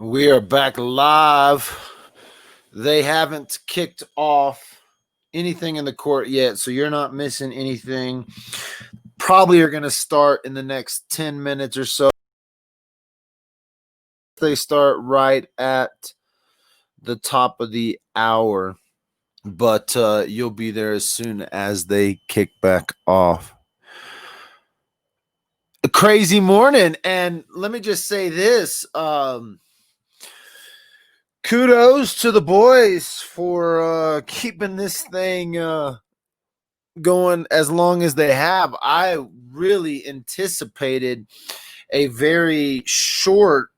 We are back live. They haven't kicked off anything in the court yet, so you're not missing anything. Probably are going to start in the next 10 minutes or so. They start right at the top of the hour, but you'll be there as soon as they kick back off. A crazy morning, and let me just say this. Kudos to the boys for keeping this thing going as long as they have. I really anticipated a very short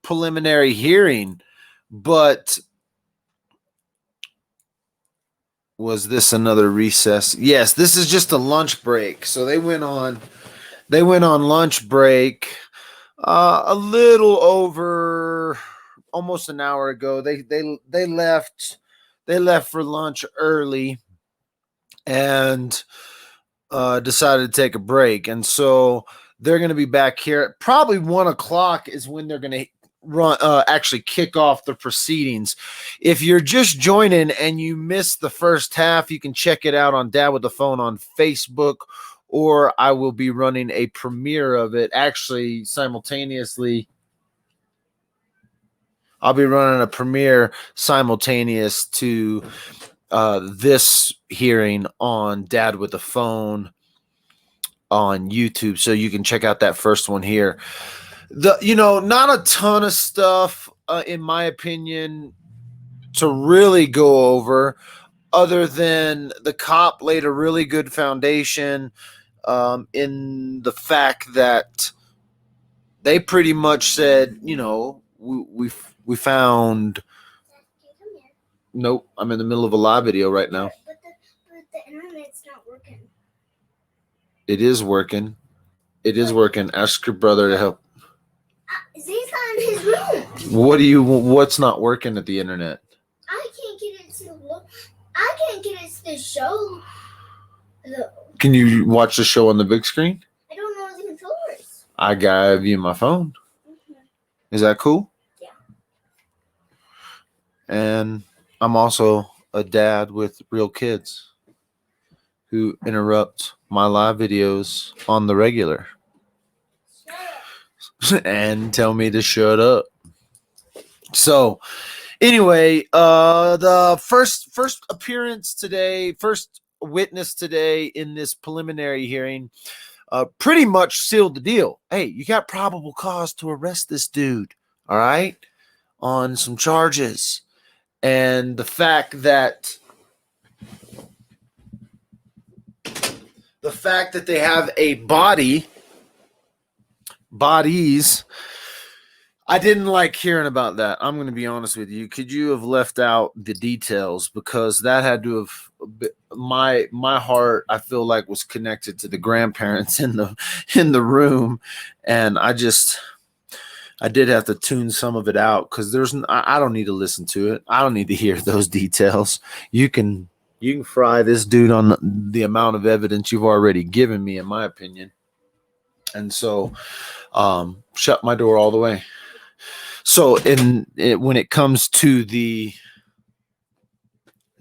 preliminary hearing, but was this another recess? Yes, this is just a lunch break. So they went on lunch break a little over almost an hour ago. They left for lunch early and decided to take a break, and so they're going to be back here at probably 1 o'clock is when they're going to actually kick off the proceedings. If you're just joining and you missed the first half, you can check it out on Dad with the Phone on Facebook, or I will be running a premiere of it actually simultaneously. I'll be running a premiere simultaneous to this hearing on Dad with the Phone on YouTube, so you can check out that first one here. Not a ton of stuff, in my opinion, to really go over, other than the cop laid a really good foundation in the fact that they pretty much said, we found. Nope, I'm in the middle of a live video right now. But the internet's not working. It is working. It is working. Ask your brother to help. He's not in his room. What's not working at the internet? I can't get it to look. I can't get it to show. Can you watch the show on the big screen? I don't know the controllers. I got you my phone. Mm-hmm. Is that cool? Yeah. And I'm also a dad with real kids who interrupt my live videos on the regular and tell me to shut up. So anyway, the first appearance today, first witness today in this preliminary hearing pretty much sealed the deal. Hey, you got probable cause to arrest this dude, all right, on some charges. And the fact that they have a bodies, I didn't like hearing about that. I'm going to be honest with you. Could you have left out the details? Because that had to have my heart, I feel like, was connected to the grandparents in the room, and I did have to tune some of it out because I don't need to listen to it. I don't need to hear those details. You can fry this dude on the amount of evidence you've already given me, in my opinion. And so, shut my door all the way. So, when it comes to the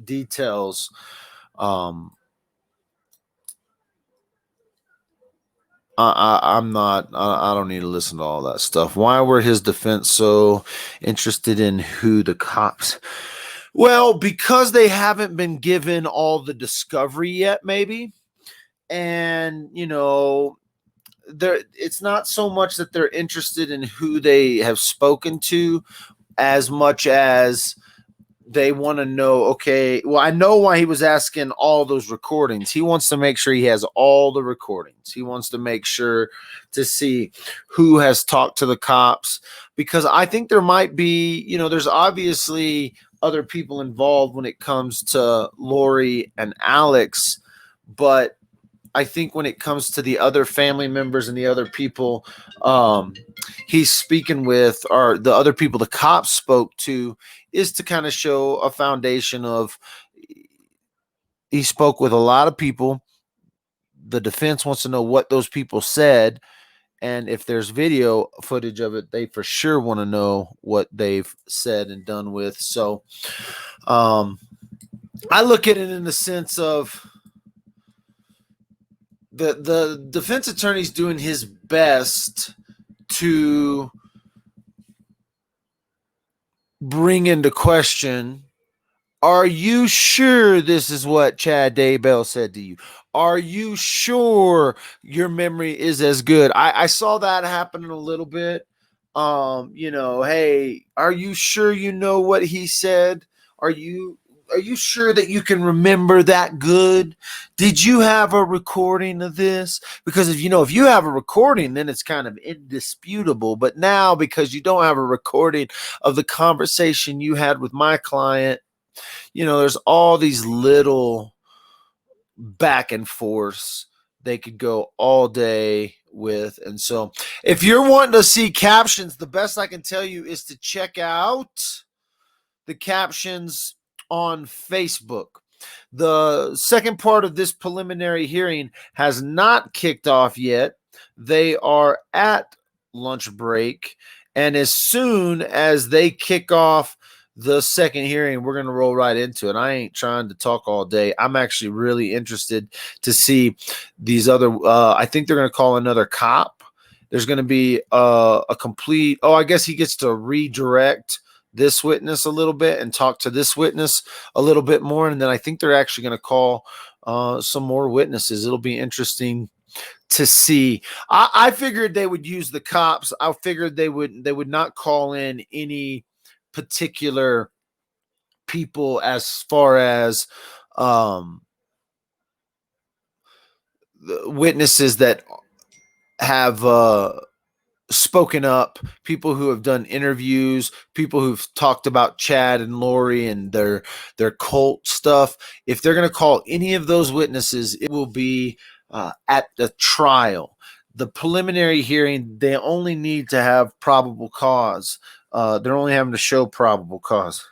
details, I'm not. I don't need to listen to all that stuff. Why were his defense so interested in who the cops? Well, because they haven't been given all the discovery yet, maybe, and it's not so much that they're interested in who they have spoken to, as much as they want to know, okay, well, I know why he was asking all those recordings. He wants to make sure he has all the recordings. He wants to make sure to see who has talked to the cops, because I think there might be, there's obviously other people involved when it comes to Lori and Alex, but I think when it comes to the other family members and the other people he's speaking with, or the other people the cops spoke to, is to kind of show a foundation of he spoke with a lot of people. The defense wants to know what those people said, And if there's video footage of it, they for sure want to know what they've said and done with. So I look at it in the sense of the defense attorney's doing his best to bring into question, are you sure this is what Chad Daybell said to you? Are you sure your memory is as good? I saw that happening a little bit. Hey, are you sure you know what he said? Are you sure that you can remember that good? Did you have a recording of this? Because if you have a recording, then it's kind of indisputable. But now, because you don't have a recording of the conversation you had with my client, there's all these little back and forths they could go all day with. And so if you're wanting to see captions, the best I can tell you is to check out the captions on Facebook. The second part of this preliminary hearing has not kicked off yet. They are at lunch break. And as soon as they kick off the second hearing, we're going to roll right into it. I ain't trying to talk all day. I'm actually really interested to see these other, I think they're going to call another cop. There's going to be a complete, I guess he gets to redirect this witness a little bit and talk to this witness a little bit more. And then I think they're actually going to call some more witnesses. It'll be interesting to see. I figured they would use the cops. I figured they would not call in any particular people as far as the witnesses that have spoken up, people who have done interviews, people who've talked about Chad and Lori and their cult stuff. If they're going to call any of those witnesses, it will be at the trial. The preliminary hearing, they only need to have probable cause. They're only having to show probable cause.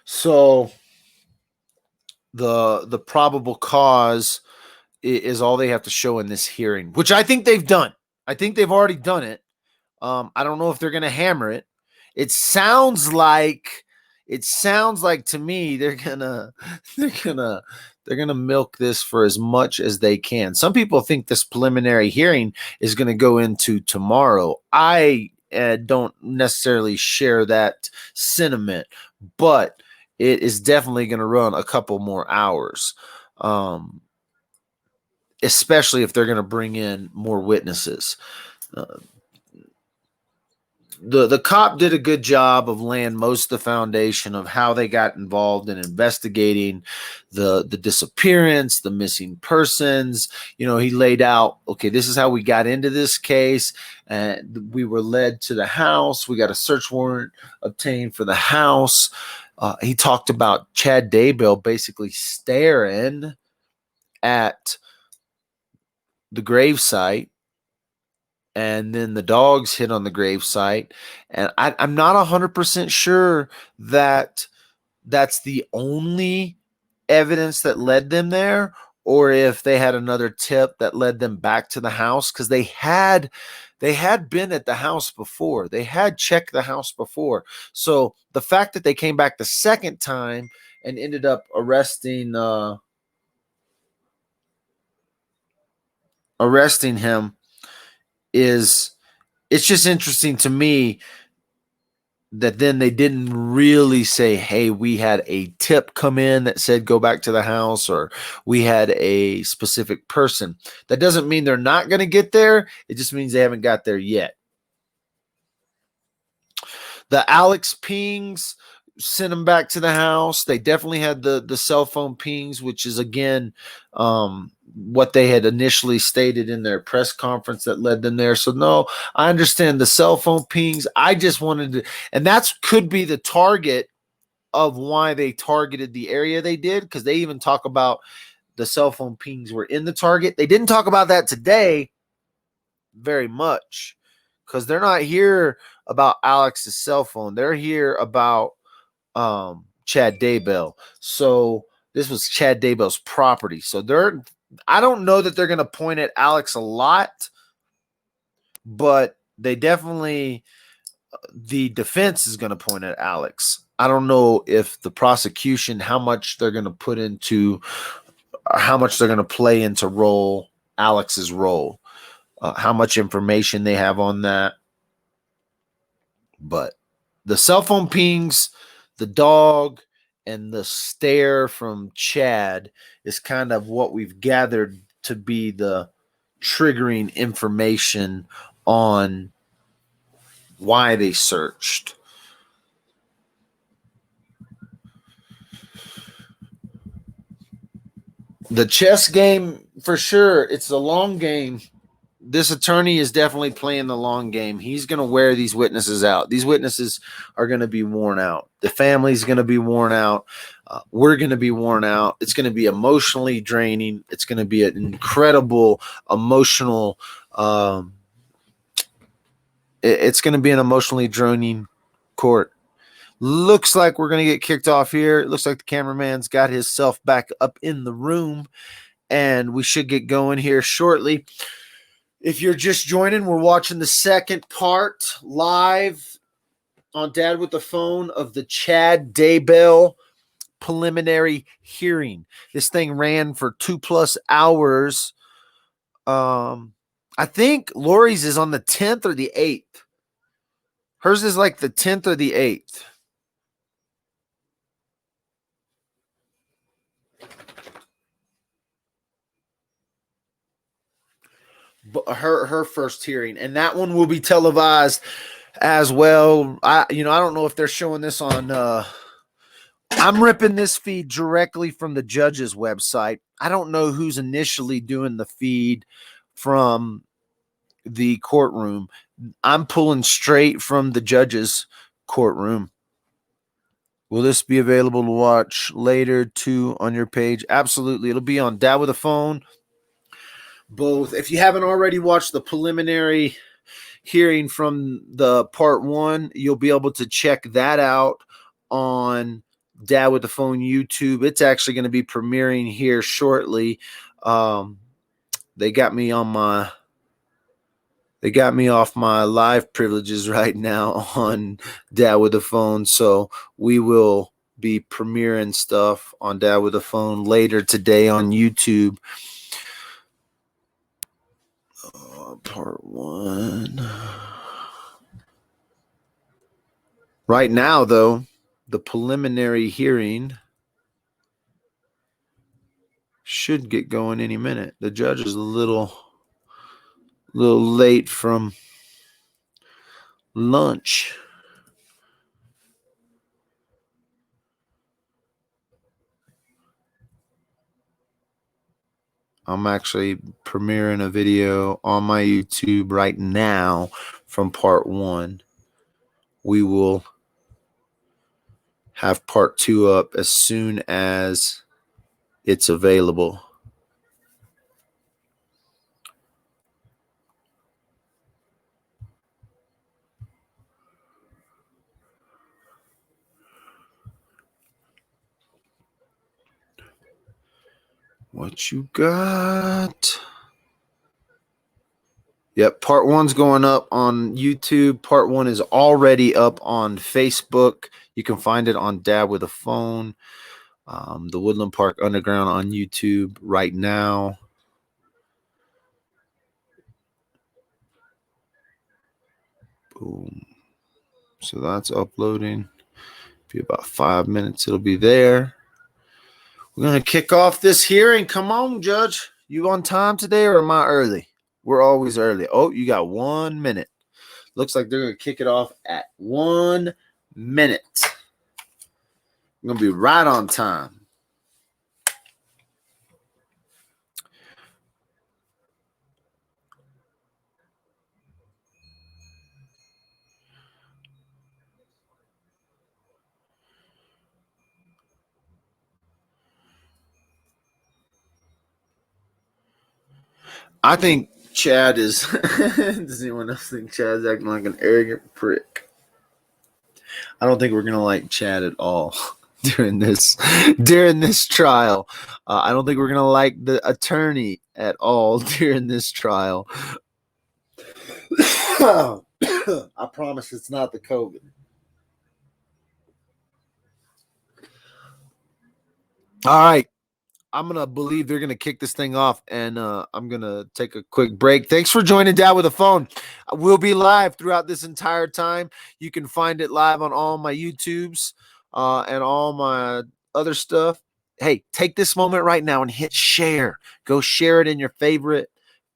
So the probable cause is all they have to show in this hearing, which I think they've done. I think they've already done it. I don't know if they're going to hammer it. It sounds like to me they're gonna milk this for as much as they can. Some people think this preliminary hearing is going to go into tomorrow. I don't necessarily share that sentiment, but it is definitely going to run a couple more hours, especially if they're going to bring in more witnesses. The cop did a good job of laying most of the foundation of how they got involved in investigating the disappearance, the missing persons. He laid out, okay, this is how we got into this case, and we were led to the house. We got a search warrant obtained for the house. He talked about Chad Daybell basically staring at the gravesite, and then the dogs hit on the gravesite. And I'm not 100% sure that that's the only evidence that led them there, or if they had another tip that led them back to the house, because they had been at the house before. They had checked the house before. So the fact that they came back the second time and ended up arresting him it's just interesting to me that then they didn't really say, hey, we had a tip come in that said go back to the house, or we had a specific person. That doesn't mean they're not going to get there. It just means they haven't got there yet. The Alex pings sent them back to the house. They definitely had the cell phone pings, which is, again, what they had initially stated in their press conference that led them there. So no, I understand the cell phone pings. I just wanted to, and that's could be the target of why they targeted the area they did, because they even talk about the cell phone pings were in the target. They didn't talk about that today very much, because they're not here about Alex's cell phone. They're here about Chad Daybell. So This was Chad Daybell's property. So I don't know that they're going to point at Alex a lot, but they definitely, the defense is going to point at Alex. I don't know if the prosecution, how much they're going to put into, how much they're going to play into Alex's role, how much information they have on that. But the cell phone pings, the dog, and the stare from Chad is kind of what we've gathered to be the triggering information on why they searched. The chess game, for sure, it's a long game. This attorney is definitely playing the long game. He's going to wear these witnesses out. These witnesses are going to be worn out. The family's going to be worn out. We're going to be worn out. It's going to be emotionally draining. It's going to be an incredible emotional, it's going to be an emotionally draining court. Looks like we're going to get kicked off here. It looks like the cameraman's got himself back up in the room, and we should get going here shortly. If you're just joining, we're watching the second part live on Dad with the Phone of the Chad Daybell preliminary hearing. This thing ran for 2+ hours. I think Lori's is on the 10th or the 8th. Hers is like the 10th or the 8th. Her first hearing, and that one will be televised as well. I don't know if they're showing this on I'm ripping this feed directly from the judge's website. I don't know who's initially doing the feed from the courtroom. I'm pulling straight from the judge's courtroom. Will this be available to watch later too on your page? Absolutely. It'll be on Dad with a Phone. Both. If you haven't already watched the preliminary hearing from the part 1, you'll be able to check that out on Dad with the Phone YouTube. It's actually going to be premiering here shortly. They got me off my live privileges right now on Dad with the Phone, so we will be premiering stuff on Dad with the Phone later today on YouTube. Part 1. Right now, though, the preliminary hearing should get going any minute. The judge is a little late from lunch. I'm actually premiering a video on my YouTube right now from part 1. We will have part 2 up as soon as it's available. What you got? Yep, part 1's going up on YouTube. Part 1 is already up on Facebook. You can find it on Dad with a Phone. The Woodland Park Underground on YouTube right now. Boom. So that's uploading. Be about 5 minutes. It'll be there. We're going to kick off this hearing. Come on, Judge. You on time today or am I early? We're always early. Oh, you got 1 minute. Looks like they're going to kick it off at 1 minute. I'm going to be right on time. I think Chad is. Does anyone else think Chad's acting like an arrogant prick? I don't think we're going to like Chad at all. during this trial. I don't think we're gonna like the attorney at all during this trial. I promise it's not the COVID. All right. I'm going to believe they're going to kick this thing off, and I'm going to take a quick break. Thanks for joining Dad with a Phone. We'll be live throughout this entire time. You can find it live on all my YouTubes and all my other stuff. Hey, take this moment right now and hit share. Go share it in your favorite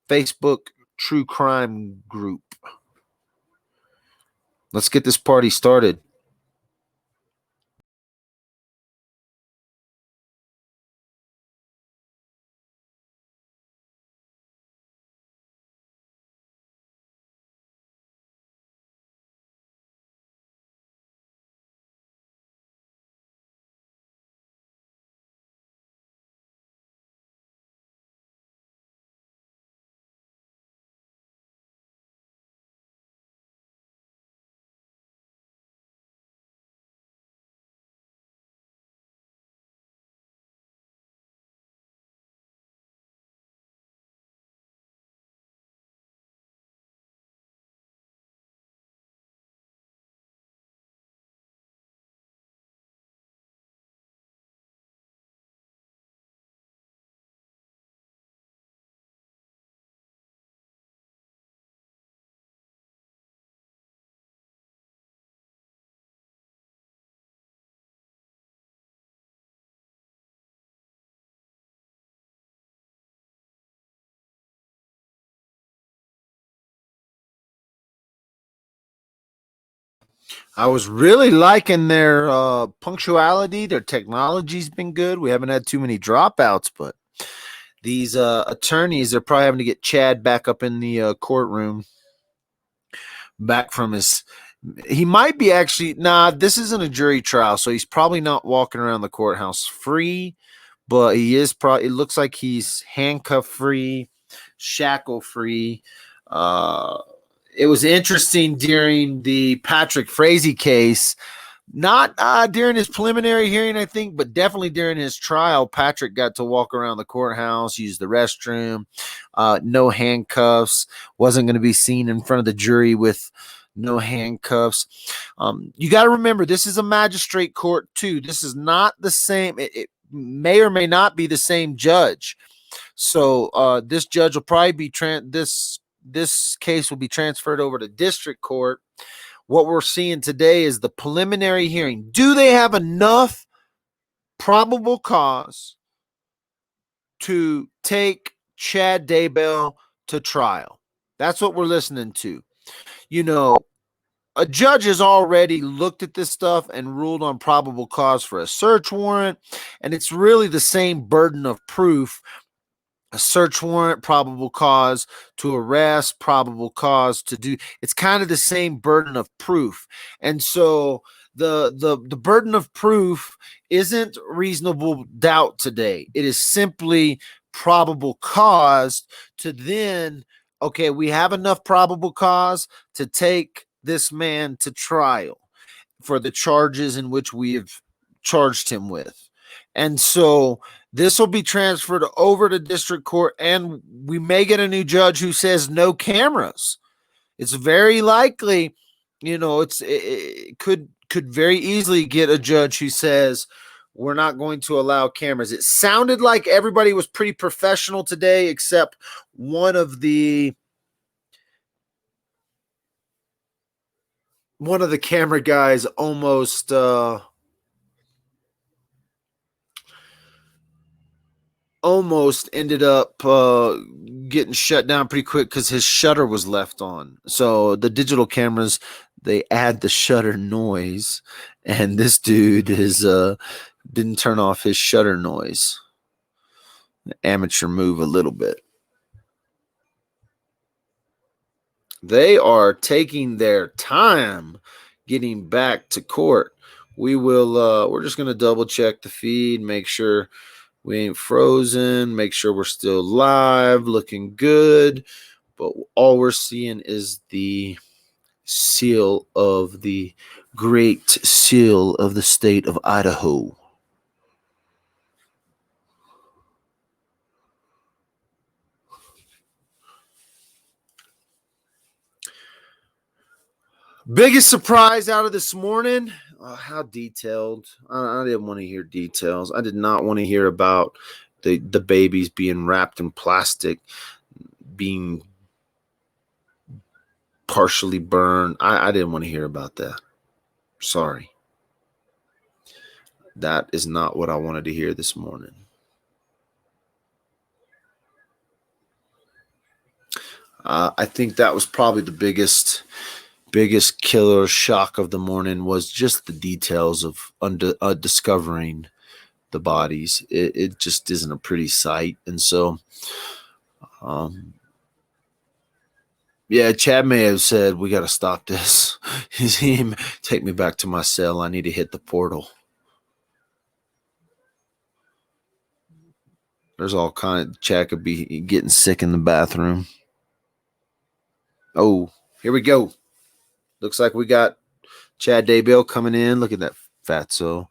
Facebook true crime group. Let's get this party started. I was really liking their punctuality. Their technology's been good. We haven't had too many dropouts, but these attorneys are probably having to get Chad back up in the courtroom, back from his. He might be actually. Nah, this isn't a jury trial, so he's probably not walking around the courthouse free, but he is probably. It looks like he's handcuff free, shackle free. It was interesting during the Patrick Frazee case, not during his preliminary hearing, I think, but definitely during his trial. Patrick got to walk around the courthouse, use the restroom, no handcuffs, wasn't going to be seen in front of the jury with no handcuffs. You got to remember, this is a magistrate court, too. This is not the same. It may or may not be the same judge. So this judge will probably be this case will be transferred over to district court. What we're seeing today is the preliminary hearing. Do they have enough probable cause to take Chad Daybell to trial? That's what we're listening to. You know, a judge has already looked at this stuff and ruled on probable cause for a search warrant, and it's really the same burden of proof. A search warrant, probable cause to arrest, probable cause to do. It's kind of the same burden of proof. And so the burden of proof isn't reasonable doubt today. It is simply probable cause to then, okay, we have enough probable cause to take this man to trial for the charges in which we have charged him with. And so this will be transferred over to district court, and we may get a new judge who says no cameras. It's very likely, it could very easily get a judge who says we're not going to allow cameras. It sounded like everybody was pretty professional today, except one of the camera guys almost ended up getting shut down pretty quick because his shutter was left on. So the digital cameras, they add the shutter noise, and this dude is didn't turn off his shutter noise. Amateur move a little bit. They are taking their time getting back to court. We're just going to double check the feed, make sure we ain't frozen, make sure we're still live, looking good. But all we're seeing is the seal of the great seal of the state of Idaho. Biggest surprise out of this morning. How detailed. I didn't want to hear details. I did not want to hear about the babies being wrapped in plastic, being partially burned. I didn't want to hear about that. Sorry. That is not what I wanted to hear this morning. I think that was probably the biggest killer shock of the morning, was just the details of discovering the bodies. It just isn't a pretty sight. And so, yeah, Chad may have said, we got to stop this. He take me back to my cell. I need to hit the portal. There's all kind of, Chad could be getting sick in the bathroom. Oh, here we go. Looks like we got Chad Daybell coming in. Look at that fatso.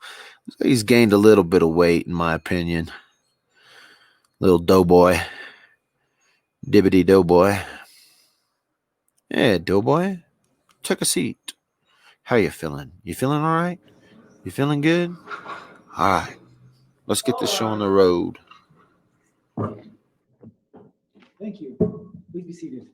He's gained a little bit of weight, in my opinion. Little doughboy. Dibbity doughboy. Yeah, doughboy. Take a seat. How you feeling? You feeling all right? You feeling good? All right. Let's get this show on the road. Thank you. Please be seated.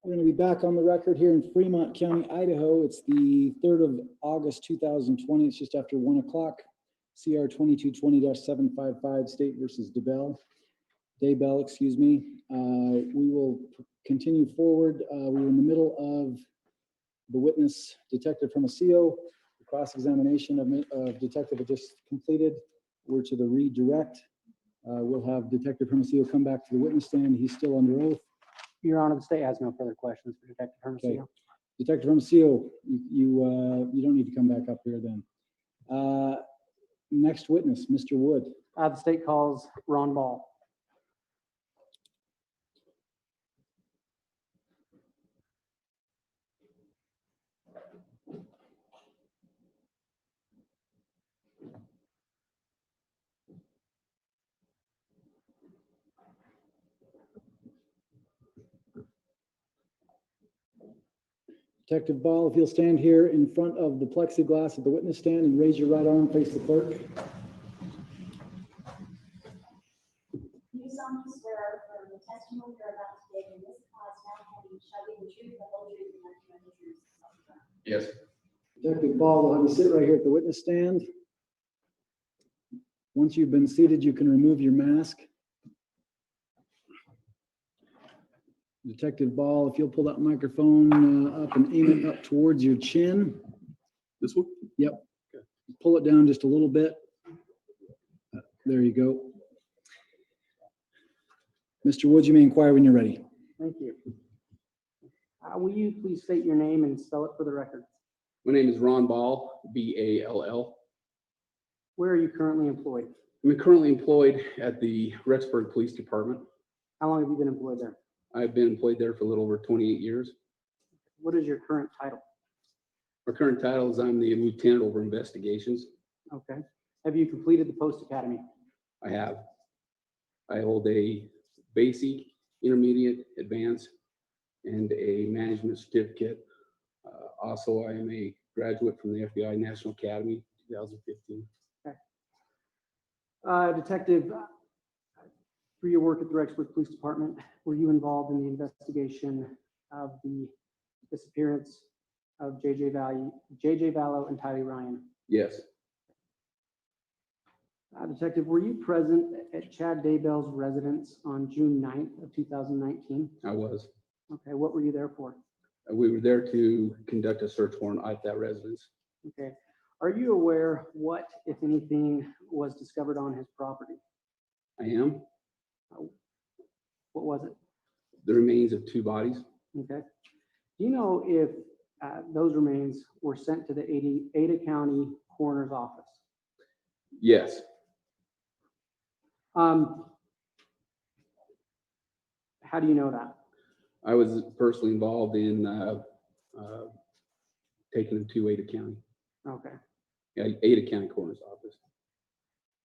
We're going to be back on the record here in Fremont County, Idaho. It's the 3rd of August, 2020. It's just after 1 o'clock. CR 2220-755, State versus Daybell, excuse me. We will continue forward. We're in the middle of the witness, Detective Hermosillo. The cross-examination of Detective had just completed. We're to the redirect. We'll have Detective Hermosillo come back to the witness stand. He's still under oath. Your Honor, the state has no further questions for Detective Hermosillo. Okay. Detective Hermosillo, you don't need to come back up here then. Next witness, Mr. Wood. The state calls Ron Ball. Detective Ball, if you'll stand here in front of the plexiglass at the witness stand and raise your right arm, face the clerk. You solemnly swear affirm the testimony you're about to give in this cause now pending shall be the truth, the whole truth, and nothing but the truth. Yes. Detective Ball, we'll have you sit right here at the witness stand. Once you've been seated, you can remove your mask. Detective Ball, if you'll pull that microphone up and aim it up towards your chin. This one? Yep. Okay. Pull it down just a little bit. There you go. Mr. Woods, you may inquire when you're ready. Thank you. Will you please state your name and spell it for the record? My name is Ron Ball, B-A-L-L. Where are you currently employed? I'm currently employed at the Rexburg Police Department. How long have you been employed there? I've been employed there for a little over 28 years. What is your current title? My current title is I'm the Lieutenant over Investigations. Okay. Have you completed the post academy? I have. I hold a basic, intermediate, advanced, and a management certificate. Also, I am a graduate from the FBI National Academy 2015. Okay. Detective, through your work at the Rexburg Police Department, were you involved in the investigation of the disappearance of J.J. Vallow and Tylee Ryan? Yes, Detective, were you present at Chad Daybell's residence on June 9th of 2019? I was. Okay, what were you there for? We were there to conduct a search warrant at that residence. Okay. Are you aware what, if anything, was discovered on his property? I am. What was it? The remains of 2 bodies. Okay. Do you know if those remains were sent to the Ada County Coroner's Office? Yes. How do you know that? I was personally involved in taken them to Ada County, Okay, Ada County Coroner's Office.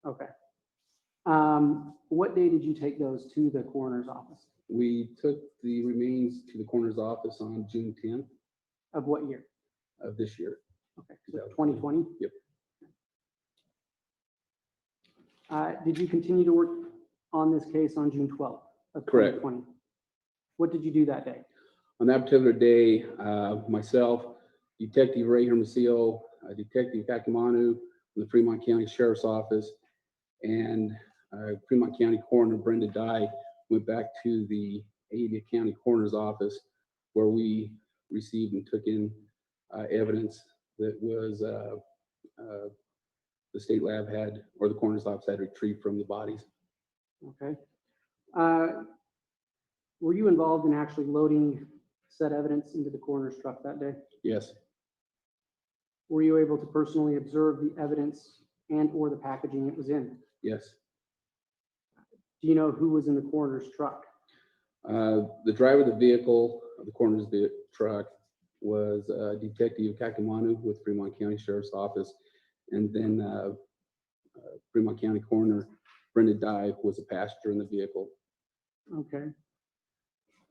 okay. What day did you take those to the coroner's office? We took the remains to the coroner's office on June 10th Of what year? of this year. Okay, so 2020? Yep. Did you continue to work on this case on June 12th of Correct. 2020? What did you do that day? On that particular day, myself, Detective Ray Hermosillo, Detective Kakimanu from the Fremont County Sheriff's Office, and Fremont County Coroner Brenda Dye went back to the Ada County Coroner's Office, where we received and took in evidence that was the state lab had, or the coroner's office had retrieved from the bodies. Okay. Were you involved in actually loading said evidence into the coroner's truck that day? Yes, Were you able to personally observe the evidence and or the packaging it was in? yes. Do you know who was in the coroner's truck? The driver of the vehicle, of the coroner's truck, was Detective Kakimanu with Fremont County Sheriff's Office, and then Fremont County Coroner Brenda Dye was a passenger in the vehicle. Okay.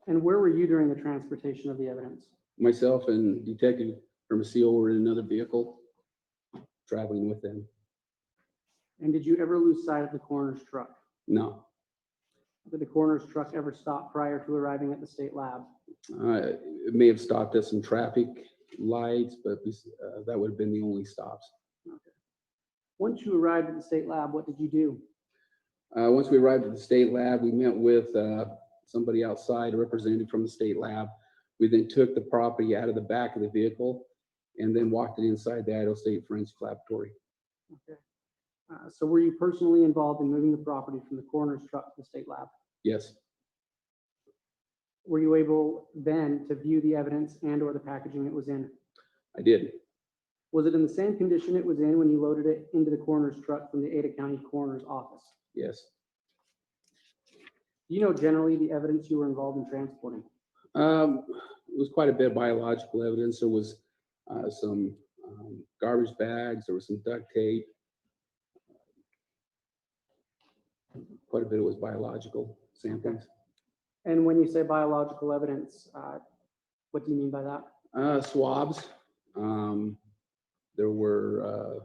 And where were you during the transportation of the evidence? Myself and Detective Hermosillo were in another vehicle, traveling with them. And did you ever lose sight of the coroner's truck? No, Did the coroner's truck ever stop prior to arriving at the state lab? it may have stopped at some traffic lights, but that would have been the only stops. Once you arrived at the state lab, what did you do? Once we arrived at the state lab, we met with somebody outside, a representative from the state lab. We then took the property out of the back of the vehicle and then walked it inside the Idaho State Forensic Laboratory. Okay. So were you personally involved in moving the property from the coroner's truck to the state lab? Yes, Were you able then to view the evidence and or the packaging it was in? I did. Was it in the same condition it was in when you loaded it into the coroner's truck from the Ada County Coroner's Office? Yes. Do you know generally the evidence you were involved in transporting? It was quite a bit of biological evidence. There was some garbage bags. There was some duct tape. Quite a bit of it was biological samples. And when you say biological evidence, what do you mean by that? Swabs. There were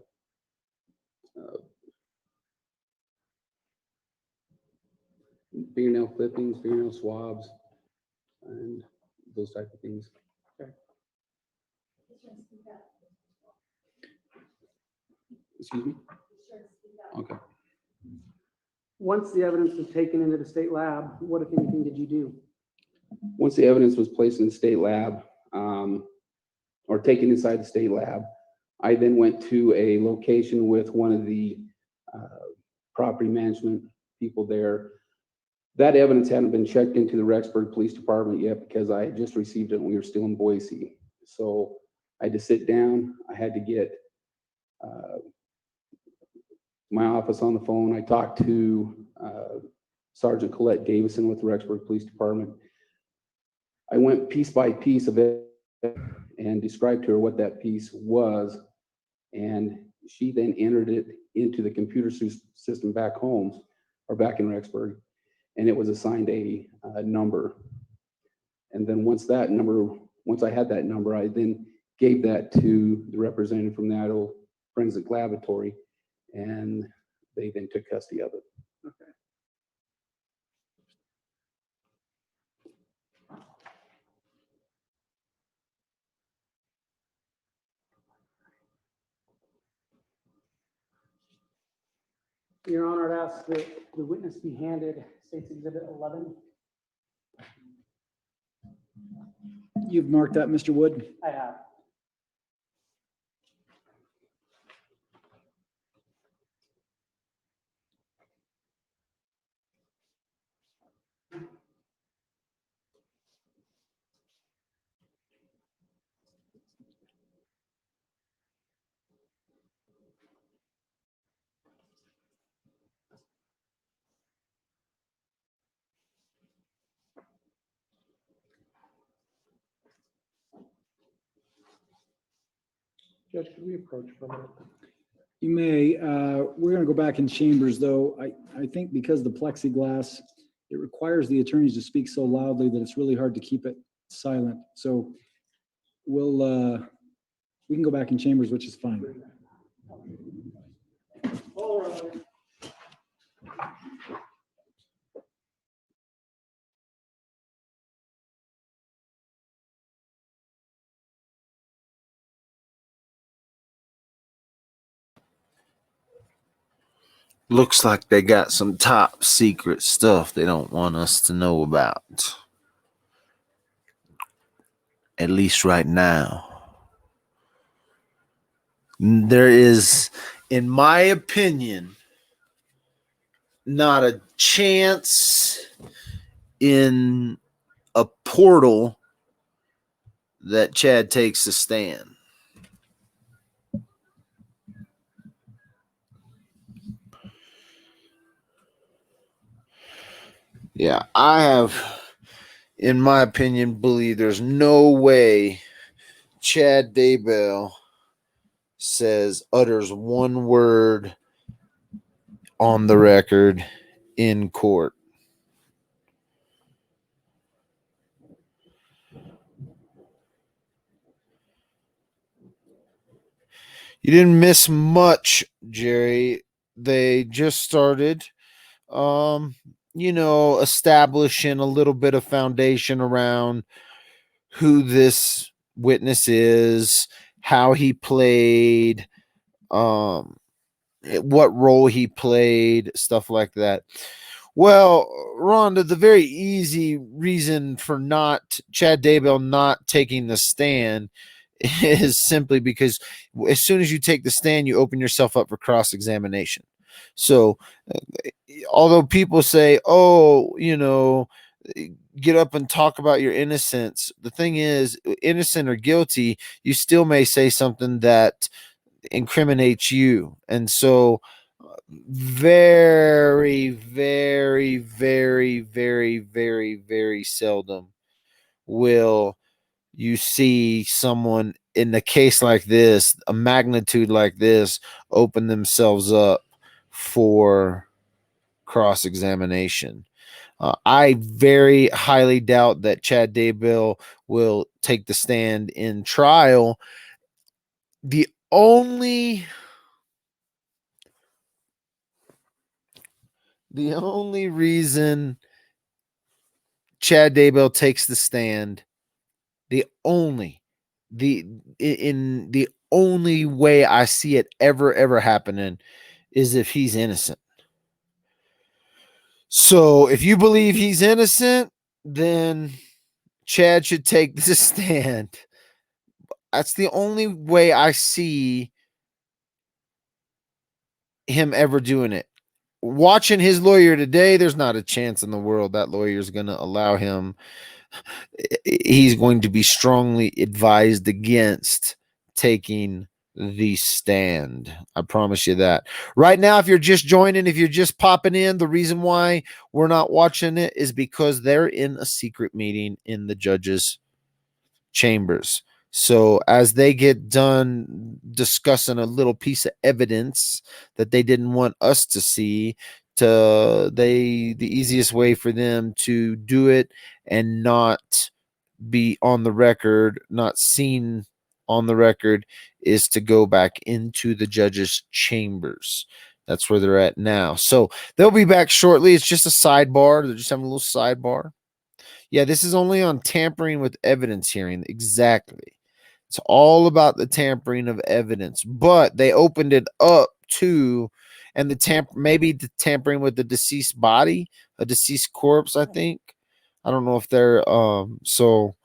fingernail clippings, fingernail swabs, and those type of things. Excuse me? Okay. Once the evidence was taken into the state lab, what, if anything, did you do? Once the evidence was placed in the state lab, or taken inside the state lab, I then went to a location with one of the property management people there. That evidence hadn't been checked into the Rexburg Police Department yet because I had just received it and we were still in Boise. So I had to sit down. I had to get my office on the phone. I talked to Sergeant Colette Davison with the Rexburg Police Department. I went piece by piece of it and described to her what that piece was. And she then entered it into the computer system back home, or back in Rexburg, and it was assigned a number. And then once I had that number, I then gave that to the representative from the Idaho Forensic Laboratory, and they then took custody of it. Okay. Your Honor, I'd ask that the witness be handed State's Exhibit 11. You've marked that, Mr. Wood. I have. Judge, could we approach for a minute? You may, we're gonna go back in chambers, though. I think because the plexiglass, it requires the attorneys to speak so loudly that it's really hard to keep it silent. So we can go back in chambers, which is fine. All right. Looks like they got some top secret stuff they don't want us to know about. At least right now. There is, in my opinion, not a chance in a portal that Chad takes a stand. Yeah, I have, in my opinion, believe there's no way Chad Daybell utters one word on the record in court. You didn't miss much, Jerry. They just started, establishing a little bit of foundation around who this witness is, how he played, what role he played, stuff like that. Well, Rhonda, the very easy reason for Chad Daybell not taking the stand is simply because as soon as you take the stand, you open yourself up for cross-examination. So although people say, get up and talk about your innocence, the thing is, innocent or guilty, you still may say something that incriminates you. And so very, very, very, very, very, very seldom will you see someone in a case like this, a magnitude like this, open themselves up for cross-examination. I very highly doubt that Chad Daybell will take the stand in trial. The only reason Chad Daybell takes the stand, the only way I see it ever happening is if he's innocent. So if you believe he's innocent, then Chad should take the stand. That's the only way I see him ever doing it. Watching his lawyer today, there's not a chance in the world that lawyer is going to allow him. He's going to be strongly advised against taking the stand. I promise you that. Right now, if you're just joining, if you're just popping in, the reason why we're not watching it is because they're in a secret meeting in the judge's chambers. So as they get done discussing a little piece of evidence that they didn't want us to see, the easiest way for them to do it and not be on the record, not seen on the record, is to go back into the judge's chambers. That's where they're at now. So they'll be back shortly. It's just a sidebar. They're just having a little sidebar. Yeah, this is only on tampering with evidence hearing. Exactly. It's all about the tampering of evidence, but they opened it up to, and maybe the tampering with the deceased body, a deceased corpse, I think. I don't know if they're, so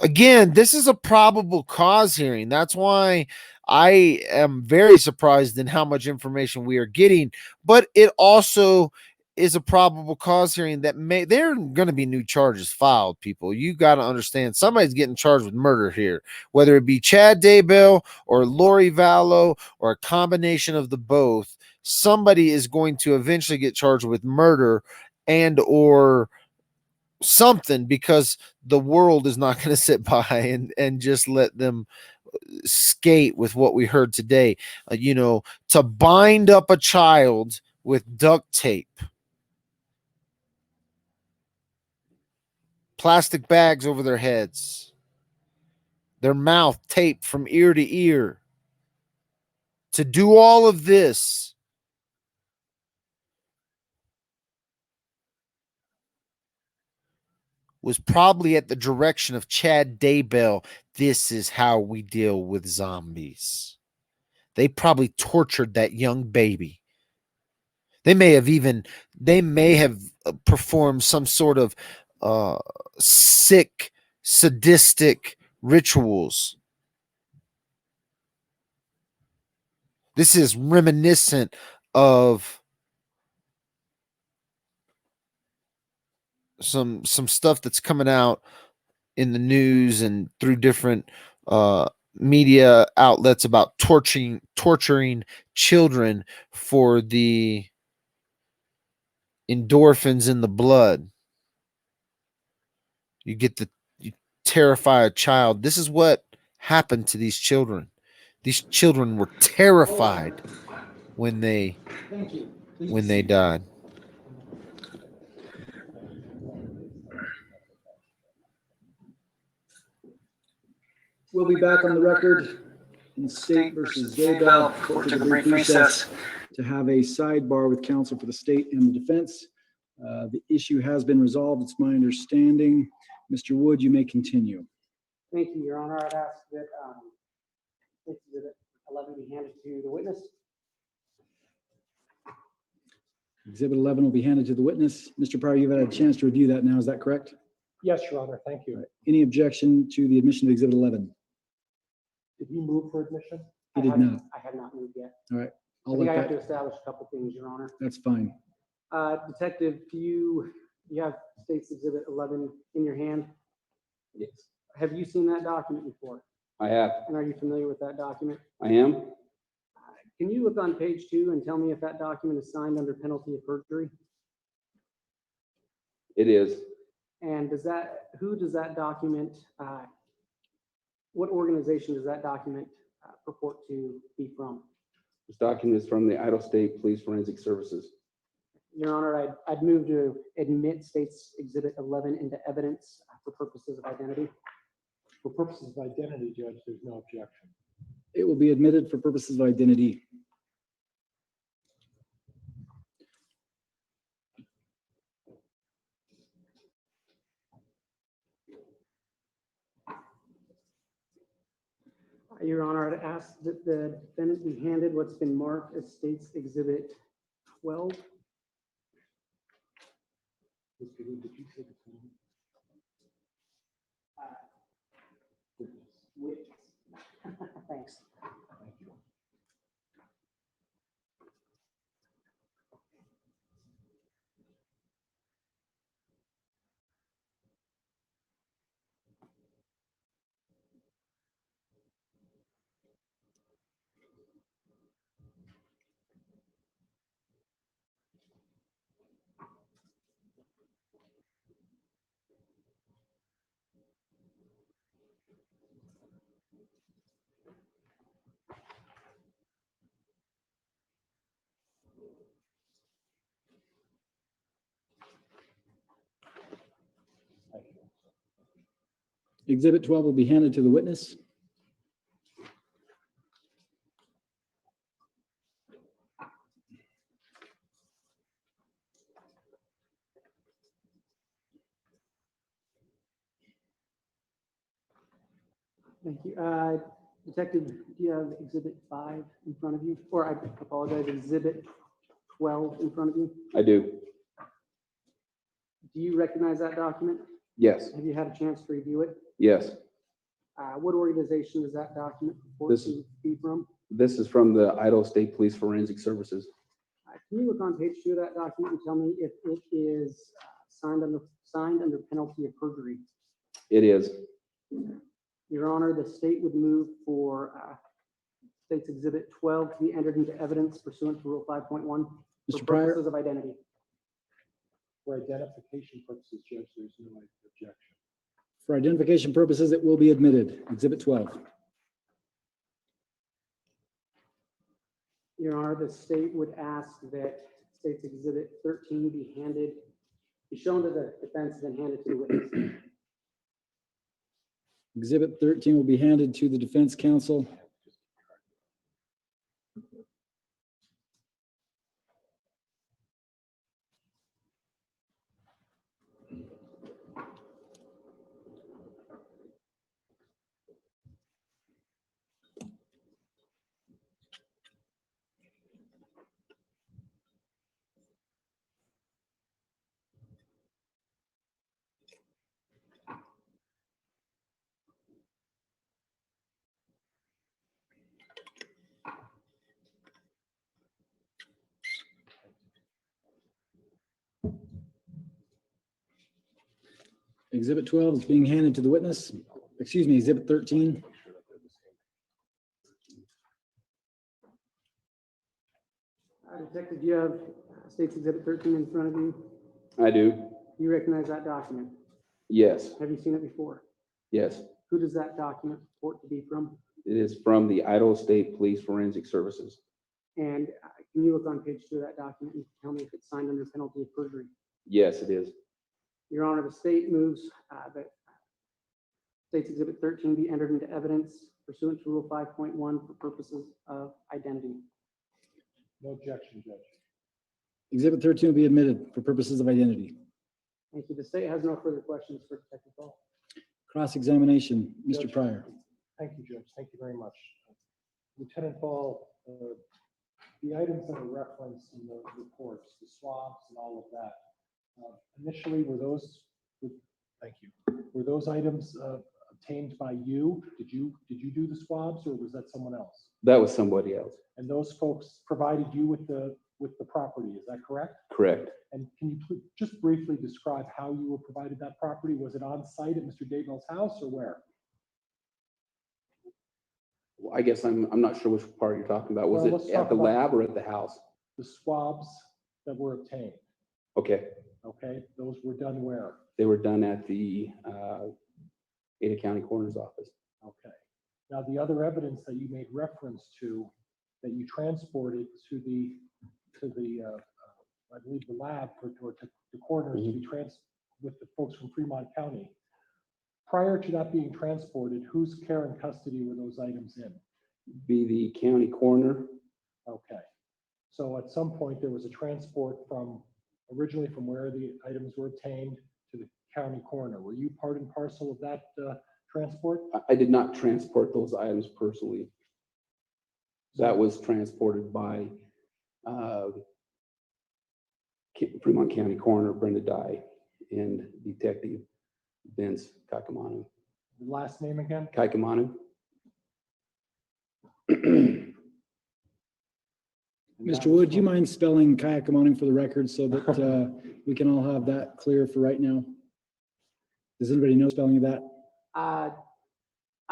again, this is a probable cause hearing. That's why I am very surprised in how much information we are getting, but it also is a probable cause hearing that there are going to be new charges filed. People, you got to understand, somebody's getting charged with murder here, whether it be Chad Daybell or Lori Vallow or a combination of the both. Somebody is going to eventually get charged with murder and or something, because the world is not going to sit by and just let them skate with what we heard today. To bind up a child with duct tape, plastic bags over their heads, their mouth taped from ear to ear. To do all of this was probably at the direction of Chad Daybell. This is how we deal with zombies. They probably tortured that young baby. They may have performed some sort of sick, sadistic rituals. This is reminiscent of some stuff that's coming out in the news and through different media outlets about torturing children for the endorphins in the blood. You terrify a child. This is what happened to these children. These children were terrified when they died. We'll be back on the record in State versus Daybell. Court took a brief recess to have a sidebar with counsel for the state and the defense. The issue has been resolved. It's my understanding. Mr. Wood, you may continue. Thank you, Your Honor. I'd ask that Exhibit 11 be handed to the witness. Exhibit 11 will be handed to the witness. Mr. Pryor, you've had a chance to review that now. Is that correct? Yes, Your Honor, thank you. Any objection to the admission of Exhibit 11? Did you move for admission? He did not. I have not moved yet. All right. I think I have to establish a couple things, Your Honor. That's fine. Detective, you have State's Exhibit 11 in your hand? Yes, Have you seen that document before? I have. And are you familiar with that document? I am. Can you look on page 2 and tell me if that document is signed under penalty of perjury? It is. And who does that document, what organization does that document purport to be from? This document is from the Idaho State Police Forensic Services. Your Honor, I'd move to admit State's Exhibit 11 into evidence for purposes of identity. For purposes of identity, Judge, there's no objection. It will be admitted for purposes of identity. Your Honor, I'd ask that the defendant be handed what's been marked as State's Exhibit 12. Mr. Wood, did you say the time? Thanks. Thank you. Exhibit 12 will be handed to the witness. Thank you. Detective, do you have Exhibit 5 in front of you? Or I apologize, Exhibit 12 in front of you? I do. Do you recognize that document? Yes. Have you had a chance to review it? Yes. What organization does that document purport to be from? This is from the Idaho State Police Forensic Services. Can you look on page 2 of that document and tell me if it is signed under penalty of perjury? It is. Your Honor, the state would move for State's Exhibit 12 to be entered into evidence pursuant to Rule 5.1 for Mr. Pryor? purposes of identity. For identification purposes, Judge, there's no objection. For identification purposes, it will be admitted. Exhibit 12. Your Honor, the state would ask that State's Exhibit 13 be shown to the defense and then handed to the witness. Exhibit 13 will be handed to the defense counsel. Exhibit 12 is being handed to the witness. Excuse me, Exhibit 13. Detective, do you have State's Exhibit 13 in front of you? I do. Do you recognize that document? Yes. Have you seen it before? Yes. Who does that document purport to be from? It is from the Idaho State Police Forensic Services. And can you look on page 2 of that document and tell me if it's signed under penalty of perjury? Yes, it is. Your Honor, the state moves that State's Exhibit 13 be entered into evidence pursuant to Rule 5.1 for purposes of identity. No objection, Judge. Exhibit 13 will be admitted for purposes of identity. Thank you. The state has no further questions for Detective Ball. Cross-examination, Mr. Judge. Pryor. Thank you, Judge. Thank you very much. Lieutenant Ball, the items that are referenced in the reports, the swabs and all of that, initially were those, thank you, were those items obtained by you? Did you do the swabs or was that someone else? That was somebody else. And those folks provided you with the property, is that correct? Correct. And can you just briefly describe how you were provided that property? Was it on site at Mr. Daybell's house or where? Well, I guess I'm not sure which part you're talking about. Was Well, let's it talk at the about- lab or at the house? The swabs that were obtained, Okay. okay? Those were done where? They were done at the Ada County Coroner's Office. Okay. Now, the other evidence that you made reference to, that you transported to the I believe the lab or to the coroners to be with the folks from Fremont County. Prior to that being transported, whose care and custody were those items in? Be the county coroner. Okay. So at some point, there was a transport originally from where the items were obtained to the county coroner. Were you part and parcel of that transport? I did not transport those items personally. That was transported by Fremont County Coroner Brenda Dye and Detective Vince Kaikamanu. The last name again? Kaikamanu. Mr. Wood, do you mind spelling Kayakamani for the record so that we can all have that clear for right now? Does anybody know spelling of that? I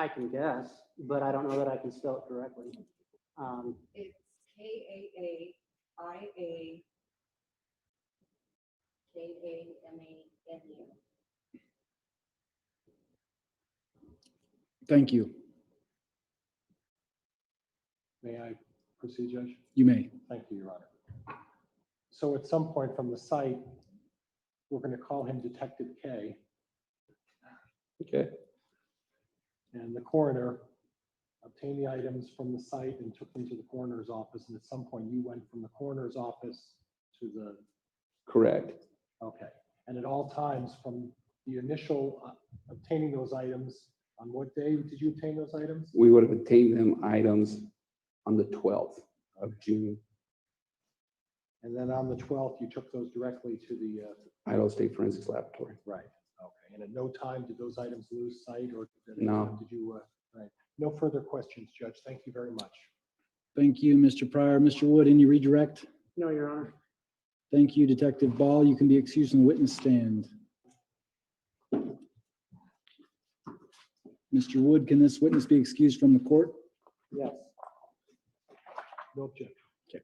can guess, but I don't know that I can spell it correctly. It's Kaayamanu. Thank you. May I proceed, Judge? You may. Thank you, Your Honor. So at some point from the site, we're going to call him Detective K, Okay. and the coroner obtained the items from the site and took them to the coroner's office. And at some point, you went from the coroner's office to the, Correct. okay. And at all times from the initial obtaining those items, on what day did you obtain those items? We would have obtained them items on the 12th of June. And then on the 12th, you took those directly to the, Idaho State Forensics Laboratory. right, okay. And at no time did those items lose sight or No. did you, right. No further questions, Judge. Thank you very much. Thank you, Mr. Pryor. Mr. Wood, any redirect? No, Your Honor. Thank you, Detective Ball. You can be excused from the witness stand. Mr. Wood, can this witness be excused from the court? Yes. No objection. Okay.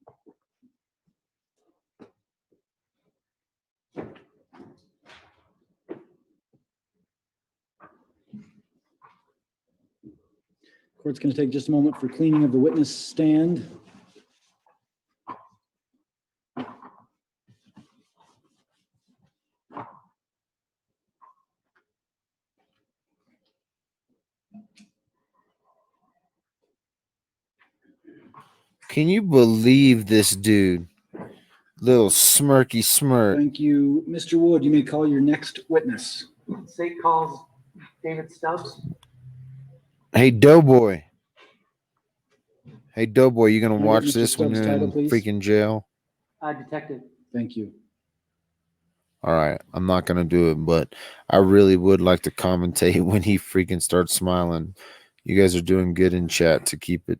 Court's going to take just a moment for cleaning of the witness stand. Can you believe this dude? Little smirky smirk. Thank you. Mr. Wood, you may call your next witness. State calls David Stubbs. Hey, Doughboy. Hey, Doughboy, you gonna Can I get watch Mr. this when Stubbs' you're title, in please? freaking jail? Detective. Thank you. All right, I'm not gonna do it, but I really would like to commentate when he freaking starts smiling. You guys are doing good in chat to keep it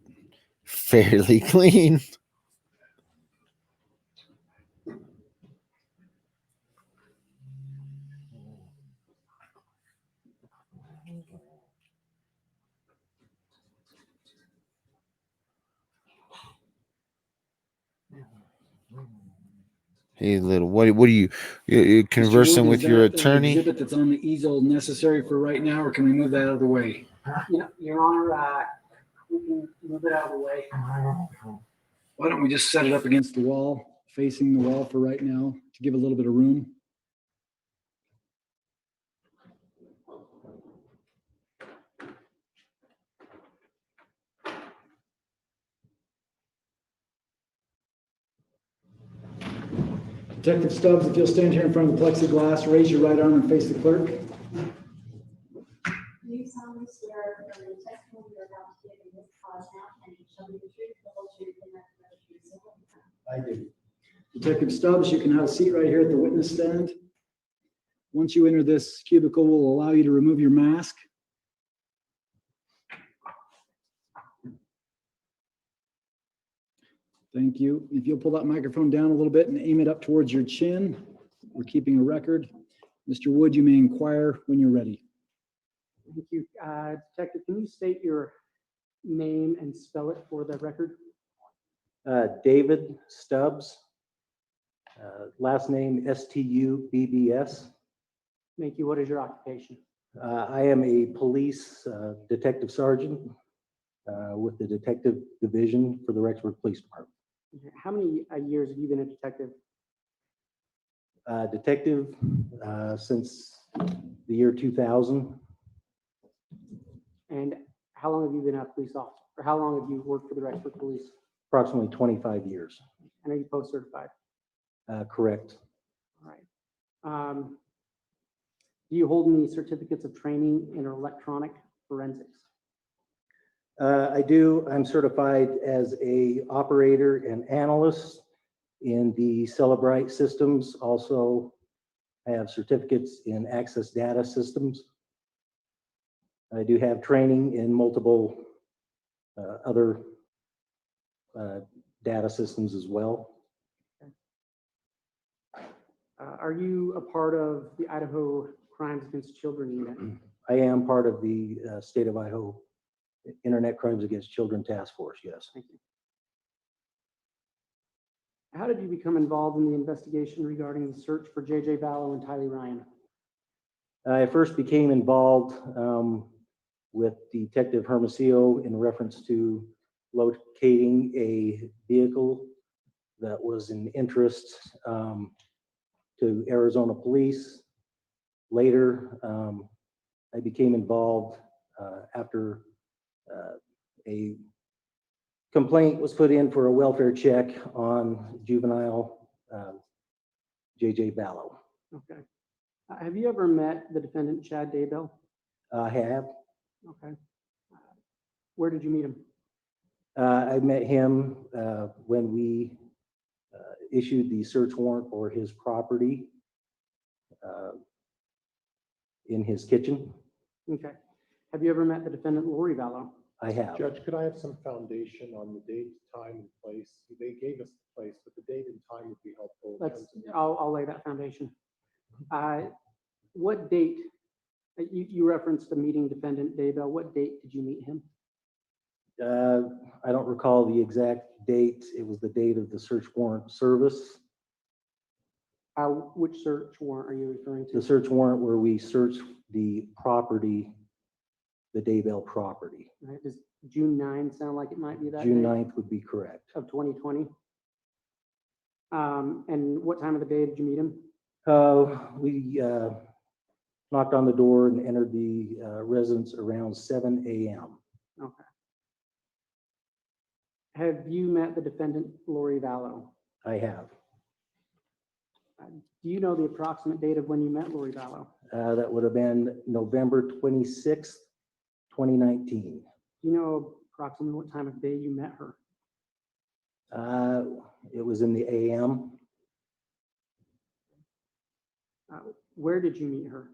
fairly clean. Hey, little, what are you're conversing Mr. Wood, with is your that an attorney? exhibit that's on the easel necessary for right now, or can we move that out of the way? Your Honor, we can move it out of the way. Why don't we just set it up against the wall, facing the wall for right now, to give a little bit of room? Detective Stubbs, if you'll stand here in front of the plexiglass, raise your right arm and face the clerk. Do you solemnly swear that the testimony you're about to give in this cause now pending shall be the truth, the whole truth, and nothing but the truth, so help you God? I do. Detective Stubbs, you can have a seat right here at the witness stand. Once you enter this cubicle, we'll allow you to remove your mask. Thank you. If you'll pull that microphone down a little bit and aim it up towards your chin, we're keeping a record. Mr. Wood, you may inquire when you're ready. Thank you. Detective, can you state your name and spell it for the record? David Stubbs, last name Stubbs. Thank you. What is your occupation? I am a police detective sergeant with the detective division for the Rexburg Police Department. How many years have you been a detective? Detective since the year 2000. And how long have you been a police officer? Or how long have you worked for the Rexburg Police? Approximately 25 years. And are you post-certified? Correct. All right. Do you hold any certificates of training in electronic forensics? I do. I'm certified as a operator and analyst in the Celebrite systems. Also, I have certificates in access data systems. I do have training in multiple other data systems as well. Are you a part of the Idaho Crimes Against Children unit? I am part of the state of Idaho Internet Crimes Against Children Task Force, yes. Thank you. How did you become involved in the investigation regarding the search for J.J. Vallow and Tylee Ryan? I first became involved with Detective Hermosillo in reference to locating a vehicle that was in interest to Arizona police. Later, I became involved after a complaint was put in for a welfare check on juvenile J.J. Vallow. Okay. Have you ever met the defendant, Chad Daybell? I have. Okay. Where did you meet him? I met him when we issued the search warrant for his property in his kitchen. Okay. Have you ever met the defendant, Lori Vallow? I have. Judge, could I have some foundation on the date, time, and place? They gave us the place, but the date and time would be helpful. I'll lay that foundation. What date? You referenced the meeting defendant Daybell. What date did you meet him? I don't recall the exact date. It was the date of the search warrant service. Which search warrant are you referring to? The search warrant where we searched the property, the Daybell property. Right. Does June 9 sound like it might be that June day 9th would be correct. of 2020? And what time of the day did you meet him? We knocked on the door and entered the residence around 7 a.m. Okay. Have you met the defendant, Lori Vallow? I have. Do you know the approximate date of when you met Lori Vallow? That would have been November 26th, 2019. Do you know approximately what time of day you met her? It was in the AM. Where did you meet her?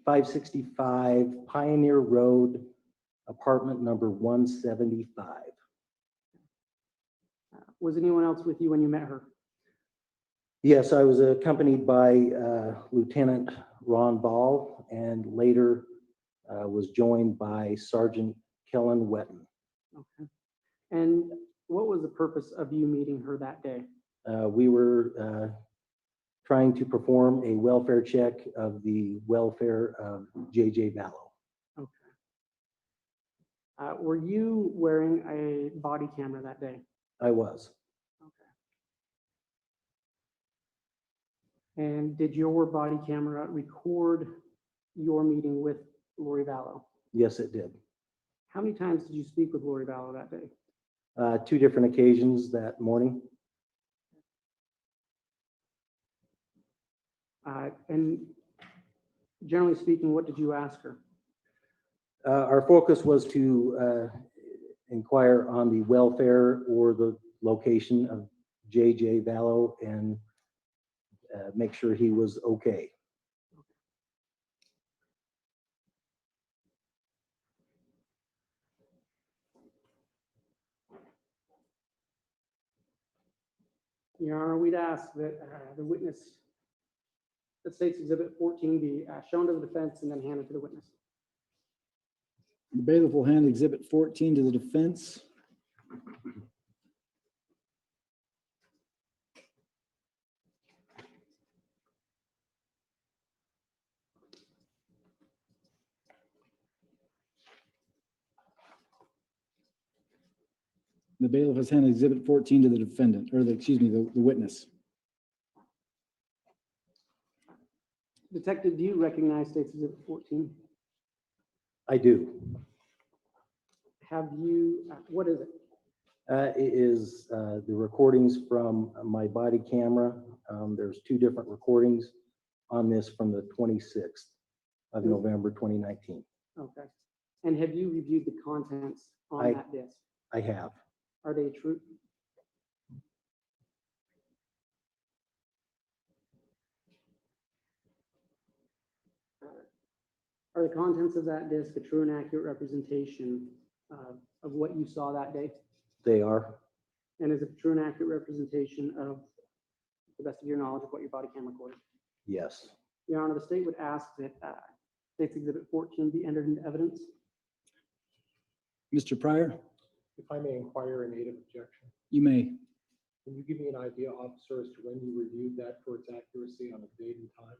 565 Pioneer Road, apartment number 175. Was anyone else with you when you met her? Yes, I was accompanied by Lieutenant Ron Ball and later was joined by Sergeant Kellen Wetton. Okay. And what was the purpose of you meeting her that day? We were trying to perform a welfare check of the welfare of JJ Vallow. Okay. Were you wearing a body camera that day? I was. Okay. And did your body camera record your meeting with Lori Vallow? Yes, it did. How many times did you speak with Lori Vallow that day? 2 different occasions that morning. And generally speaking, what did you ask her? Our focus was to inquire on the welfare or the location of JJ Vallow and make sure he was okay. Your Honor, we'd ask that the witness, that states Exhibit 14, be shown to the defense and then handed to the witness. The bailiff will hand Exhibit 14 to the defense. The bailiff has handed Exhibit 14 to the defendant, or the witness. Detective, do you recognize states Exhibit 14? I do. Have you, what is it? It is the recordings from my body camera. There's 2 different recordings on this from the 26th of November 2019. Okay. And have you reviewed the contents on that disc? I have. Are they true? Are the contents of that disc a true and accurate representation of what you saw that day? They are. And is it a true and accurate representation of, to the best of your knowledge, of what your body cam recorded? Yes. Your Honor, the state would ask that State's Exhibit 14 be entered into evidence. Mr. Pryor, If I may inquire in aid of objection, you may. can you give me an idea, officer, as to when you reviewed that for its accuracy on a date and time?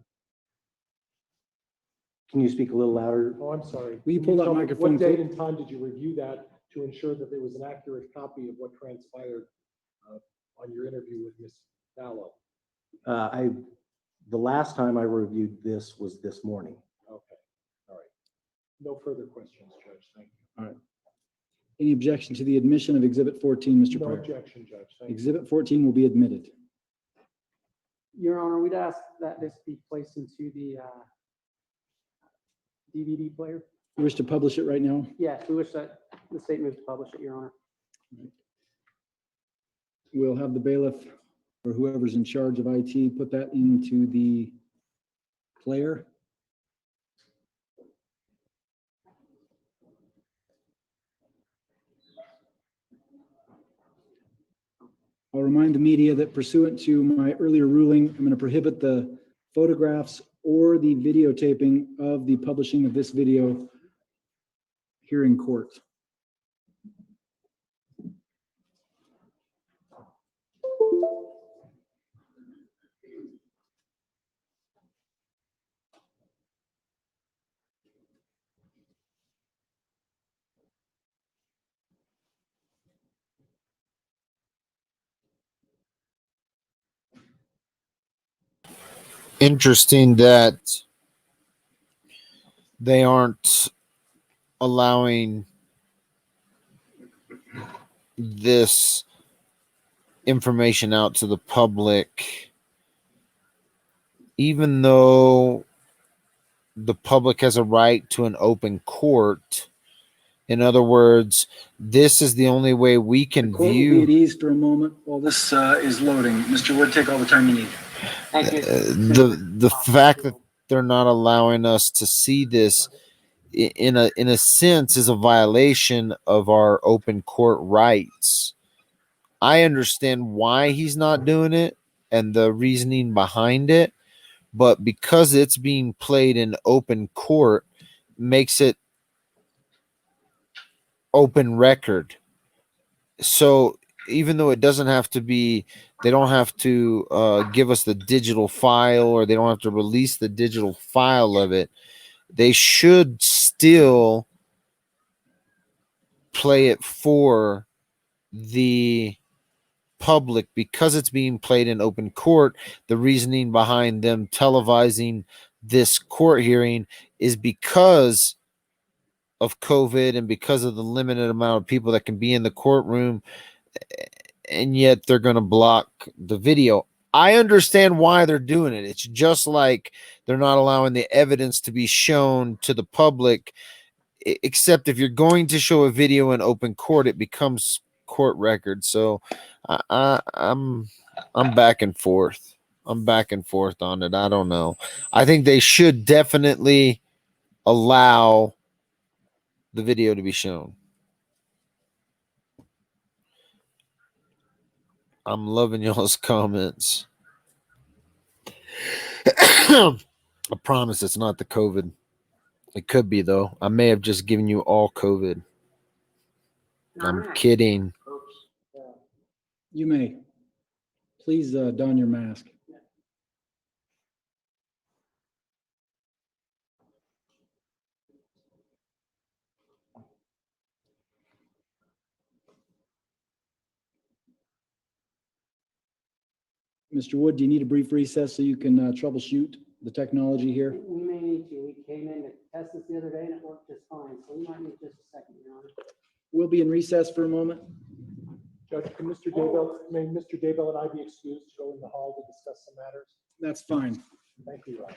Can you speak a little louder? Oh, I'm sorry. Will you Can pull that tell me microphone What date clo- and time did you review that to ensure that there was an accurate copy of what transpired on your interview with Ms. Vallow? The last time I reviewed this was this morning. Okay, all right. No further questions, Judge. Thank you. All right. Any objection to the admission of Exhibit 14, Mr. No Pryor? objection, Judge. Thank you. Exhibit 14 will be admitted. Your Honor, we'd ask that this be placed into the DVD player. You wish to publish it right now? Yes, we wish that the state moves to publish it, Your Honor. We'll have the bailiff or whoever's in charge of IT put that into the player. I'll remind the media that pursuant to my earlier ruling, I'm going to prohibit the photographs or the videotaping of the publishing of this video here in court. Interesting that they aren't allowing this information out to the public, even though the public has a right to an open court. In other words, this is the only way we can Court will be view at ease for a moment while this is loading. Mr. Wood, take all the time you need. Thank you. the fact that they're not allowing us to see this in a sense is a violation of our open court rights. I understand why he's not doing it and the reasoning behind it, but because it's being played in open court makes it open record. So even though it doesn't have to be, they don't have to give us the digital file, or they don't have to release the digital file of it, they should still play it for the public because it's being played in open court. The reasoning behind them televising this court hearing is because of COVID and because of the limited amount of people that can be in the courtroom, and yet they're going to block the video. I understand why they're doing it. It's just like they're not allowing the evidence to be shown to the public, except if you're going to show a video in open court, it becomes court record. So I'm back and forth. I'm back and forth on it. I don't know. I think they should definitely allow the video to be shown. I'm loving y'all's comments. I promise it's not the COVID. It could be, though. I may have just given you all COVID. I'm kidding. You may. Please don your mask. Mr. Wood, do you need a brief recess so you can troubleshoot the technology here? We may need to. We came in to test this the other day and it worked just fine. So we might need just a second, Your Honor. We'll be in recess for a moment. Judge, can Mr. Daybell, may Mr. Daybell and I be excused to go in the hall to discuss some matters? That's fine. Thank you, Your Honor.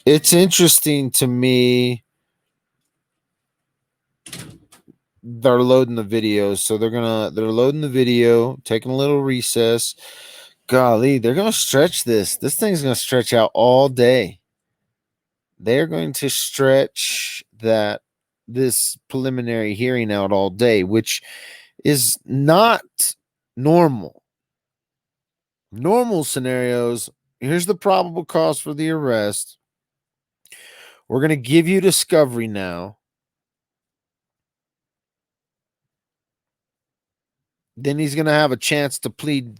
It's interesting to me. They're loading the videos, so they're loading the video, taking a little recess. Golly, they're gonna stretch this. This thing's gonna stretch out all day. They're going to stretch this preliminary hearing out all day, which is not normal. Normal scenarios. Here's the probable cause for the arrest. We're going to give you discovery now. Then he's going to have a chance to plead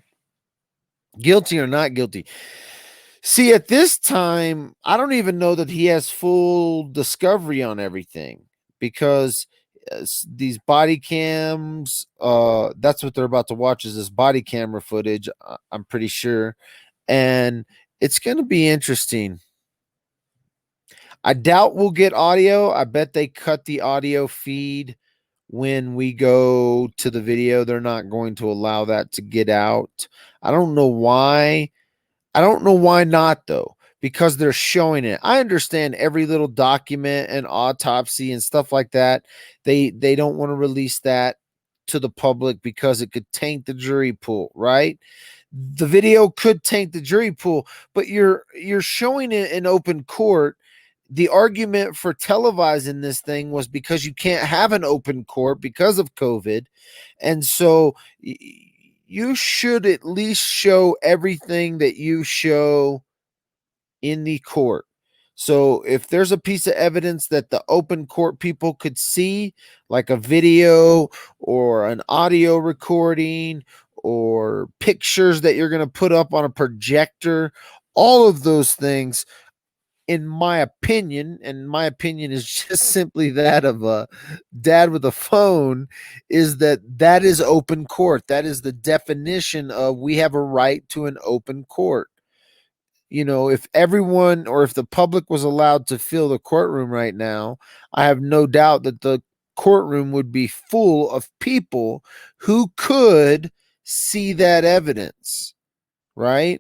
guilty or not guilty. See, at this time, I don't even know that he has full discovery on everything, because these body cams, that's what they're about to watch, is this body camera footage, I'm pretty sure. And it's going to be interesting. I doubt we'll get audio. I bet they cut the audio feed when we go to the video. They're not going to allow that to get out. I don't know why. I don't know why not, though, because they're showing it. I understand every little document and autopsy and stuff like that. They don't want to release that to the public because it could taint the jury pool, right? The video could taint the jury pool, but you're showing it in open court. The argument for televising this thing was because you can't have an open court because of COVID. And so you should at least show everything that you show in the court. So if there's a piece of evidence that the open court people could see, like a video or an audio recording or pictures that you're going to put up on a projector, all of those things, in my opinion, and my opinion is just simply that of a dad with a phone, is that is open court. That is the definition of we have a right to an open court. You know, if everyone or if the public was allowed to fill the courtroom right now, I have no doubt that the courtroom would be full of people who could see that evidence, right?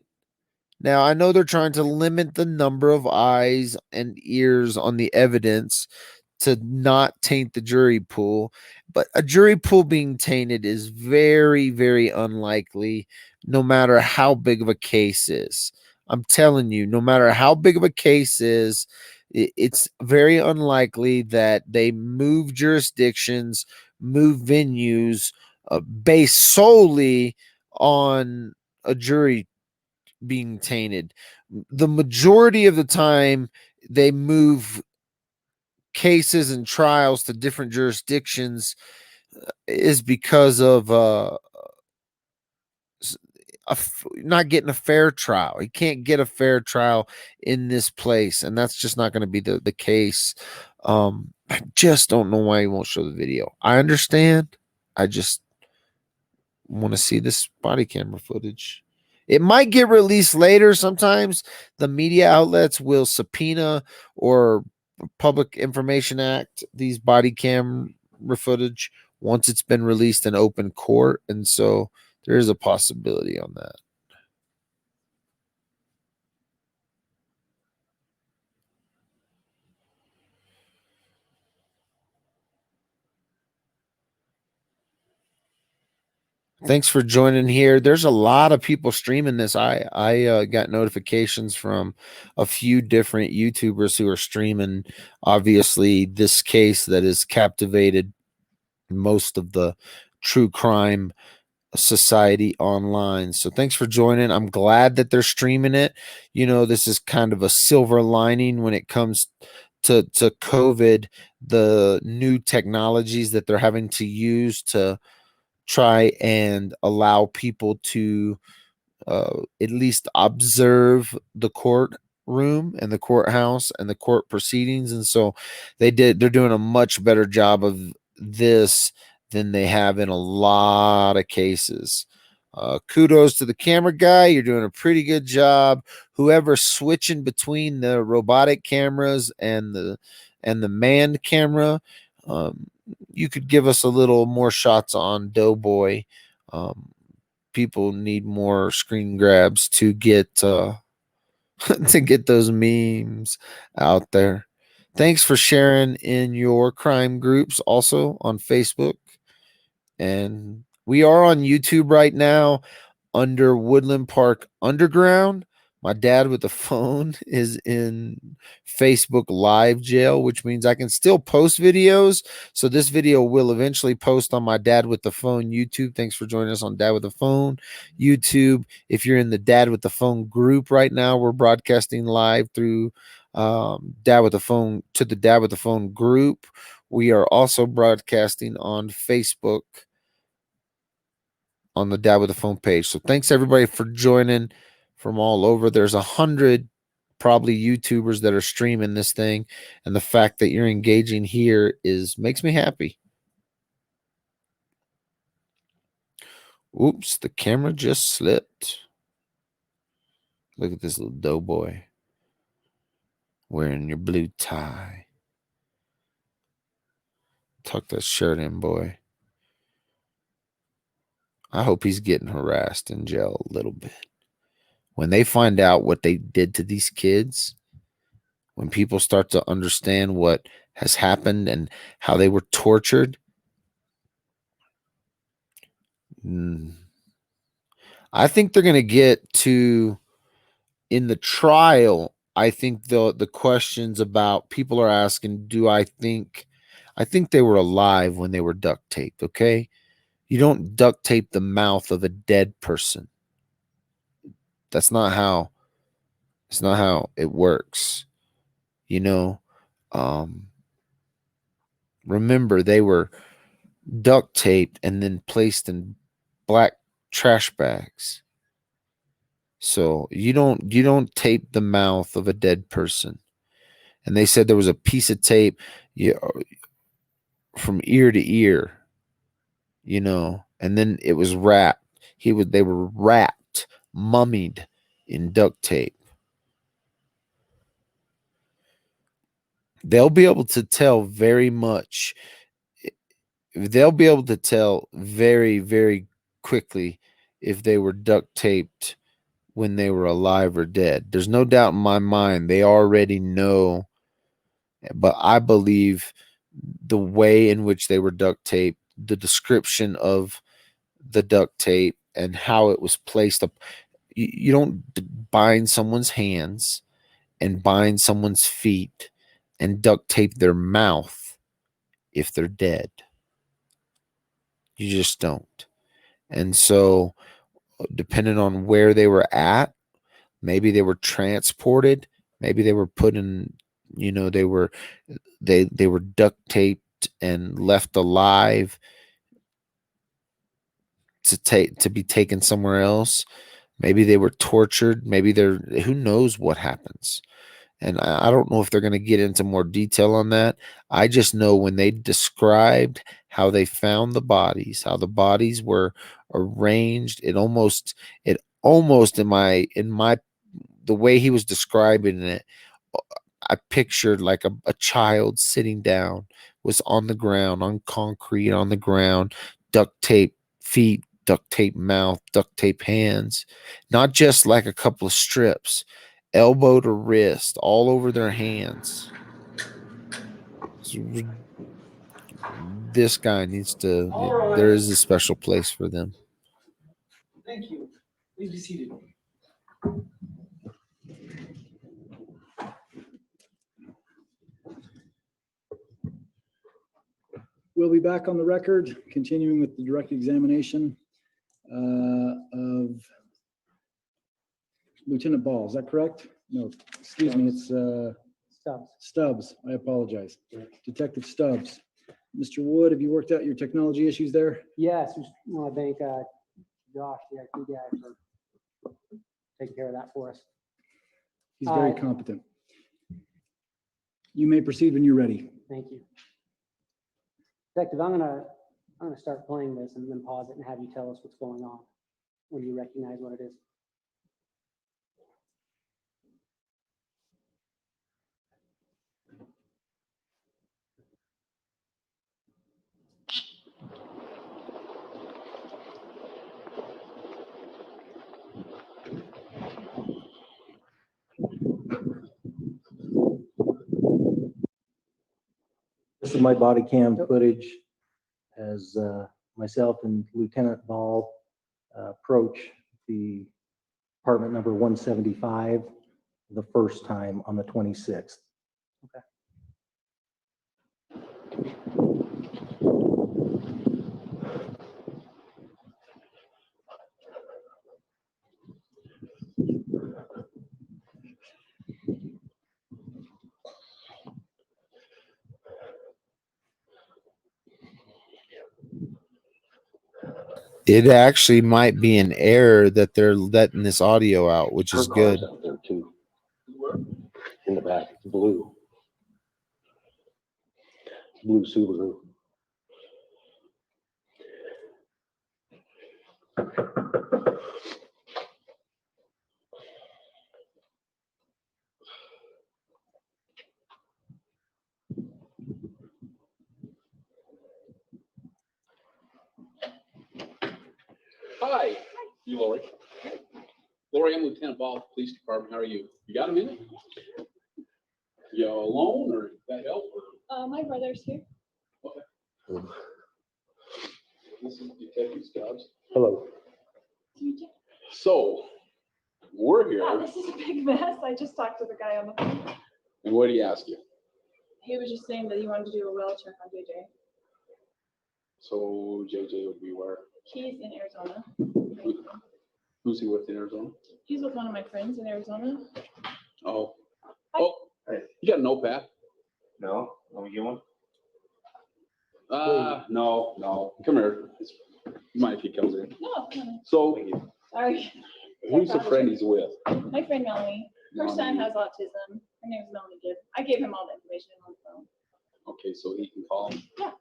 Now, I know they're trying to limit the number of eyes and ears on the evidence to not taint the jury pool, but a jury pool being tainted is very, very unlikely, no matter how big of a case is. I'm telling you, no matter how big of a case is, it's very unlikely that they move jurisdictions, move venues based solely on a jury being tainted. The majority of the time, they move cases and trials to different jurisdictions is because of not getting a fair trial. You can't get a fair trial in this place, and that's just not going to be the case. I just don't know why he won't show the video. I understand. I just want to see this body camera footage. It might get released later. Sometimes the media outlets will subpoena or Public Information Act these body camera footage once it's been released in open court. And so there is a possibility on that. Thanks for joining here. There's a lot of people streaming this. I got notifications from a few different YouTubers who are streaming, obviously, this case that has captivated most of the true crime society online. So thanks for joining. I'm glad that they're streaming it. You know, this is kind of a silver lining when it comes to COVID, the new technologies that they're having to use to try and allow people to at least observe the courtroom and the courthouse and the court proceedings. And so they're doing a much better job of this than they have in a lot of cases. Kudos to the camera guy. You're doing a pretty good job. Whoever's switching between the robotic cameras and the manned camera, you could give us a little more shots on Doughboy. People need more screen grabs to get to get those memes out there. Thanks for sharing in your crime groups also on Facebook. And we are on YouTube right now under Woodland Park Underground. My dad with the phone is in Facebook live jail, which means I can still post videos. So this video will eventually post on my dad with the phone YouTube. Thanks for joining us on Dad with the Phone YouTube. If you're in the Dad with the Phone group right now, we're broadcasting live through Dad with the Phone to the Dad with the Phone group. We are also broadcasting on Facebook on the Dad with the Phone page. So thanks everybody for joining from all over. There's 100 probably YouTubers that are streaming this thing, and the fact that you're engaging here makes me happy. Oops, the camera just slipped. Look at this little doughboy wearing your blue tie. Tuck that shirt in, boy. I hope he's getting harassed in jail a little bit. When they find out what they did to these kids, when people start to understand what has happened and how they were tortured, I think they're going to get to, in the trial, I think the questions about people are asking, I think they were alive when they were duct taped, okay? You don't duct tape the mouth of a dead person. It's not how it works. You know, remember they were duct taped and then placed in black trash bags. So you don't tape the mouth of a dead person. And they said there was a piece of tape from ear to ear, and then it was wrapped. They were wrapped, mummied in duct tape. They'll be able to tell very much. They'll be able to tell very, very quickly if they were duct taped when they were alive or dead. There's no doubt in my mind they already know, but I believe the way in which they were duct taped, the description of the duct tape and how it was placed up. You don't bind someone's hands and bind someone's feet and duct tape their mouth if they're dead. You just don't. And so, depending on where they were at, maybe they were transported, maybe they were put in, they were duct taped and left alive to be taken somewhere else. Maybe they were tortured. Maybe who knows what happens. And I don't know if they're going to get into more detail on that. I just know when they described how they found the bodies, how the bodies were arranged, it almost in my the way he was describing it, I pictured like a child sitting down, was on the ground, on concrete, on the ground, duct tape feet, duct tape mouth, duct tape hands, not just like a couple of strips, elbow to wrist, all over their hands. This guy needs to, there is a special place for them. Thank you. Please be seated. We'll be back on the record, continuing with the direct examination of Lieutenant Ball. Is that correct? No, excuse me, it's Stubbs. Stubbs. I apologize. Detective Stubbs. Mr. Wood, have you worked out your technology issues there? Yes, we want to thank Josh, the IT guy, for taking care of that for us. He's very competent. You may proceed when you're ready. Thank you. Detective, I'm gonna start playing this and then pause it and have you tell us what's going on when you recognize what it is. This is my body cam footage as myself and Lieutenant Ball approach the apartment number 175 the first time on the 26th. Okay. It actually might be an error that they're letting this audio out, which is good. Out there too. In the back, blue Subaru. Hi, you Lori. Lori, I'm Lieutenant Ball, Police Department. How are you? You got a minute? You alone or that help? Or? My brother's here. Okay. This is Detective Stubbs. Hello. So, we're here. Yeah, this is a big mess. I just talked to the guy on the phone. And what did he ask you? He was just saying that he wanted to do a well check on JJ. So, JJ would be where? He's in Arizona. Who's he with in Arizona? He's with one of my friends in Arizona. Oh. Hi. Oh, hey. You got a notepad? No? Want me to get one? No. Come here. Mind if he comes in? No, no, So sorry. who's the friend he's with? My friend Melanie. Her son Melanie. has autism. Her name is Melanie Gibb. I gave him all the information on the phone. Okay, so he can call him. Yeah.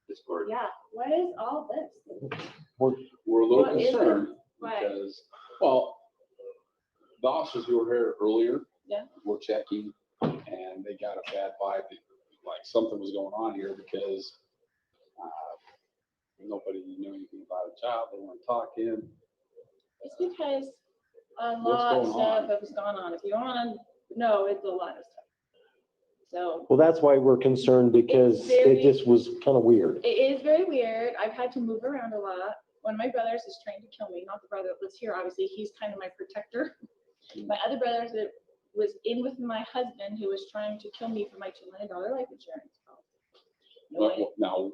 Discord. Yeah. What is all this? We're a little What is it? concerned Why? because, well, the officers who were here earlier. Yeah. Were checking and they got a bad vibe, like something was going on here because nobody knew anything about a child. They weren't talking. It's because a What's lot of going stuff on? has gone on. If you want to know, it's a lot of stuff. So Well, that's why we're concerned because very- it just was kind of weird. it is very weird. I've had to move around a lot. One of my brothers is trying to kill me. Not the brother that lives here, obviously. He's kind of my protector. My other brother that was in with my husband who was trying to kill me for my $2 million life insurance. Now,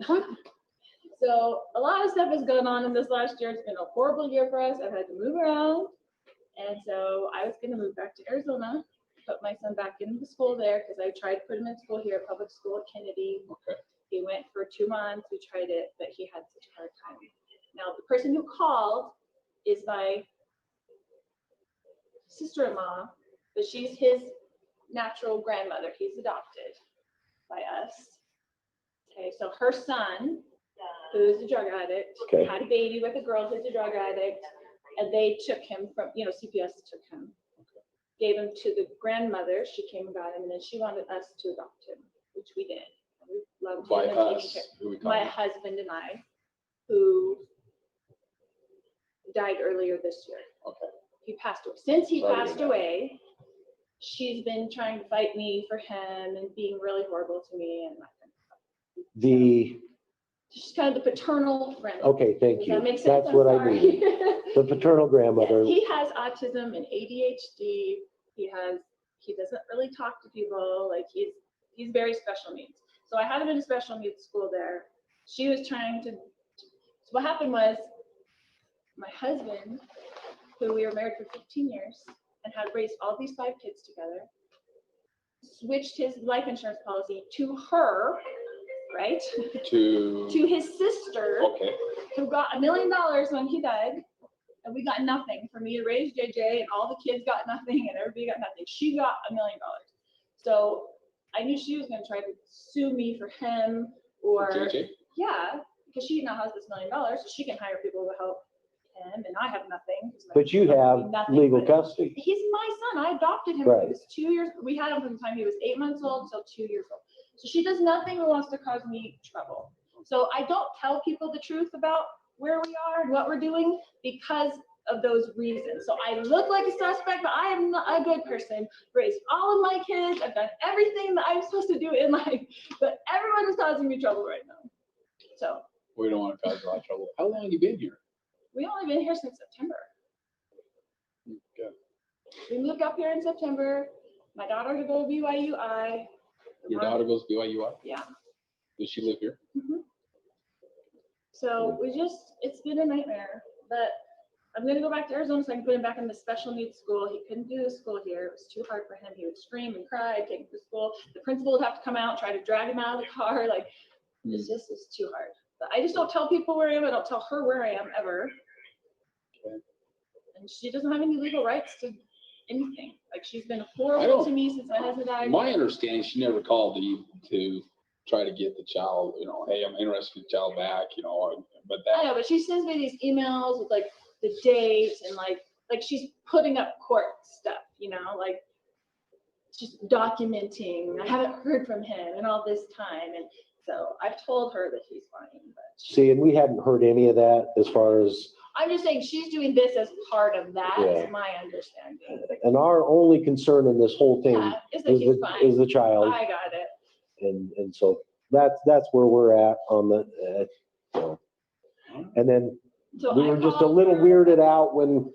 So a lot of stuff has gone on in this last year. It's been a horrible year for us. I've had to move around. And so I was going to move back to Arizona, put my son back in the school there because I tried to put him in school here, public school at Kennedy. okay. He went for 2 months. We tried it, but he had such a hard time. Now, the person who called is my sister-in-law, but she's his natural grandmother. He's adopted by us. Okay, so her son, who's a drug addict, Okay. had a baby with a girl who's a drug addict, and they took him from, CPS took him, gave him to the grandmother. She came and got him, and then she wanted us to adopt him, which we did. And we loved By him and taken us, care. who we call My him? husband and I, who died earlier this year. Okay. He passed away. Since he Sorry to passed hear that. away, she's been trying to fight me for him and being really horrible to me and that kind of stuff. The, She's kind of the paternal friend. okay, thank Does you. that make sense? That's I'm what I sorry. needed. The paternal grandmother. Yes, he has autism and ADHD. He doesn't really talk to people. Like he's very special needs. So I had him in a special needs school there. She was trying to, so what happened was my husband, who we were married for 15 years and had raised all these 5 kids together, switched his life insurance policy to her, right? To his sister, okay. who got $1 million when he died, and we got nothing. For me to raise JJ, and all the kids got nothing, and everybody got nothing. She got $1 million. So I knew she was going to try to sue me for him, or JJ? yeah, because she now has this $1 million, so she can hire people to help him, and I have nothing. But you have nothing legal but- custody. He's my son. I adopted him when Right. he was 2 years. We had him from the time he was 8 months old till 2 years old. So she does nothing that wants to cause me trouble. So I don't tell people the truth about where we are and what we're doing because of those reasons. So I look like a suspect, but I am not a good person. Raised all of my kids. I've done everything that I'm supposed to do in life, but everyone is causing me trouble right now. So We don't want to cause a lot of trouble. How long have you been here? we've only been here since September. Okay. We moved up here in September. My daughter to go to BYUI. Your daughter goes to BYU? Yeah. Does she live here? So it's been a nightmare, but I'm gonna go back to Arizona so I can put him back in the special needs school. He couldn't do the school here. It was too hard for him. He would scream and cry, take him to school. The principal would have to come out, try to drag him out of the car. Like, it's too hard. But I just don't tell people where I am. I don't tell her where I am ever. Okay. And she doesn't have any legal rights to anything. Like, she's been horrible to me since my husband died. My understanding, she never called you to try to get the child, hey, I'm interested in the child back, but I that, know, but she sends me these emails with like the dates and like she's putting up court stuff, like just documenting. I haven't heard from him in all this time, and so I've told her that he's fine. But See, and we hadn't heard any of that as far as, I'm just saying she's doing this as part of that. Yeah. Is my understanding. and our only concern in this whole thing Yeah, is that is he's fine. the child. I got it. And so that's where we're at on the, and then So we I were just a called little her. weirded out when,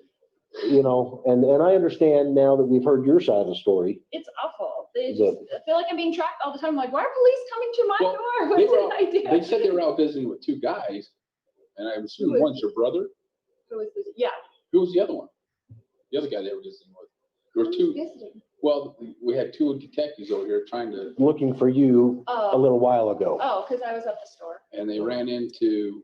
and I understand now that we've heard your side of the story. It's awful. They The- just I feel like I'm being tracked all the time. Like, why are police coming to my Well, door? they What did I do? they said they were out visiting with 2 guys, and I'm assuming Who is- one's your brother. Who is this? Yeah. Who was the other one? The other guy they were visiting with. There were 2. Visiting. Well, we had 2 detectives over here trying to, Looking for you a Oh, little while ago. because I was at the store. and they ran into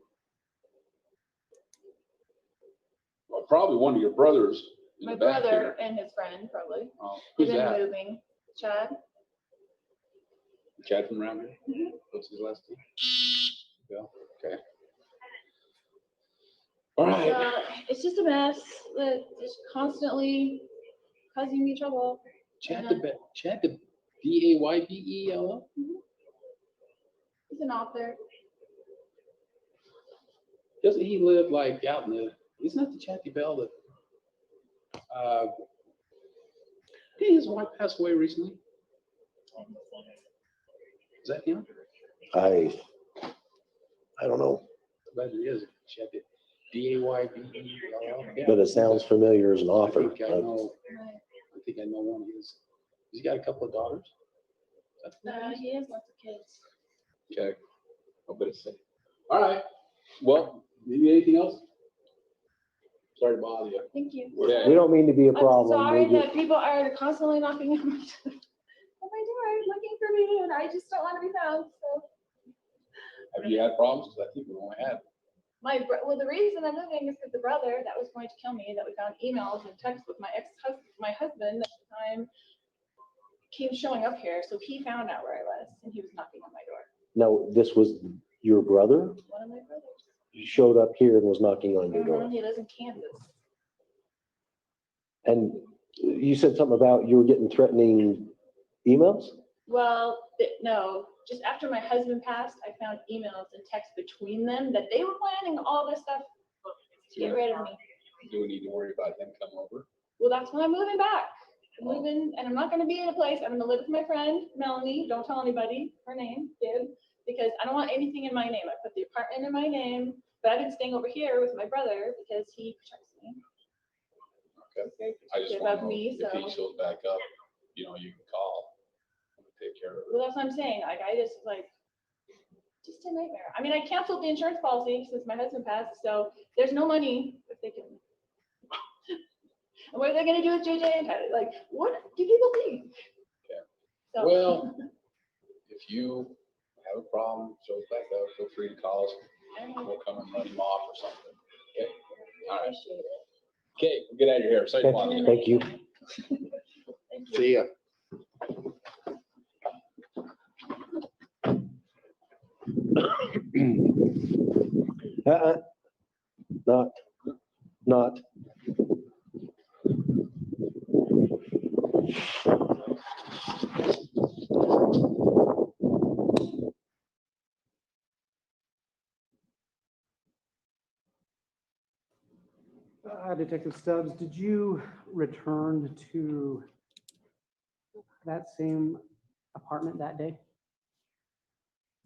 probably one of your brothers in My the back brother here. and his friend, probably. Oh, They've who's been that? moving. Chad. Chad from around here? What's his last name? Yeah, okay. All right. It's just a mess that is constantly causing me trouble. Chad the Daybell? He's an author. Doesn't he live like out in the, isn't that the Chad Daybell that, did his wife pass away recently? Is that him? I don't know, I bet it is. Chad the Daybell. but it sounds familiar as an I author. think I know one of his. He's got a couple of daughters. He has lots of kids. Okay. I'll bet it's safe. All right. Well, maybe anything else? Sorry to bother you. Thank you. Okay. We don't mean to be a I'm problem. sorry We just- that people are constantly knocking on my door looking for me, and I just don't want to be found. So Have you had problems? Because I think we only had. well, the reason I'm moving is because the brother that was going to kill me, that we found emails and texts with my husband at the time, came showing up here. So he found out where I was, and he was knocking on my door. No, this was your brother? One of my brothers. He showed up here and was knocking on your door. He lives in Kansas. And you said something about you were getting threatening emails? Well, no, just after my husband passed, I found emails and texts between them that they were planning all this stuff to get rid of me. Do we need to worry about him coming over? Well, that's when I'm moving back. I'm moving, and I'm not going to be in a place. I'm going to live with my friend, Melanie. Don't tell anybody her name, Gibb, because I don't want anything in my name. I put the apartment in my name, but I've been staying over here with my brother because he protects me. Okay. He's very I just protective want of to know me, if so. he shows back up, you can call. Take care of it. Well, that's what I'm saying. Like, I just just a nightmare. I mean, I canceled the insurance policy since my husband passed, so there's no money if they can. And what are they going to do with JJ and Tyler? Like, what do you believe? Yeah. So, Well, if you have a problem, shows back up, feel free to call us. We'll come and run him off or something. Okay. All right. Okay, we'll get out of here. Sorry to bother you. Thank you. Thank you. See ya. Not. Detective Stubbs, did you return to that same apartment that day?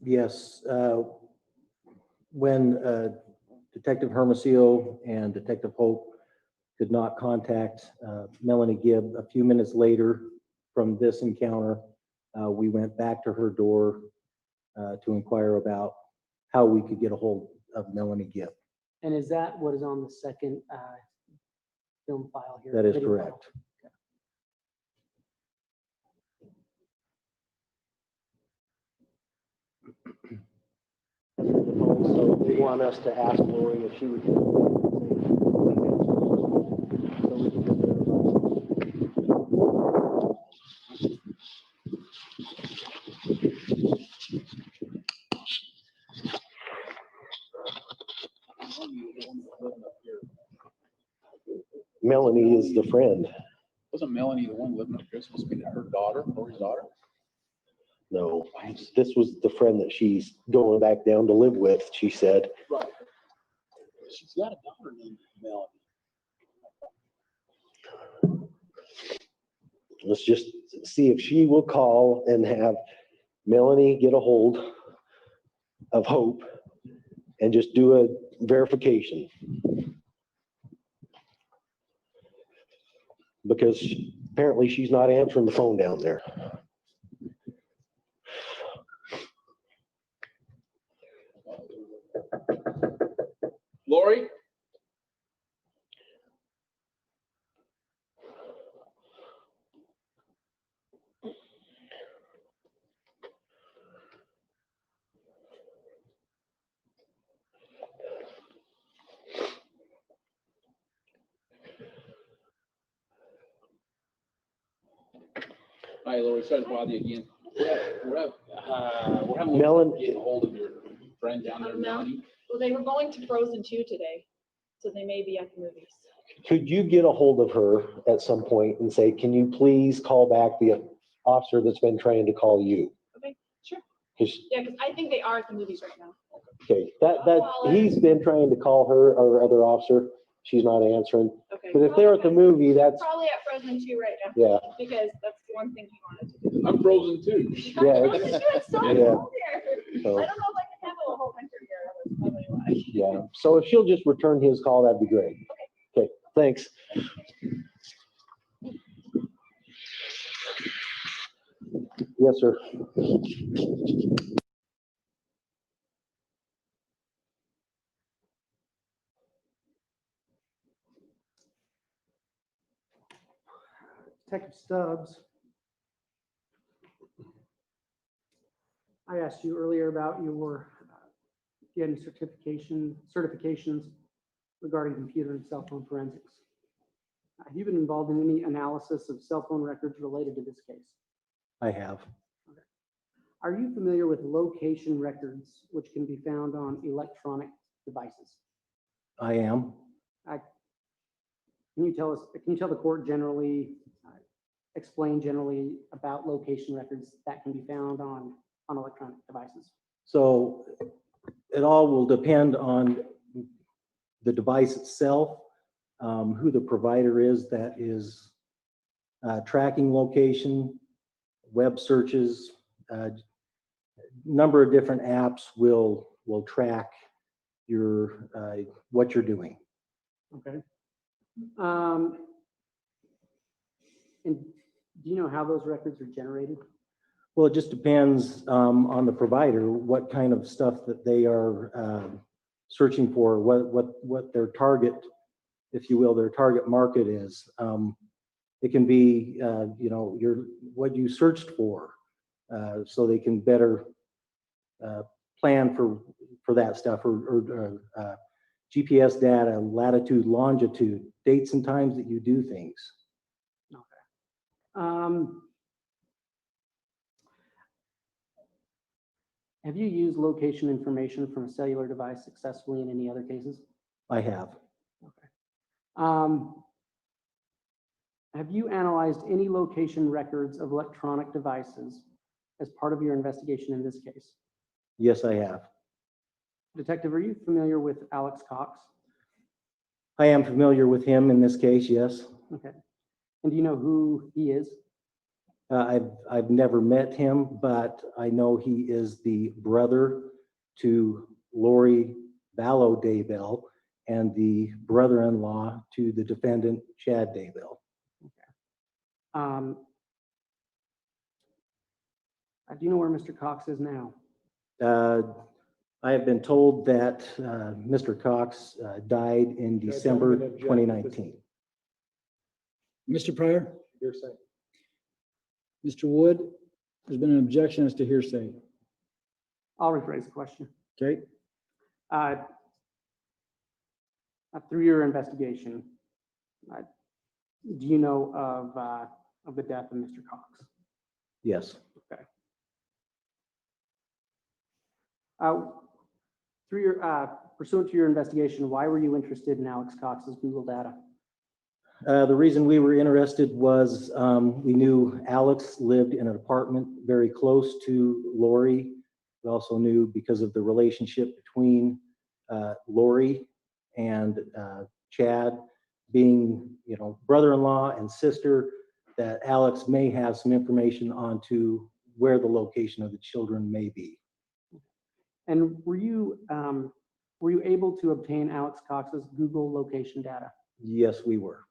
Yes, when Detective Hermosillo and Detective Hope could not contact Melanie Gibb a few minutes later from this encounter, we went back to her door to inquire about how we could get a hold of Melanie Gibb. And is that what is on the second film file here? That is Video correct. So they want us to ask Lori if she would. Melanie is the friend. Wasn't Melanie the one living up here supposed to be her daughter, Lori's daughter? No, this was the friend that she's going back down to live with, she said. Right. She's got a daughter named Melanie. Let's just see if she will call and have Melanie get a hold of Hope and just do a verification. Because apparently she's not answering the phone down there. Lori? Hi, Lori, sorry to bother you again. We're having Melanie- get a hold of your friend down there, Mel? Melanie. Well, they were going to Frozen 2 today, so they may be at the movies. Could you get a hold of her at some point and say, can you please call back the officer that's been trying to call you? Okay, sure. 'Cause- Yeah, because I think they are at the movies right now. okay, he's been trying to call her, our other officer. She's not answering. Okay. But if they're at the movie, that's, Probably at Frozen 2 right now. yeah, Because that's the one thing he wanted to do. I'm frozen too. Yeah, Frozen 2 is so yeah. cold here. So- I don't know if I can handle a whole winter here. That's probably why. yeah. So if she'll just return his call, that'd be great. Okay, thanks. Yes, sir. Detective Stubbs. I asked you earlier about your, if you had any certifications regarding computer and cell phone forensics. Have you been involved in any analysis of cell phone records related to this case? I have. Are you familiar with location records which can be found on electronic devices? I am. Can you tell the court generally, explain generally about location records that can be found on electronic devices? So it all will depend on the device itself, who the provider is that is tracking location, web searches, number of different apps will track your what you're doing. Okay. And do you know how those records are generated? Well, it just depends on the provider, what kind of stuff that they are searching for, what their target, if you will, their target market is. It can be, what you searched for, so they can better plan for that stuff, or GPS data, latitude, longitude, dates and times that you do things. Okay. Have you used location information from a cellular device successfully in any other cases? I have. Have you analyzed any location records of electronic devices as part of your investigation in this case? Yes, I have. Detective, are you familiar with Alex Cox? I am familiar with him in this case, yes. Okay. And do you know who he is? I've never met him, but I know he is the brother to Lori Vallow Daybell and the brother-in-law to the defendant, Chad Daybell. Do you know where Mr. Cox is now? I have been told that Mr. Cox died in December 2019. Mr. Pryor? Hearsay. Mr. Wood? There's been an objection as to hearsay. I'll rephrase the question. Okay, Through your investigation, do you know of the death of Mr. Cox? Yes. Okay. Through your pursuant to your investigation, why were you interested in Alex Cox's Google data? The reason we were interested was we knew Alex lived in an apartment very close to Lori. We also knew, because of the relationship between Lori and Chad being, brother-in-law and sister, that Alex may have some information onto where the location of the children may be. And were you able to obtain Alex Cox's Google location data? Yes, we were.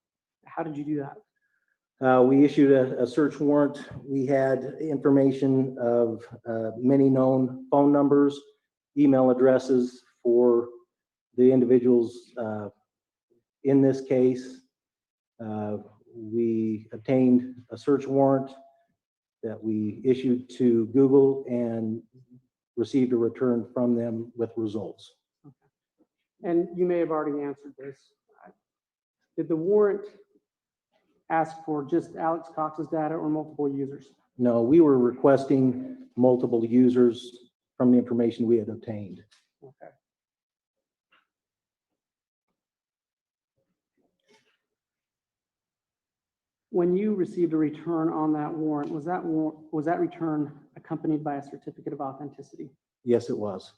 How did you do that? We issued a search warrant. We had information of many known phone numbers, email addresses for the individuals in this case. We obtained a search warrant that we issued to Google and received a return from them with results. And you may have already answered this. Did the warrant ask for just Alex Cox's data or multiple users? No, we were requesting multiple users from the information we had obtained. Okay. When you received a return on that warrant, was that return accompanied by a certificate of authenticity? Yes, it was.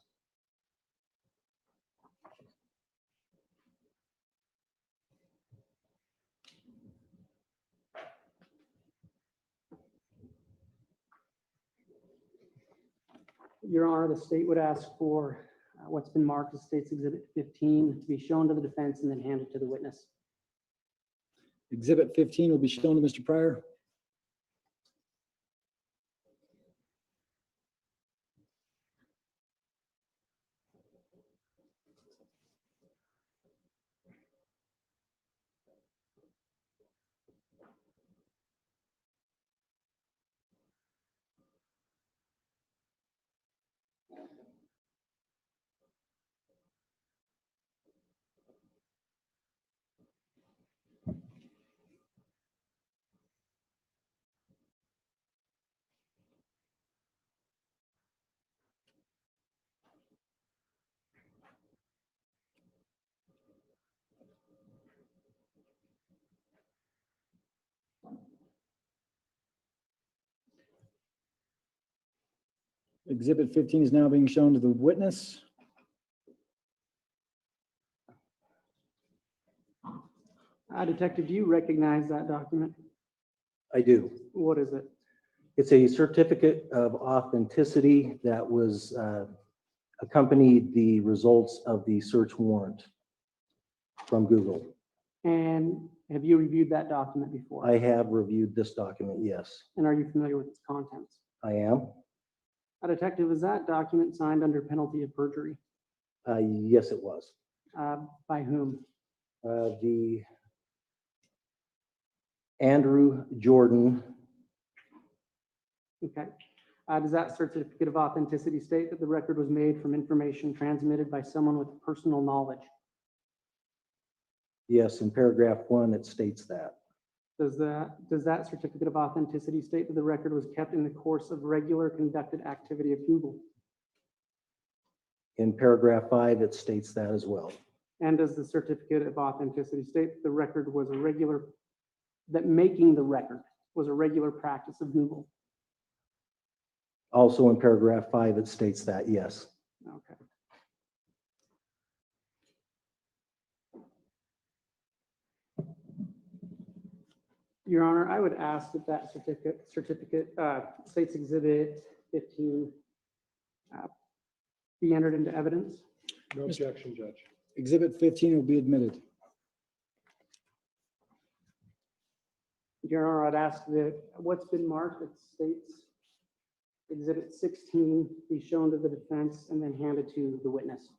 Your Honor, the state would ask for what's been marked as State's Exhibit 15 to be shown to the defense and then handed to the witness. Exhibit 15 will be shown to Mr. Pryor. Exhibit 15 is now being shown to the witness. Detective, do you recognize that document? I do. What is it? It's a certificate of authenticity that was accompanied the results of the search warrant from Google. And have you reviewed that document before? I have reviewed this document, yes. And are you familiar with its contents? I am. Detective, is that document signed under penalty of perjury? Yes, it was. By whom? The Andrew Jordan. Okay. Does that certificate of authenticity state that the record was made from information transmitted by someone with personal knowledge? Yes, in paragraph 1, it states that. Does that certificate of authenticity state that the record was kept in the course of regular conducted activity of Google? In paragraph 5, it states that as well. And does the certificate of authenticity state that the record was that making the record was a regular practice of Google? Also in paragraph 5, it states that, yes. Okay. Your Honor, I would ask that that certificate, State's Exhibit 15, be entered into evidence. No objection, Judge. Exhibit 15 will be admitted. Your Honor, I'd ask that what's been marked at State's Exhibit 16 be shown to the defense and then handed to the witness.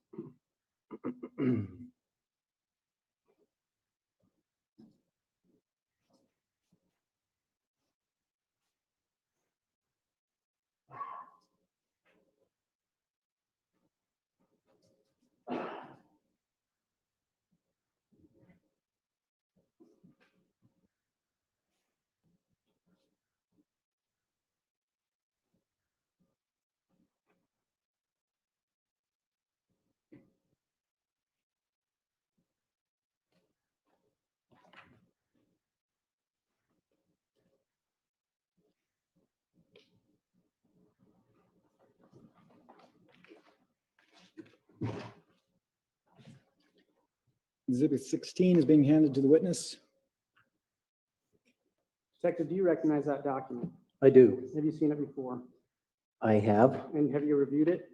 Exhibit 16 is being handed to the witness. Detective, do you recognize that document? I do. Have you seen it before? I have. And have you reviewed it?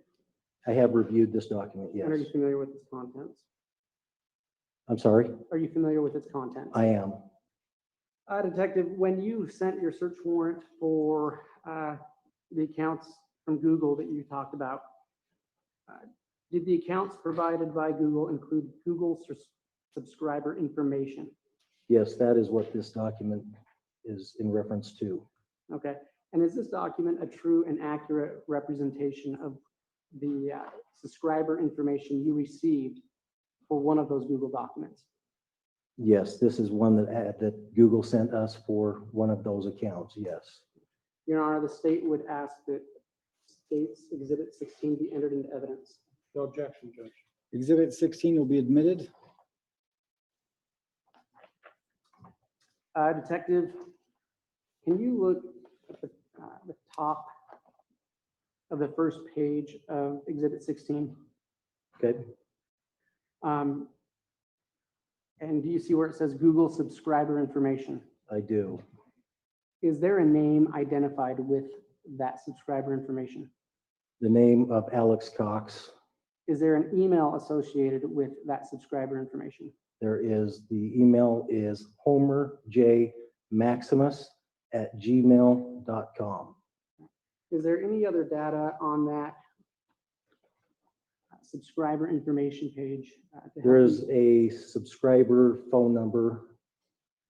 I have reviewed this document, yes. And are you familiar with its contents? I'm sorry? Are you familiar with its contents? I am. Detective, when you sent your search warrant for the accounts from Google that you talked about, did the accounts provided by Google include Google subscriber information? Yes, that is what this document is in reference to. Okay. And is this document a true and accurate representation of the subscriber information you received for one of those Google documents? Yes, this is one that Google sent us for one of those accounts, yes. Your Honor, the state would ask that State's Exhibit 16 be entered into evidence. No objection, Judge. Exhibit 16 will be admitted. Detective, can you look at the top of the first page of Exhibit 16? Okay, And do you see where it says Google subscriber information? I do. Is there a name identified with that subscriber information? The name of Alex Cox. Is there an email associated with that subscriber information? There is, the email is homerjmaximus@gmail.com. Is there any other data on that subscriber information page? To help There you? is a subscriber phone number,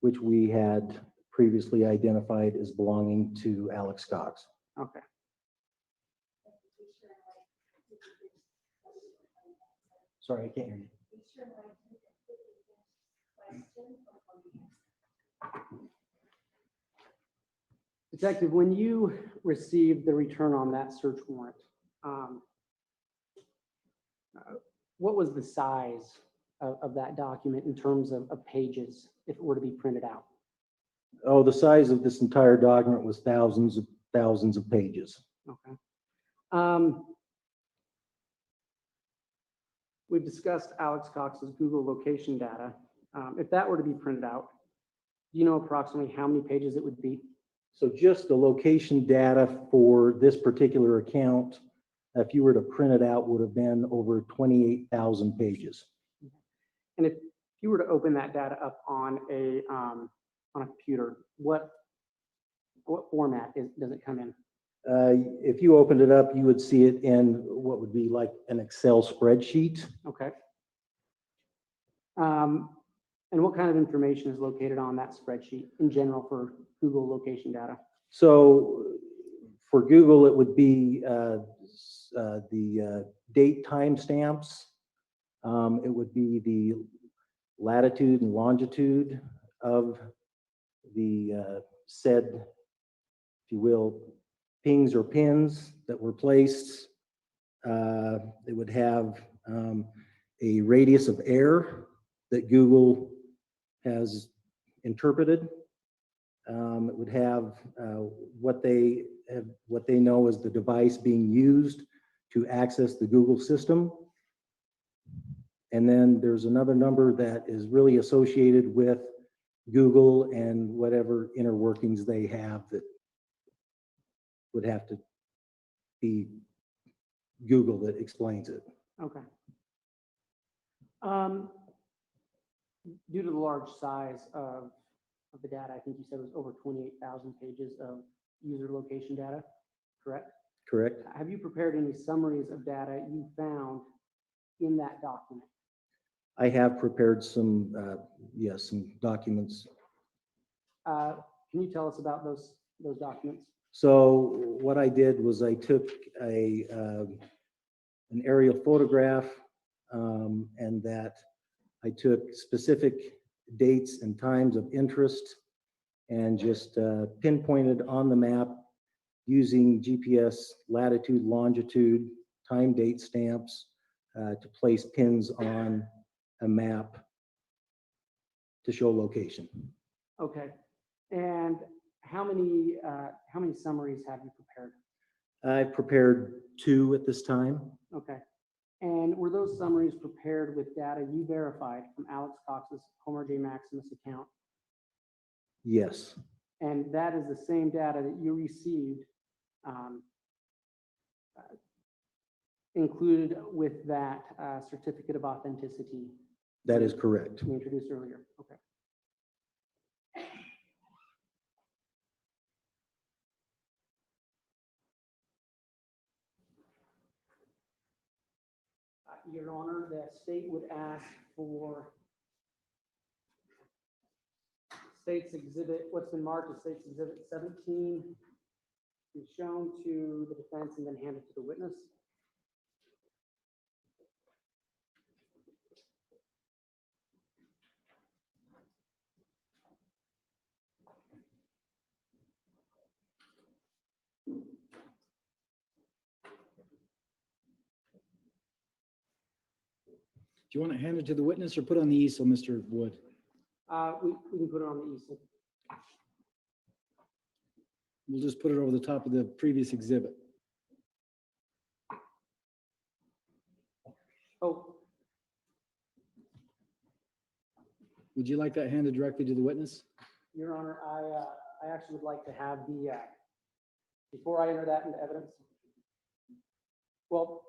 which we had previously identified as belonging to Alex Cox. Okay. Sorry, I can't hear you. Detective, when you received the return on that search warrant, what was the size of that document in terms of pages if it were to be printed out? Oh, the size of this entire document was thousands of pages. Okay. We've discussed Alex Cox's Google location data. If that were to be printed out, do you know approximately how many pages it would be? So just the location data for this particular account, if you were to print it out, would have been over 28,000 pages. And if you were to open that data up on a computer, what format does it come in? If you opened it up, you would see it in what would be like an Excel spreadsheet. Okay. And what kind of information is located on that spreadsheet in general for Google location data? So for Google, it would be the date timestamps. It would be the latitude and longitude of the said, if you will, pings or pins that were placed. It would have a radius of error that Google has interpreted. It would have what they know as the device being used to access the Google system. And then there's another number that is really associated with Google and whatever inner workings they have that would have to be Google that explains it. Okay. Due to the large size of the data, I think you said it was over 28,000 pages of user location data, correct? Correct. Have you prepared any summaries of data you found in that document? I have prepared some, some documents. Can you tell us about those documents? So what I did was I took an aerial photograph and that I took specific dates and times of interest and just pinpointed on the map using GPS latitude, longitude, time date stamps to place pins on a map to show location. Okay. And how many summaries have you prepared? I've prepared 2 at this time. Okay. And were those summaries prepared with data you verified from Alex Cox's Homer J. Maximus account? Yes. And that is the same data that you received included with that certificate of authenticity. That is correct. We introduced earlier. Okay. Your Honor, the state would ask for State's Exhibit, what's been marked as State's Exhibit 17, be shown to the defense and then handed to the witness. you want it handed to the witness or put on the easel, Mr. Wood? We can put it on the easel. We'll just put it over the top of the previous exhibit. Oh, Would you like that handed directly to the witness? Your Honor, I actually would like to have the, before I enter that into evidence. Well,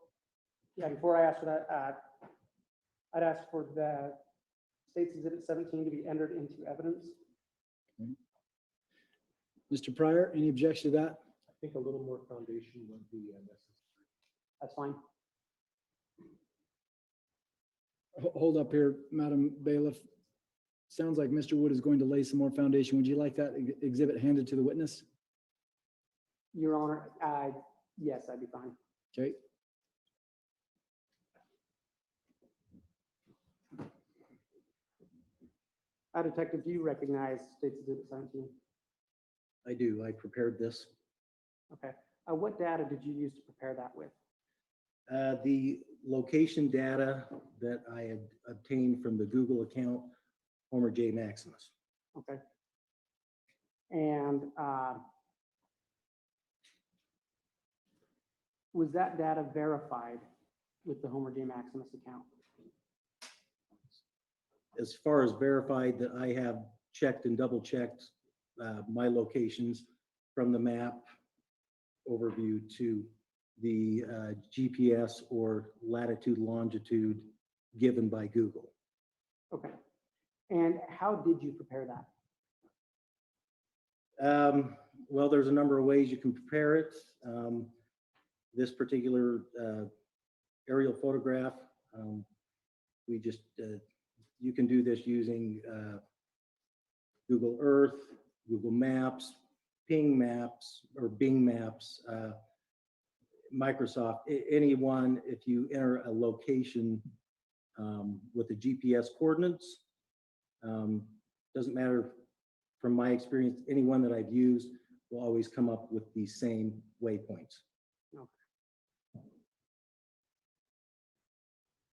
yeah, before I ask for that, I'd ask for the State's Exhibit 17 to be entered into evidence. Mr. Pryor, any objection to that? I think a little more foundation would be necessary. That's fine. Hold up here, Madam Bailiff. Sounds like Mr. Wood is going to lay some more foundation. Would you like that exhibit handed to the witness? Your Honor, yes, I'd be fine. Okay. Detective, do you recognize State's Exhibit 17? I do. I prepared this. Okay. What data did you use to prepare that with? The location data that I had obtained from the Google account, Homer J. Maximus. Okay. And was that data verified with the Homer J. Maximus account? As far as verified, that I have checked and double checked my locations from the map overview to the GPS or latitude, longitude given by Google. Okay. And how did you prepare that? Well, there's a number of ways you can prepare it. This particular aerial photograph, we just, you can do this using Google Earth, Google Maps, Ping Maps, or Bing Maps, Microsoft, anyone. If you enter a location with the GPS coordinates, doesn't matter, from my experience, anyone that I've used will always come up with the same waypoints. Okay.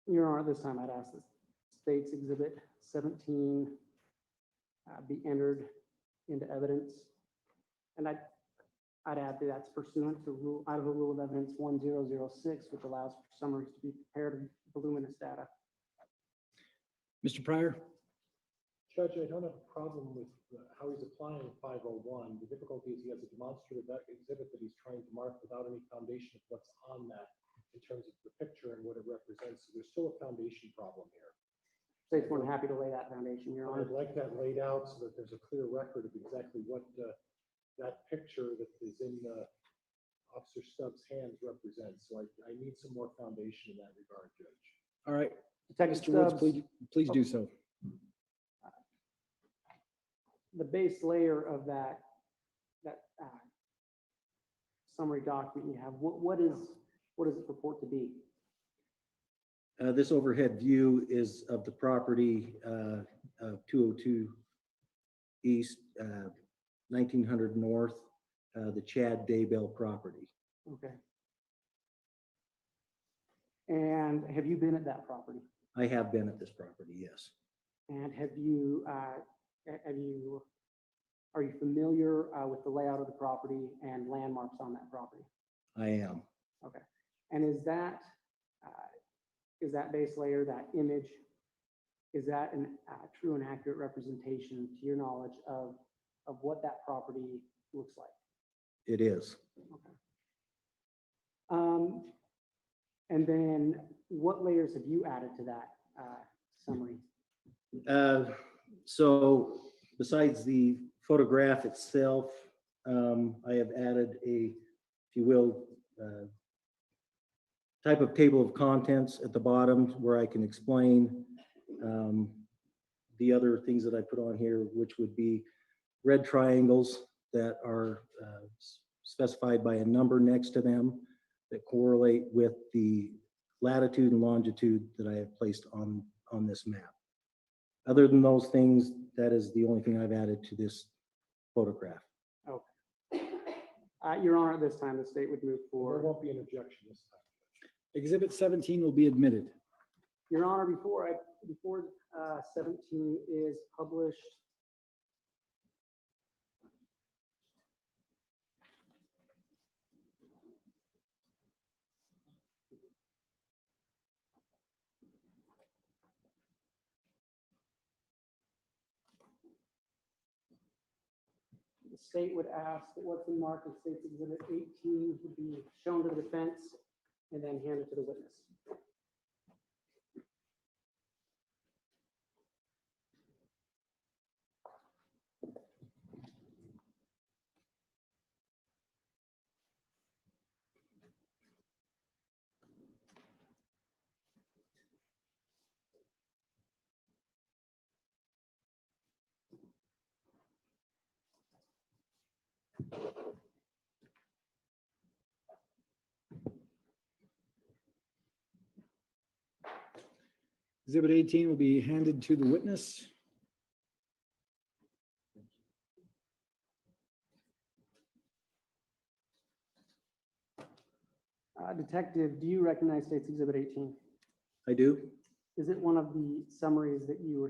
Your Honor, this time I'd ask the State's Exhibit 17 be entered into evidence. And I'd add that that's pursuant to Idaho Rule of Evidence 1006, which allows for summaries to be prepared in voluminous data. Mr. Pryor? Judge, I don't have a problem with how he's applying 501. The difficulty is he has a demonstrative exhibit that he's trying to mark without any foundation of what's on that in terms of the picture and what it represents. So there's still a foundation problem here. State's more than happy to lay that foundation, Your Honor. I'd like that laid out so that there's a clear record of exactly what that picture that is in Officer Stubbs' hands represents. So I need some more foundation in that regard, Judge. All right. Detective Mr. Woods, Stubbs, please do so. the base layer of that summary document you have, what does it purport to be? This overhead view is of the property of 202 East, 1900 North, the Chad Daybell property. Okay. And have you been at that property? I have been at this property, yes. And are you familiar with the layout of the property and landmarks on that property? I am. Okay. And is that base layer, that image, is that a true and accurate representation, to your knowledge, of what that property looks like? It is. Okay. And then what layers have you added to that summary? So besides the photograph itself, I have added a, if you will, type of table of contents at the bottom where I can explain the other things that I put on here, which would be red triangles that are specified by a number next to them that correlate with the latitude and longitude that I have placed on this map. Other than those things, that is the only thing I've added to this photograph. Okay. Your Honor, at this time, the state would move There forward. won't be an objection this time. Exhibit 17 will be admitted. Your Honor, before 17 is published, the state would ask that what's in marked as State's Exhibit 18 would be shown to the defense and then handed to the witness. Exhibit 18 will be handed to the witness. Detective, do you recognize State's Exhibit 18? I do. Is it one of the summaries that you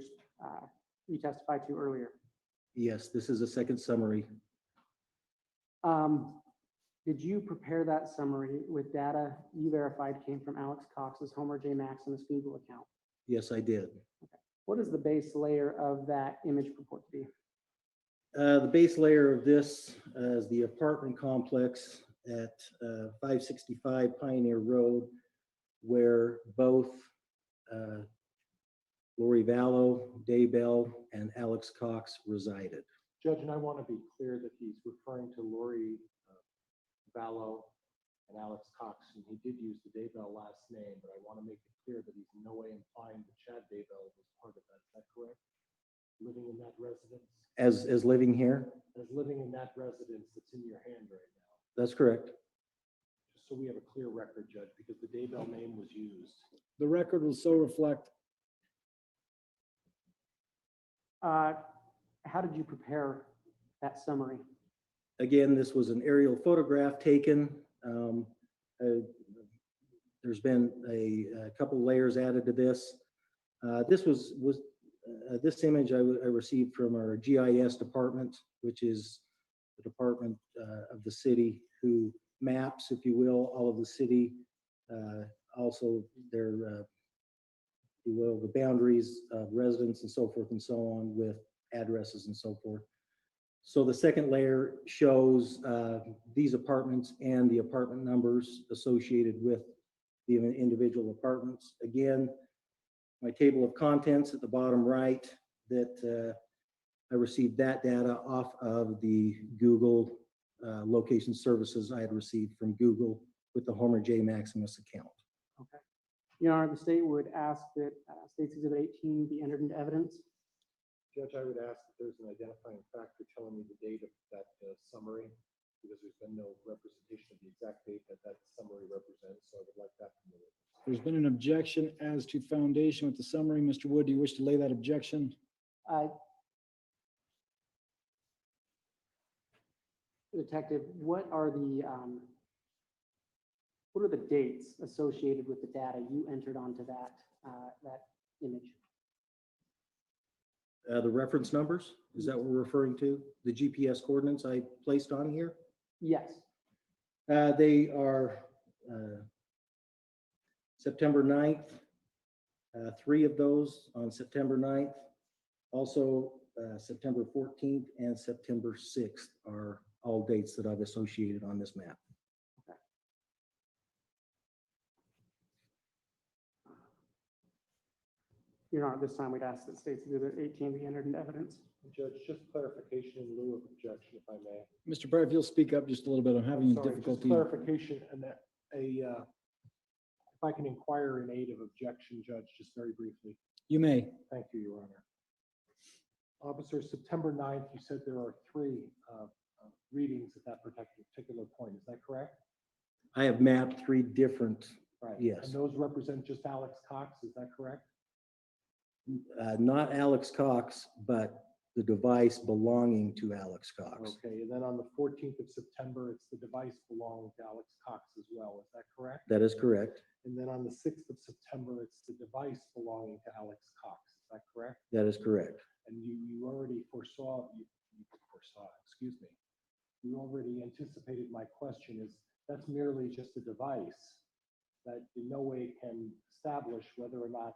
testified to earlier? Yes, this is a second summary. Did you prepare that summary with data you verified came from Alex Cox's Homer J. Maximus Google account? Yes, I did. What is the base layer of that image purport to be? The base layer of this is the apartment complex at 565 Pioneer Road, where both Lori Vallow, Daybell, and Alex Cox resided. Judge, and I want to be clear that he's referring to Lori Vallow and Alex Cox, and he did use the Daybell last name, but I want to make it clear that he's in no way implying that Chad Daybell was part of that. Is that correct? Living in that residence? As living here? As living in that residence that's in your hand right now. That's correct. Just so we have a clear record, Judge, because the Daybell name was used. The record will so reflect. How did you prepare that summary? Again, this was an aerial photograph taken. There's been a couple layers added to this. This image I received from our GIS department, which is the department of the city who maps, if you will, all of the city. Also their, if you will, the boundaries of residents and so forth and so on with addresses and so forth. So the second layer shows these apartments and the apartment numbers associated with the individual apartments. Again, my table of contents at the bottom right, that I received that data off of the Google location services I had received from Google with the Homer J. Maximus account. Okay. Your Honor, the state would ask that State's Exhibit 18 be entered into evidence. Judge, I would ask that there's an identifying factor telling me the date of that summary, because there's been no representation of the exact date that that summary represents, so I would like that from the witness. There's been an objection as to foundation with the summary. Mr. Wood, do you wish to lay that objection? Detective, what are the dates associated with the data you entered onto that that image? The reference numbers, is that what we're referring to? The GPS coordinates I placed on here? Yes. They are September 9th, 3 of those on September 9th. Also, September 14th and September 6th are all dates that I've associated on this map. Okay. Your Honor, this time we'd ask that State's Exhibit 18 be entered into evidence. Judge, just clarification in lieu of objection, if I may. Mr. Pratt, if you'll speak up just a little bit, I'm having Sorry, difficulty. just clarification, and that if I can inquire in aid of objection, Judge, just very briefly. You may. Thank you, Your Honor. Officer, September 9th, you said there are 3 readings at that particular point. Is that correct? I have mapped 3 different, Right. yes. And those represent just Alex Cox, is that correct? Not Alex Cox, but the device belonging to Alex Cox. Okay, and then on the 14th of September, it's the device belonging to Alex Cox as well. Is that correct? That is correct. And then on the 6th of September, it's the device belonging to Alex Cox. Is that correct? That is correct. And you already foresaw, excuse me, you already anticipated my question is, that's merely just a device that in no way can establish whether or not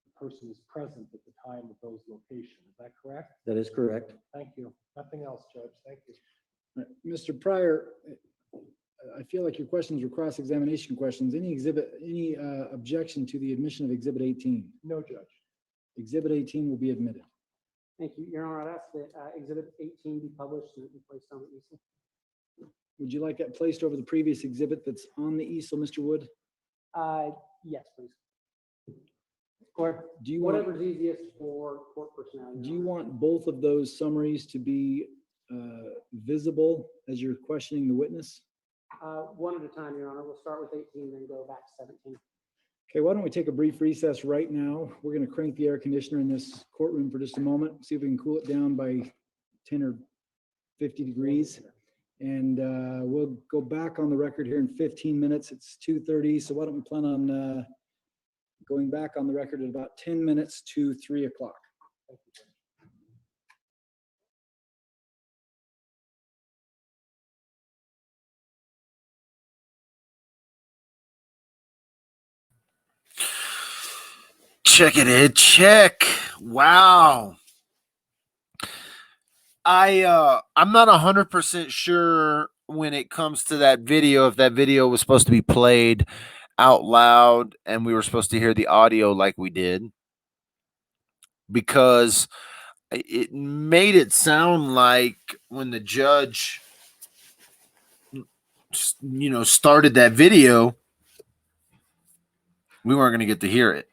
the person is present at the time of those locations. Is that correct? That is correct. Thank you. Nothing else, Judge. Thank you. Mr. Pryor, I feel like your questions were cross-examination questions. Any objection to the admission of Exhibit 18? No, Judge. Exhibit 18 will be admitted. Thank you. Your Honor, I'd ask that Exhibit 18 be published and be placed on the easel. Would you like that placed over the previous exhibit that's on the easel, Mr. Wood? Yes, please. Or Do you want, whatever's easiest for court personnel. Your do you Honor. want both of those summaries to be visible as you're questioning the witness? One at a time, Your Honor. We'll start with 18, then go back to 17. Okay, why don't we take a brief recess right now? We're going to crank the air conditioner in this courtroom for just a moment, see if we can cool it down by 10 or 50 degrees. And we'll go back on the record here in 15 minutes. It's 2:30, so why don't we plan on going back on the record at about 10 minutes to 3 o'clock. Check it, Ed. Check. Wow. I'm not 100% sure when it comes to that video, if that video was supposed to be played out loud and we were supposed to hear the audio like we did, because it made it sound like when the judge, started that video, we weren't going to get to hear it.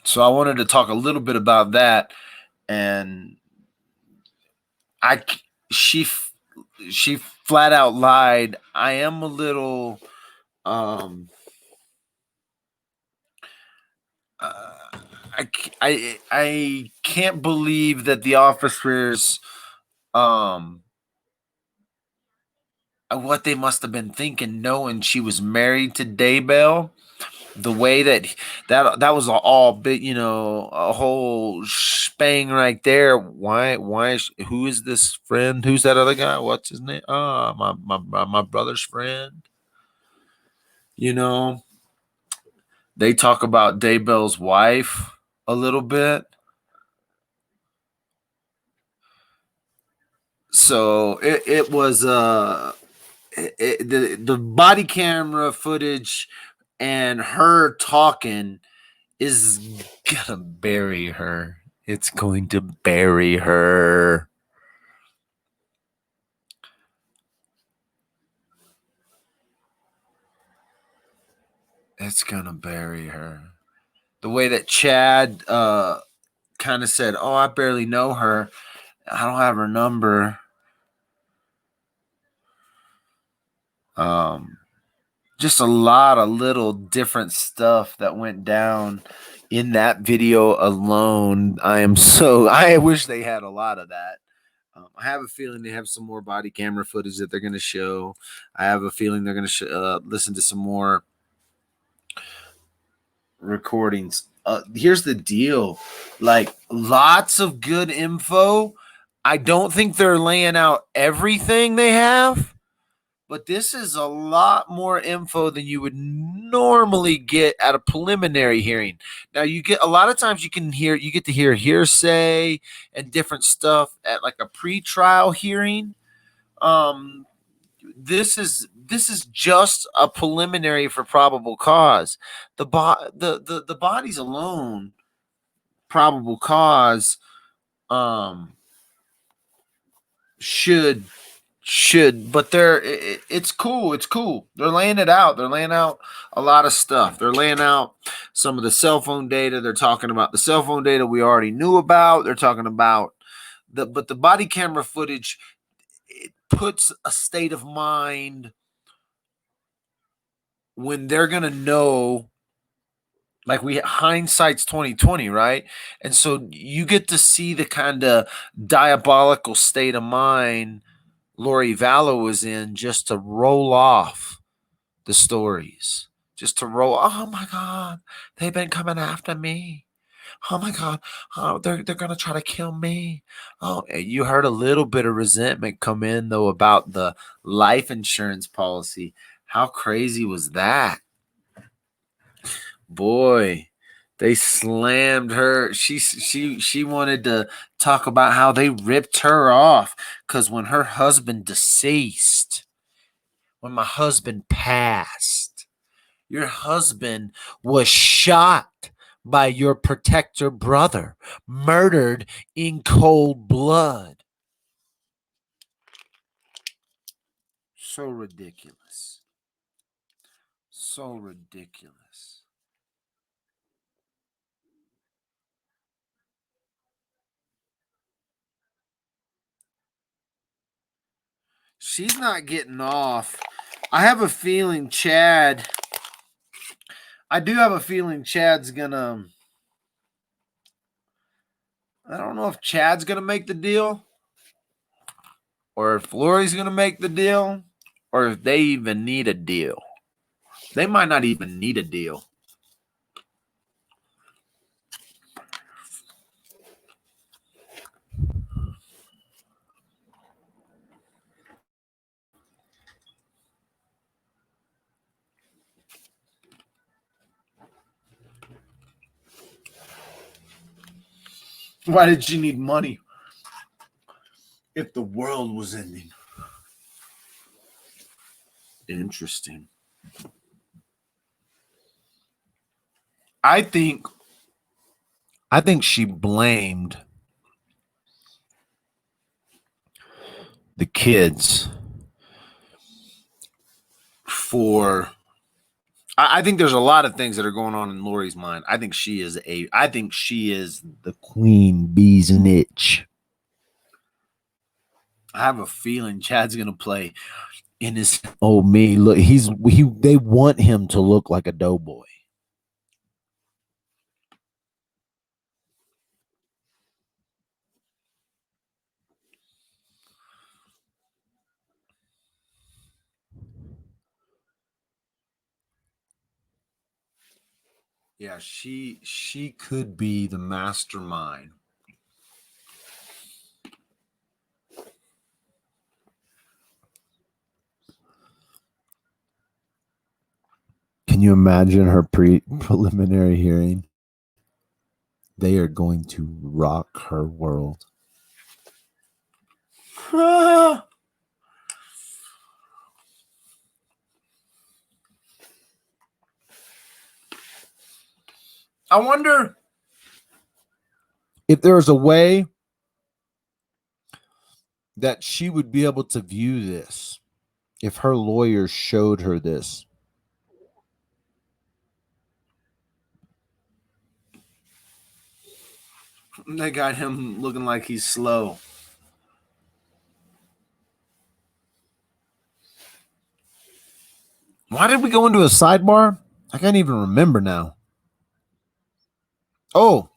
So I wanted to talk a little bit about that, and she flat out lied. I am a little I can't believe that the officers what they must have been thinking, knowing she was married to Daybell. The way that was all big, a whole spang right there. Who is this friend? Who's that other guy? What's his name? My brother's friend. They talk about Daybell's wife a little bit. So it was the body camera footage and her talking is gonna bury her. It's going to bury her. It's gonna bury her. The way that Chad kind of said, "Oh, I barely know her. I don't have her number." Just a lot of little different stuff that went down in that video alone. I wish they had a lot of that. I have a feeling they have some more body camera footage that they're going to show. I have a feeling they're going to listen to some more recordings. Here's the deal. Like, lots of good info. I don't think they're laying out everything they have, but this is a lot more info than you would normally get at a preliminary hearing. Now, you get a lot of times you get to hear hearsay and different stuff at like a pretrial hearing. This is just a preliminary for probable cause. The bodies alone, probable cause, should, but it's cool. They're laying it out. They're laying out a lot of stuff. They're laying out some of the cell phone data. They're talking about the cell phone data we already knew about. They're talking about but the body camera footage, it puts a state of mind when they're gonna know. Like, hindsight's 2020, right? And so you get to see the kind of diabolical state of mind Lori Vallow was in just to roll off the stories. just to roll. Oh my God, they've been coming after me. Oh my God, oh, they're gonna try to kill me. Oh, and you heard a little bit of resentment come in though about the life insurance policy. How crazy was that? Boy, they slammed her. She wanted to talk about how they ripped her off because when her husband deceased, when my husband passed, your husband was shot by your protector brother, murdered in cold blood. So ridiculous. So ridiculous. She's not getting off. I have a feeling I do have a feeling Chad's gonna. I don't know if Chad's gonna make the deal, or if Lori's gonna make the deal, or if they even need a deal. They might not even need a deal. Why did she need money if the world was ending? Interesting. I think she blamed the kids for. I think there's a lot of things that are going on in Lori's mind. I think she is the queen bee's niche. I have a feeling Chad's gonna play in his. Oh me, look, they want him to look like a doughboy. Yeah, she could be the mastermind. Can you imagine her preliminary hearing? They are going to rock her world. I wonder if there's a way that she would be able to view this if her lawyers showed her this. They got him looking like he's slow. Why did we go into a sidebar? I can't even remember now. Oh,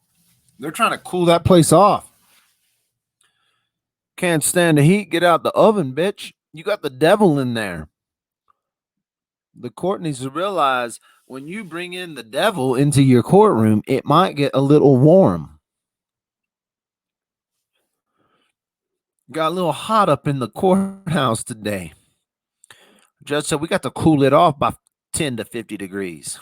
they're trying to cool that place off. Can't stand the heat. Get out the oven, bitch. You got the devil in there. The court needs to realize when you bring in the devil into your courtroom, it might get a little warm. Got a little hot up in the courthouse today. Judge said we got to cool it off by 10 to 50 degrees.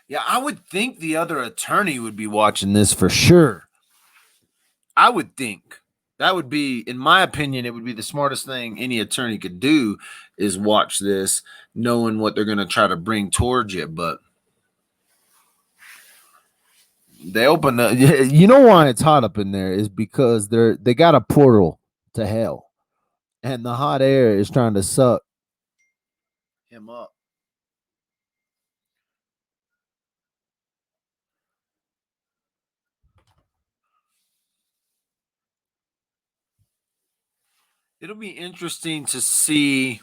Yeah, I would think the other attorney would be watching this for sure. I would think that would be, in my opinion, it would be the smartest thing any attorney could do is watch this, knowing what they're going to try to bring towards you. But they open the, you know why it's hot up in there is because they got a portal to hell, and the hot air is trying to suck him up. It'll be interesting to see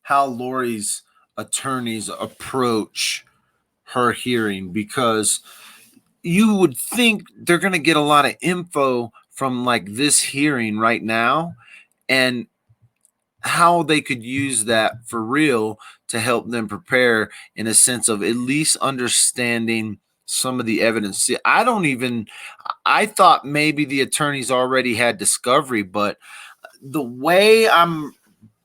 how Lori's attorneys approach her hearing, because you would think they're going to get a lot of info from like this hearing right now, and how they could use that for real to help them prepare, in a sense of at least understanding some of the evidence. See, I thought maybe the attorneys already had discovery, but the way I'm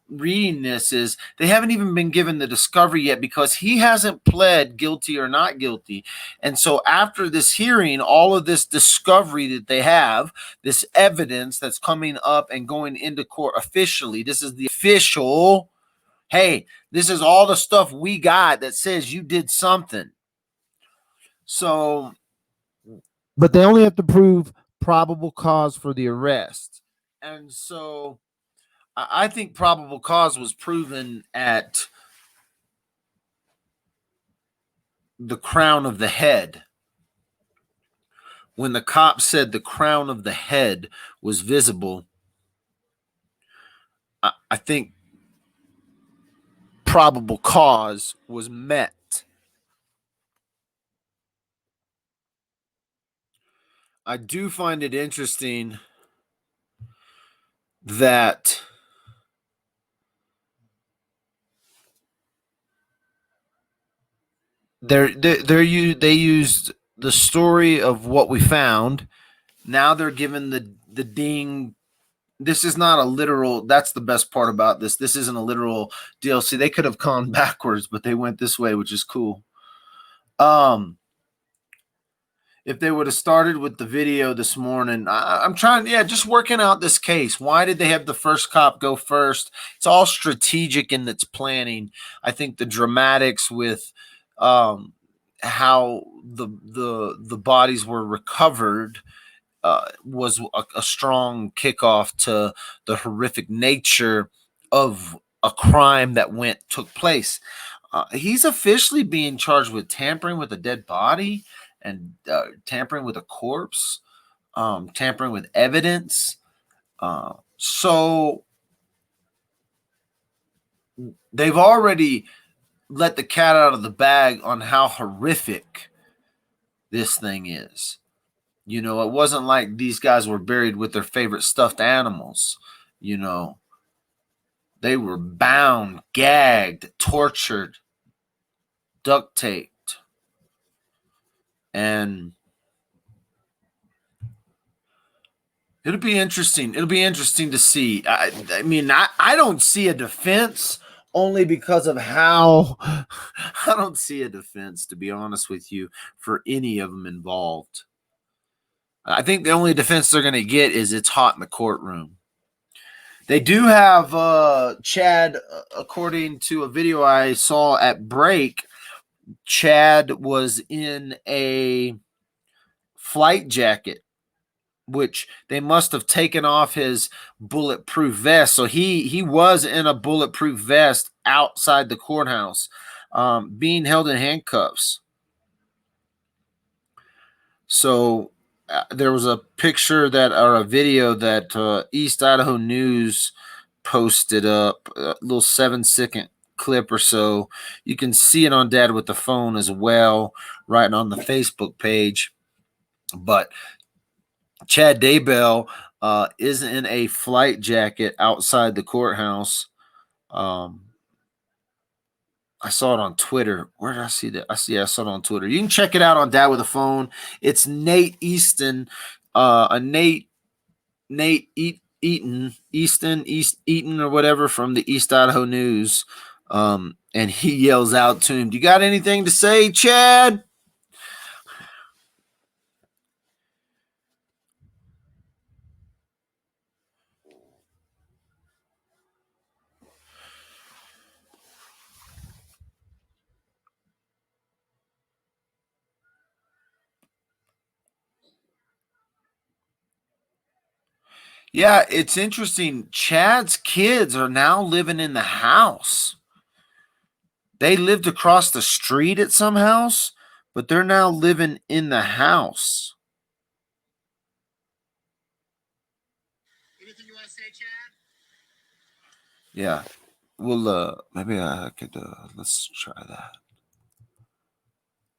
reading this is they haven't even been given the discovery yet, because he hasn't pled guilty or not guilty. And so after this hearing, all of this discovery that they have, this evidence that's coming up and going into court officially, this is the official, hey, this is all the stuff we got that says you did something. So, but they only have to prove probable cause for the arrest. And so I think probable cause was proven at the crown of the head. When the cop said the crown of the head was visible, I think probable cause was met. I do find it interesting that they used the story of what we found. Now they're given the ding. This is not a literal. That's the best part about this. This isn't a literal DLC. They could have gone backwards, but they went this way, which is cool. If they would have started with the video this morning, I'm trying, just working out this case. Why did they have the first cop go first? It's all strategic in its planning. I think the dramatics with how the bodies were recovered was a strong kickoff to the horrific nature of a crime that took place. He's officially being charged with tampering with a dead body and tampering with a corpse, tampering with evidence. So they've already let the cat out of the bag on how horrific this thing is. You know, it wasn't like these guys were buried with their favorite stuffed animals. You know, they were bound, gagged, tortured, duct taped, and it'll be interesting. It'll be interesting to see. I mean, I don't see a defense, only because of how I don't see a defense, to be honest with you, for any of them involved. I think the only defense they're going to get is it's hot in the courtroom. They do have Chad, according to a video I saw at break, Chad was in a flight jacket, which they must have taken off his bulletproof vest. So he was in a bulletproof vest outside the courthouse, being held in handcuffs. So there was a picture or a video that East Idaho News posted up, a little 7-second clip or so. You can see it on Dad with the Phone as well, right on the Facebook page. But Chad Daybell is in a flight jacket outside the courthouse. I saw it on Twitter. Where did I see that? I saw it on Twitter. You can check it out on Dad with a Phone. It's Nate Easton, Nate Easton or whatever from the East Idaho News. And he yells out to him, "Do you got anything to say, Chad?" Yeah, it's interesting. Chad's kids are now living in the house. They lived across the street at some house, but they're now living in the house. Anything you want to say, Chad? Yeah. Well, maybe I could. Let's try that.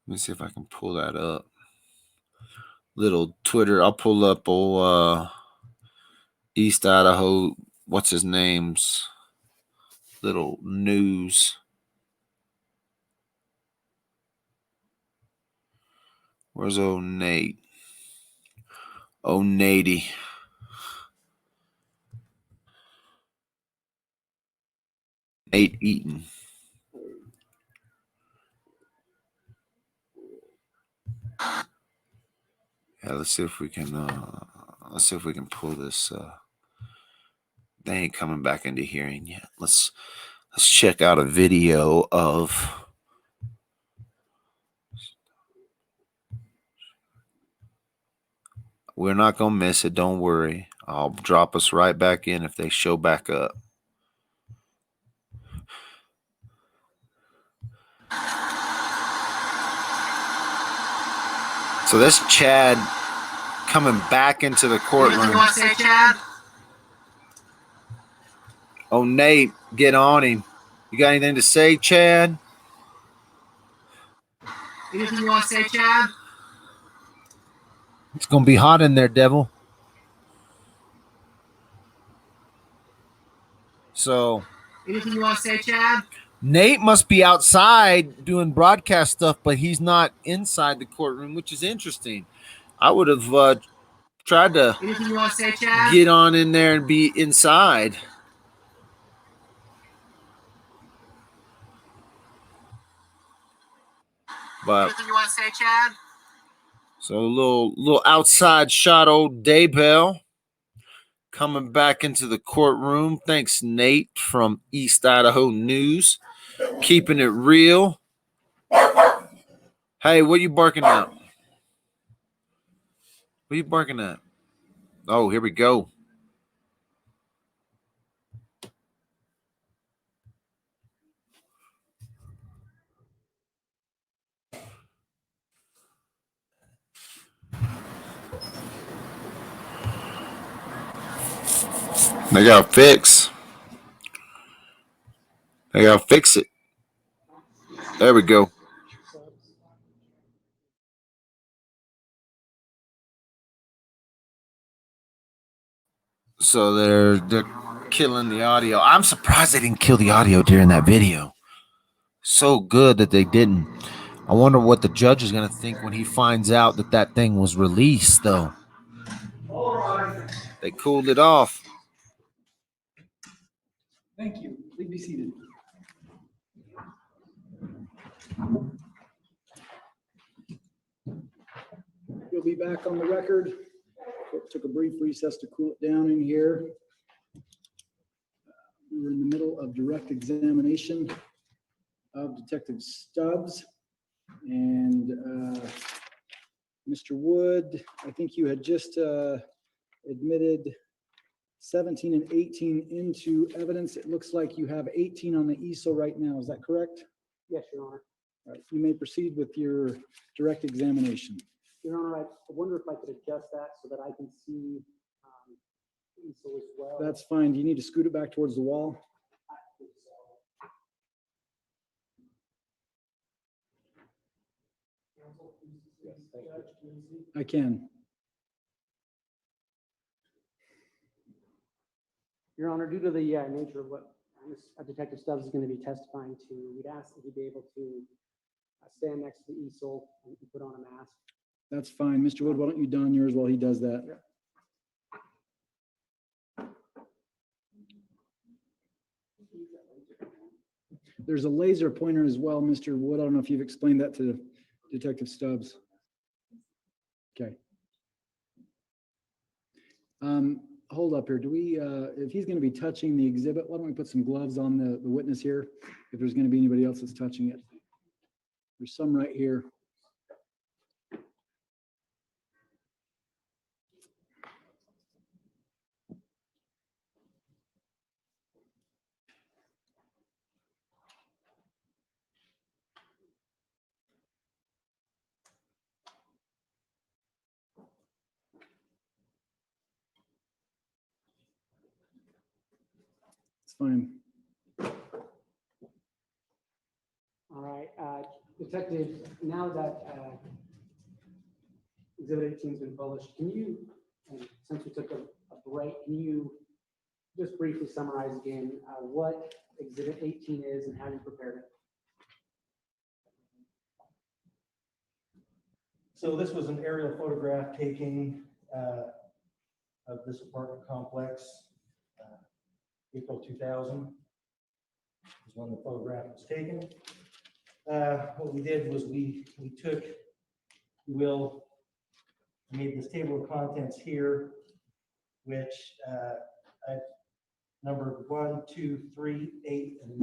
Let me see if I can pull that up. Little Twitter. I'll pull up East Idaho. What's his name's little news. Where's old Nate? Oh, Natey. Nate Eaton. Yeah, let's see if we can. Let's see if we can pull this. They ain't coming back into hearing yet. Let's check out a video of. We're not gonna miss it. Don't worry. I'll drop us right back in if they show back up. So this Chad coming back into the courtroom. Anything you want to say, Chad? Oh, Nate, get on him. You got anything to say, Chad? Anything you want to say, Chad? It's gonna be hot in there, devil. So Anything you want to say, Chad? Nate must be outside doing broadcast stuff, but he's not inside the courtroom, which is interesting. I would have tried to Anything you want to say, Chad? get on in there and be inside. But Anything you want to say, Chad? so a little outside shot, old Daybell coming back into the courtroom. Thanks, Nate from East Idaho News, keeping it real. Hey, what you barking at? What you barking at? Oh, here we go. They gotta fix. They gotta fix it. There we go. So they're killing the audio. I'm surprised they didn't kill the audio during that video. So good that they didn't. I wonder what the judge is gonna think when he finds out that that thing was released, though. They cooled it off. Thank you. Please be seated. We'll be back on the record. Took a brief recess to cool it down in here. We were in the middle of direct examination of Detective Stubbs. And Mr. Wood, I think you had just admitted 17 and 18 into evidence. It looks like you have 18 on the easel right now. Is that correct? Yes, Your Honor. All right, you may proceed with your direct examination. Your Honor, I wonder if I could adjust that so that I can see easel as well. That's fine. Do you need to scoot it back towards the wall? I can. Your Honor, due to the nature of what Detective Stubbs is going to be testifying to, we'd ask that he be able to stand next to the easel and put on a mask. That's fine. Mr. Wood, why don't you don yours while he does that? Yeah. There's a laser pointer as well, Mr. Wood. I don't know if you've explained that to Detective Stubbs. Okay. Hold up here. Do we, if he's going to be touching the exhibit, why don't we put some gloves on the witness here? If there's going to be anybody else that's touching it. There's some right here. It's fine. Hi, Detective, now that Exhibit 18's been published, can you, and since we took a break, can you just briefly summarize again what Exhibit 18 is and how you prepared it? So this was an aerial photograph taking of this apartment complex, April 2000 is when the photograph was taken. What we did was we took, made this table of contents here, which I've numbered 1, 2, 3, 8, and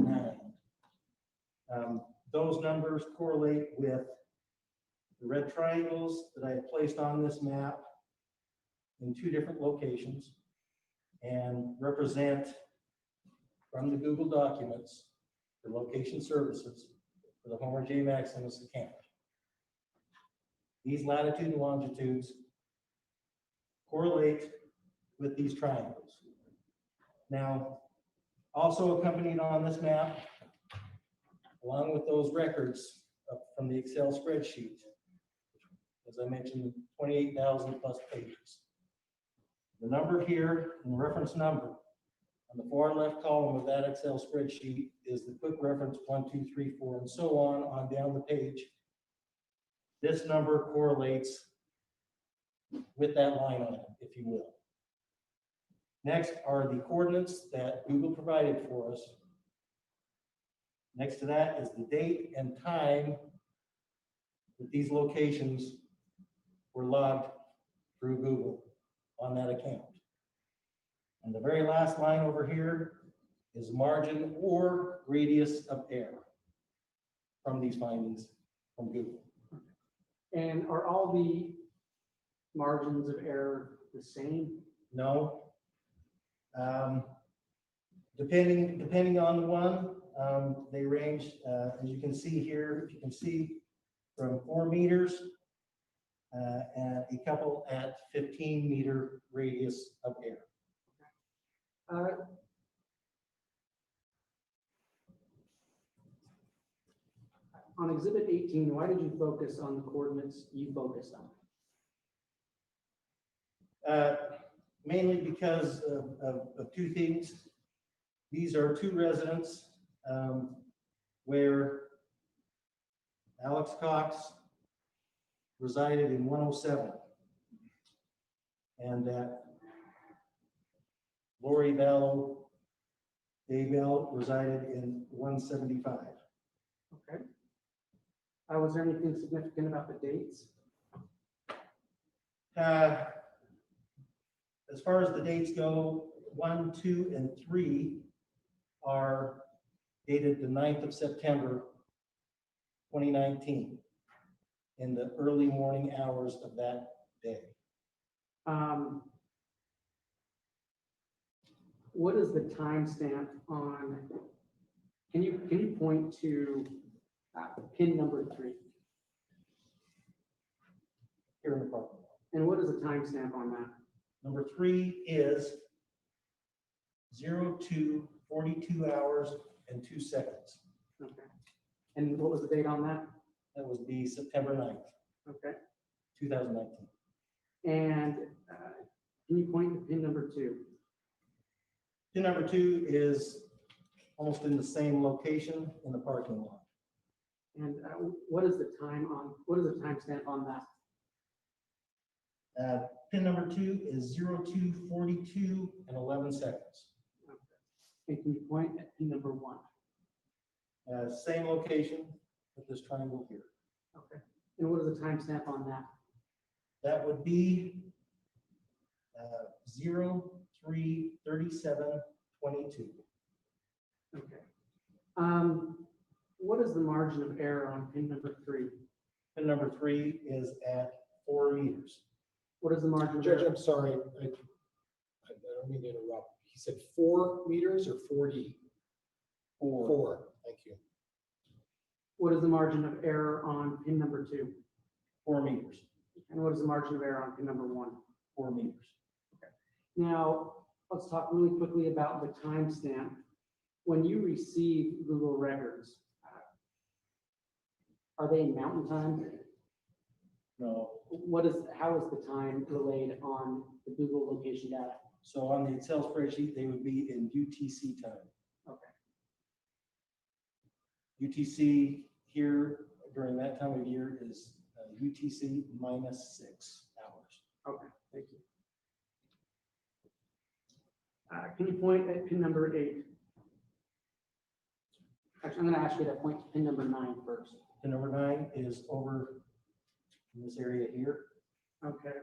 9. Those numbers correlate with the red triangles that I have placed on this map in 2 different locations and represent from the Google documents the location services for the Homer J. Maximus account. These latitude and longitudes correlate with these triangles. Now, also accompanied on this map, along with those records from the Excel spreadsheet, as I mentioned, 28,000 plus pages. The number here, in reference number, on the far left column of that Excel spreadsheet is the quick reference 1, 2, 3, 4, and so on down the page. This number correlates with that line item, if you will. Next are the coordinates that Google provided for us. Next to that is the date and time that these locations were logged through Google on that account. And the very last line over here is margin or radius of error from these findings from Google. And are all the margins of error the same? No. Depending on the one, they range, as you can see here, if you can see, from 4 meters and a couple at 15-meter radius of error. On Exhibit 18, why did you focus on the coordinates you focused on? Mainly because of 2 things. These are 2 residents where Alex Cox resided in 107 and that Lori Vallow Daybell resided in 175. Okay. Was there anything significant about the dates? As far as the dates go, 1, 2, and 3 are dated the 9th of September, 2019, in the early morning hours of that day. What is the timestamp on? Can you point to pin number 3? Here in the parking lot. And what is the timestamp on that? Number 3 is 02, 42 hours and 2 seconds. Okay. And what was the date on that? That was the September 9th, Okay. 2019. And can you point to pin number 2? Pin number 2 is almost in the same location in the parking lot. And what is the timestamp on that? Pin number 2 is 02, 42 and 11 seconds. Okay. And can you point at pin number 1? Same location with this triangle here. Okay. And what is the timestamp on that? That would be 03, 37, 22. Okay. What is the margin of error on pin number 3? Pin number 3 is at 4 meters. What is the margin of Judge, error? I'm sorry, I don't mean to interrupt. He said 4 meters or 4D? 4, thank you. What is the margin of error on pin number 2? 4 meters. And what is the margin of error on pin number 1? 4 meters. Now, let's talk really quickly about the timestamp. When you receive Google records, Are they in mountain time? No. How is the time relayed on the Google location data? So on the Excel spreadsheet, they would be in UTC time. Okay. UTC here during that time of year is UTC -6 hours. Okay, thank you. Can you point at pin number 8? Actually, I'm going to ask you to point to pin number 9 first. Pin number 9 is over in this area here. Okay.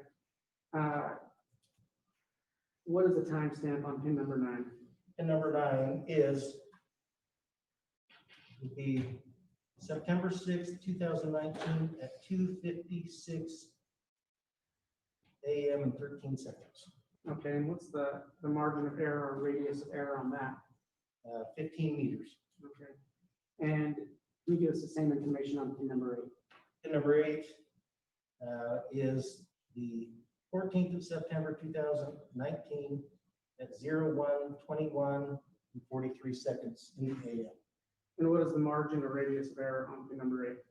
What is the timestamp on pin number 9? Pin number 9 would be September 6th, 2019 at 2:56 a.m. and 13 seconds. Okay, and what's the margin of error or radius of error on that? 15 meters. Okay. And can you give us the same information on pin number 8? Pin number 8 is the 14th of September, 2019 at 01:21 and 43 seconds in the AM. And what is the margin or radius of error on pin number 8?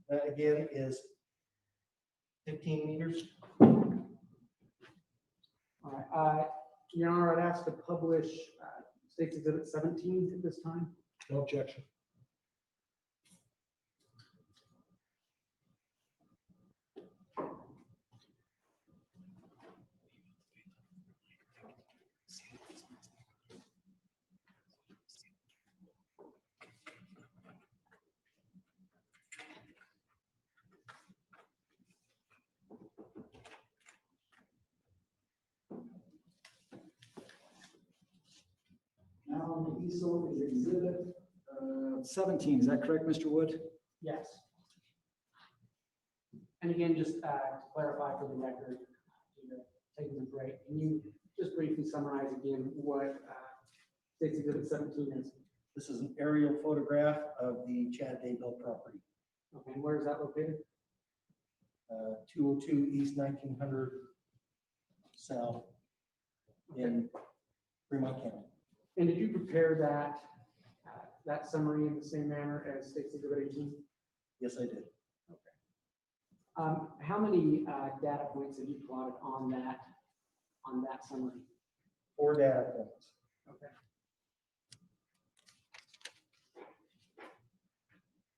That again is 15 meters. All right. Your Honor, I'd ask to publish State's Exhibit 17 at this time. No objection. Now, the ESO is exhibit 17. Is that correct, Mr. Wood? Yes. And again, just to clarify for the record, taking a break, can you just briefly summarize again what State's Exhibit 17 is? This is an aerial photograph of the Chad Daybell property. Okay, and where is that located? 202 East 1900 South in Fremont County. And did you prepare that summary in the same manner as State's Exhibit 18? Yes, I did. How many data points have you plotted on that summary? 4 data points. Okay.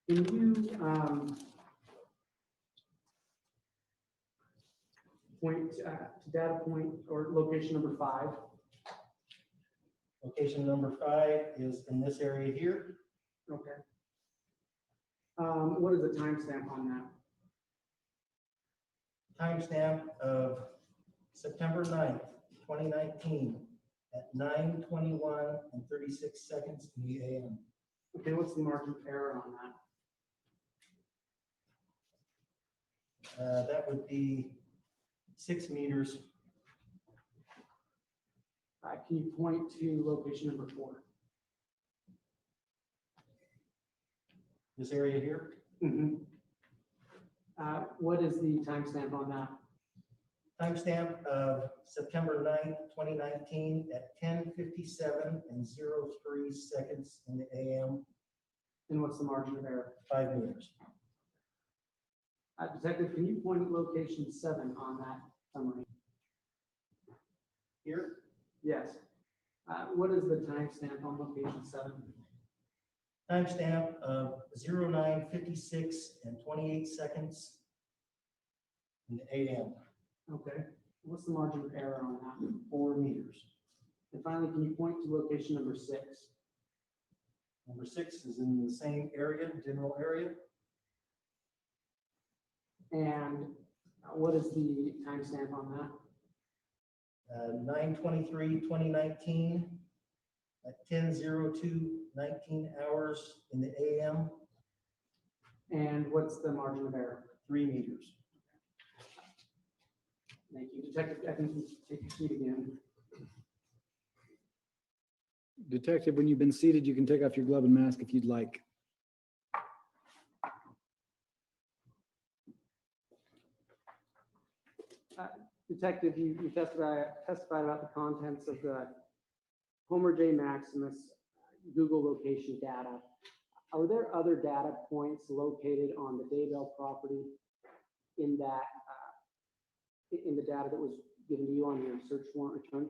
Can you point to data point or location number 5? Location number 5 is in this area here. Okay. What is the timestamp on that? Timestamp of September 9th, 2019 at 9:21 and 36 seconds in the AM. Okay, what's the margin of error on that? That would be 6 meters. Can you point to location number 4? This area here. Mm-hmm. What is the timestamp on that? Timestamp of September 9th, 2019 at 10:57 and 03 seconds in the AM. And what's the margin of error? 5 meters. Detective, can you point at location 7 on that summary? Here. Yes. What is the timestamp on location 7? Timestamp of 09:56 and 28 seconds in the AM. Okay. What's the margin of error on that? 4 meters. And finally, can you point to location number 6? Number 6 is in the same area, general area. And what is the timestamp on that? 9/23/2019 at 10:02:19 hours in the AM. And what's the margin of error? 3 meters. Thank you. Detective, I think you take your seat again. Detective, when you've been seated, you can take off your glove and mask if you'd like. Detective, you testified about the contents of the Homer J. Maximus Google location data. Are there other data points located on the Daybell property in that, in the data that was given to you on your search warrant return?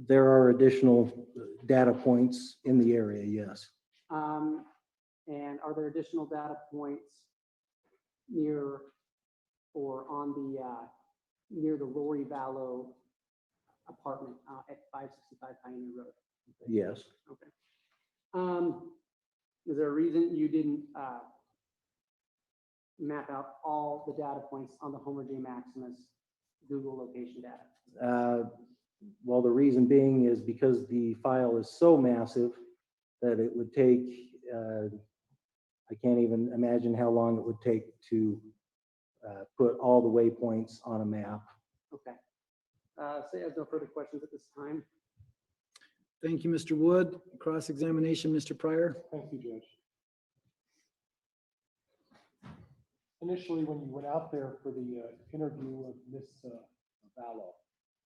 There are additional data points in the area, yes. And are there additional data points near or on the, near the Lori Vallow apartment at 565 Pioneer Road? Yes. Okay. Is there a reason you didn't map out all the data points on the Homer J. Maximus Google location data? Well, the reason being is because the file is so massive that it would take, I can't even imagine how long it would take to put all the waypoints on a map. Okay. Say I have no further questions at this time. Thank you, Mr. Wood. Cross-examination, Mr. Pryor. Thank you, Judge. Initially, when you went out there for the interview of Miss Vallow,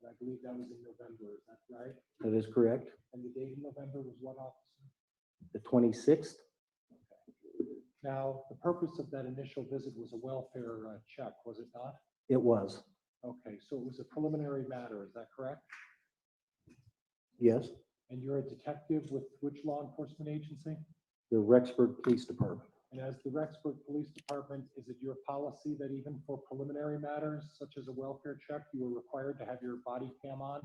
and I believe that was in November, is that right? That is correct. And the date in November was what, officer? The 26th. Now, the purpose of that initial visit was a welfare check, was it not? It was. Okay, so it was a preliminary matter, is that correct? Yes. And you're a detective with which law enforcement agency? The Rexburg Police Department. And as the Rexburg Police Department, is it your policy that even for preliminary matters, such as a welfare check, you are required to have your body cam on?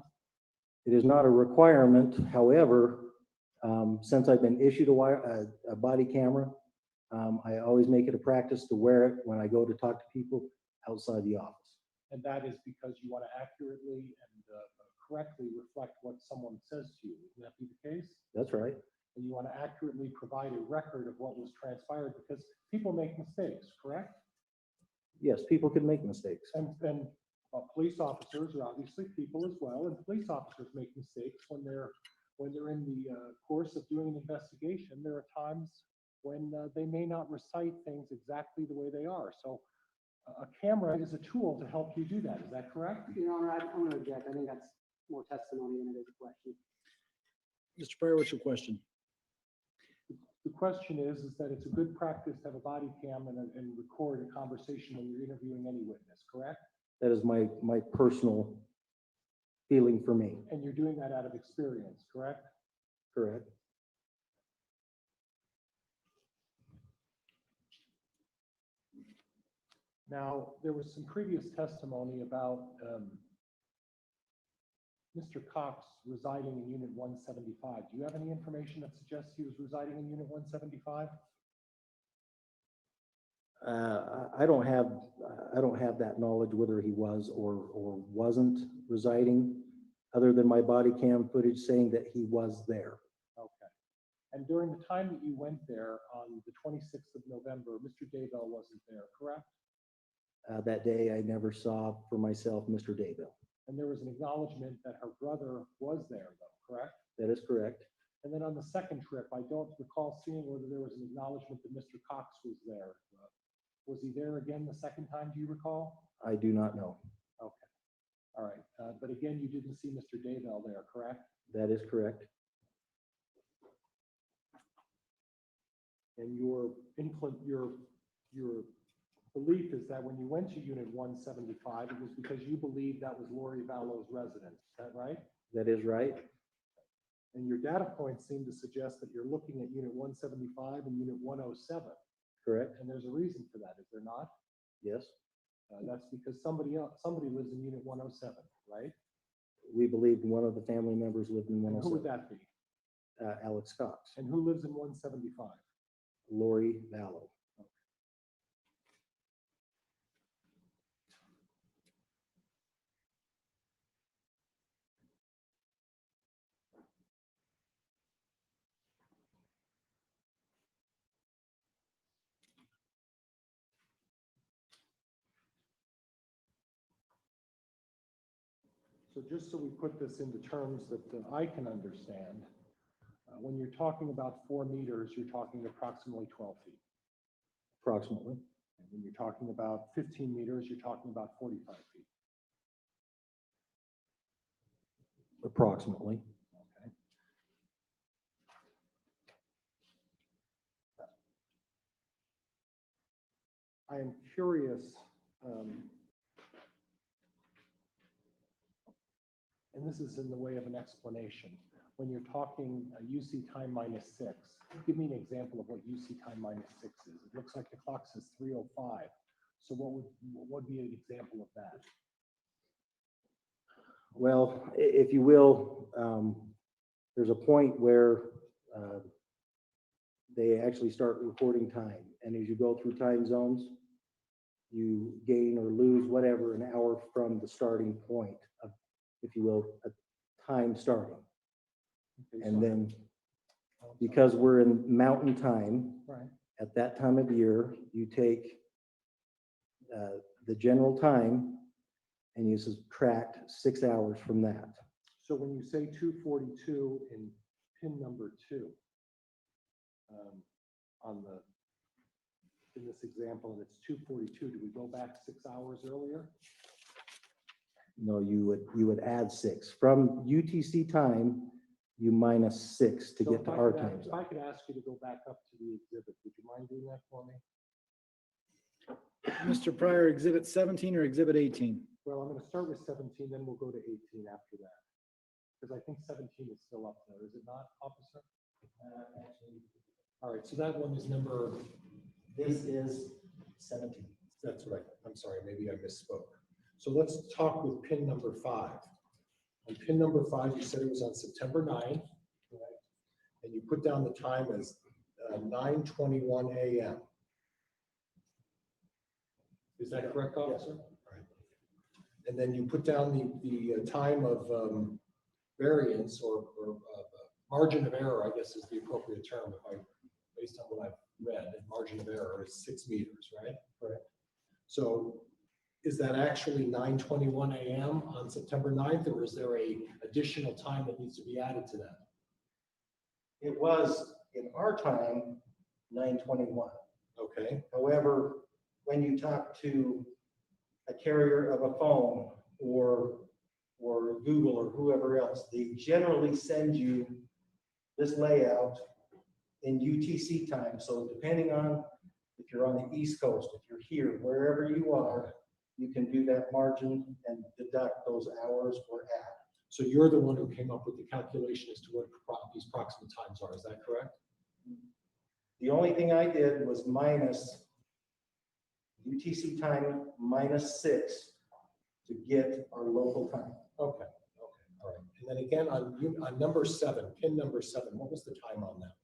It is not a requirement. However, since I've been issued a body camera, I always make it a practice to wear it when I go to talk to people outside the office. And that is because you want to accurately and correctly reflect what someone says to you. Would that be the case? That's right. And you want to accurately provide a record of what was transpired because people make mistakes, correct? Yes, people can make mistakes. And police officers are obviously people as well, and police officers make mistakes when they're in the course of doing an investigation. There are times when they may not recite things exactly the way they are. So a camera is a tool to help you do that. Is that correct? Your Honor, I'm going to object. I think that's more testimony than it is a question. Mr. Pryor, what's your question? The question is that it's a good practice to have a body cam and record a conversation when you're interviewing any witness, correct? That is my personal feeling for me. And you're doing that out of experience, correct? Correct. Now, there was some previous testimony about Mr. Cox residing in Unit 175. Do you have any information that suggests he was residing in Unit 175? I don't have that knowledge whether he was or wasn't residing, other than my body cam footage saying that he was there. Okay. And during the time that you went there on the 26th of November, Mr. Daybell wasn't there, correct? That day, I never saw for myself Mr. Daybell. And there was an acknowledgement that her brother was there, though, correct? That is correct. And then on the second trip, I don't recall seeing whether there was an acknowledgement that Mr. Cox was there. Was he there again the second time, do you recall? I do not know. Okay. All right. But again, you didn't see Mr. Daybell there, correct? That is correct. And your belief is that when you went to Unit 175, it was because you believed that was Lori Vallow's residence. Is that right? That is right. And your data points seem to suggest that you're looking at Unit 175 and Unit 107. Correct. And there's a reason for that, is there not? Yes. That's because somebody lives in Unit 107, right? We believed one of the family members lived in And 107. who would that be? Alex Cox. And who lives in 175? Lori Vallow. So just so we put this into terms that I can understand, when you're talking about 4 meters, you're talking approximately 12 feet. Approximately. And when you're talking about 15 meters, you're talking about 45 feet. Approximately. Okay. I am curious, and this is in the way of an explanation. When you're talking UC time -6, give me an example of what UC time -6 is. It looks like the clock says 3:05. So what would be an example of that? Well, if you will, there's a point where they actually start recording time. And as you go through time zones, you gain or lose whatever an hour from the starting point of, if you will, a time starting. And then because we're in mountain time, Right. at that time of year, you take the general time and you subtract 6 hours from that. So when you say 2:42 in pin number 2, in this example, and it's 2:42, do we go back 6 hours earlier? No, you would add 6 from UTC time. You minus 6 to So get if to I our could time If zone. I could ask you to go back up to the exhibit, would you mind doing that for me? Mr. Pryor, exhibit 17 or exhibit 18? Well, I'm going to start with 17, then we'll go to 18 after that. Because I think 17 is still up there, is it not, officer? All right, so that one is number, This is 17. that's right, I'm sorry, maybe I misspoke. So let's talk with pin number 5. On pin number 5, you said it was on September 9th, right? And you put down the time as 9:21 a.m. Is that correct, officer? All right. And then you put down the time of variance or margin of error, I guess is the appropriate term, based on what I've read, and margin of error is 6 meters, right? Correct. So is that actually 9:21 a.m. on September 9th, or is there a additional time that needs to be added to that? It was in our time 9:21. Okay, However, when you talk to a carrier of a phone or Google or whoever else, they generally send you this layout in UTC time. So depending on if you're on the East Coast, if you're here, wherever you are, you can do that margin and deduct those hours or add. so you're the one who came up with the calculation as to what these proximate times are, is that correct? The only thing I did was minus UTC time minus 6 to get our local time. Okay, all right. And then again, on number 7, pin number 7, what was the time on that?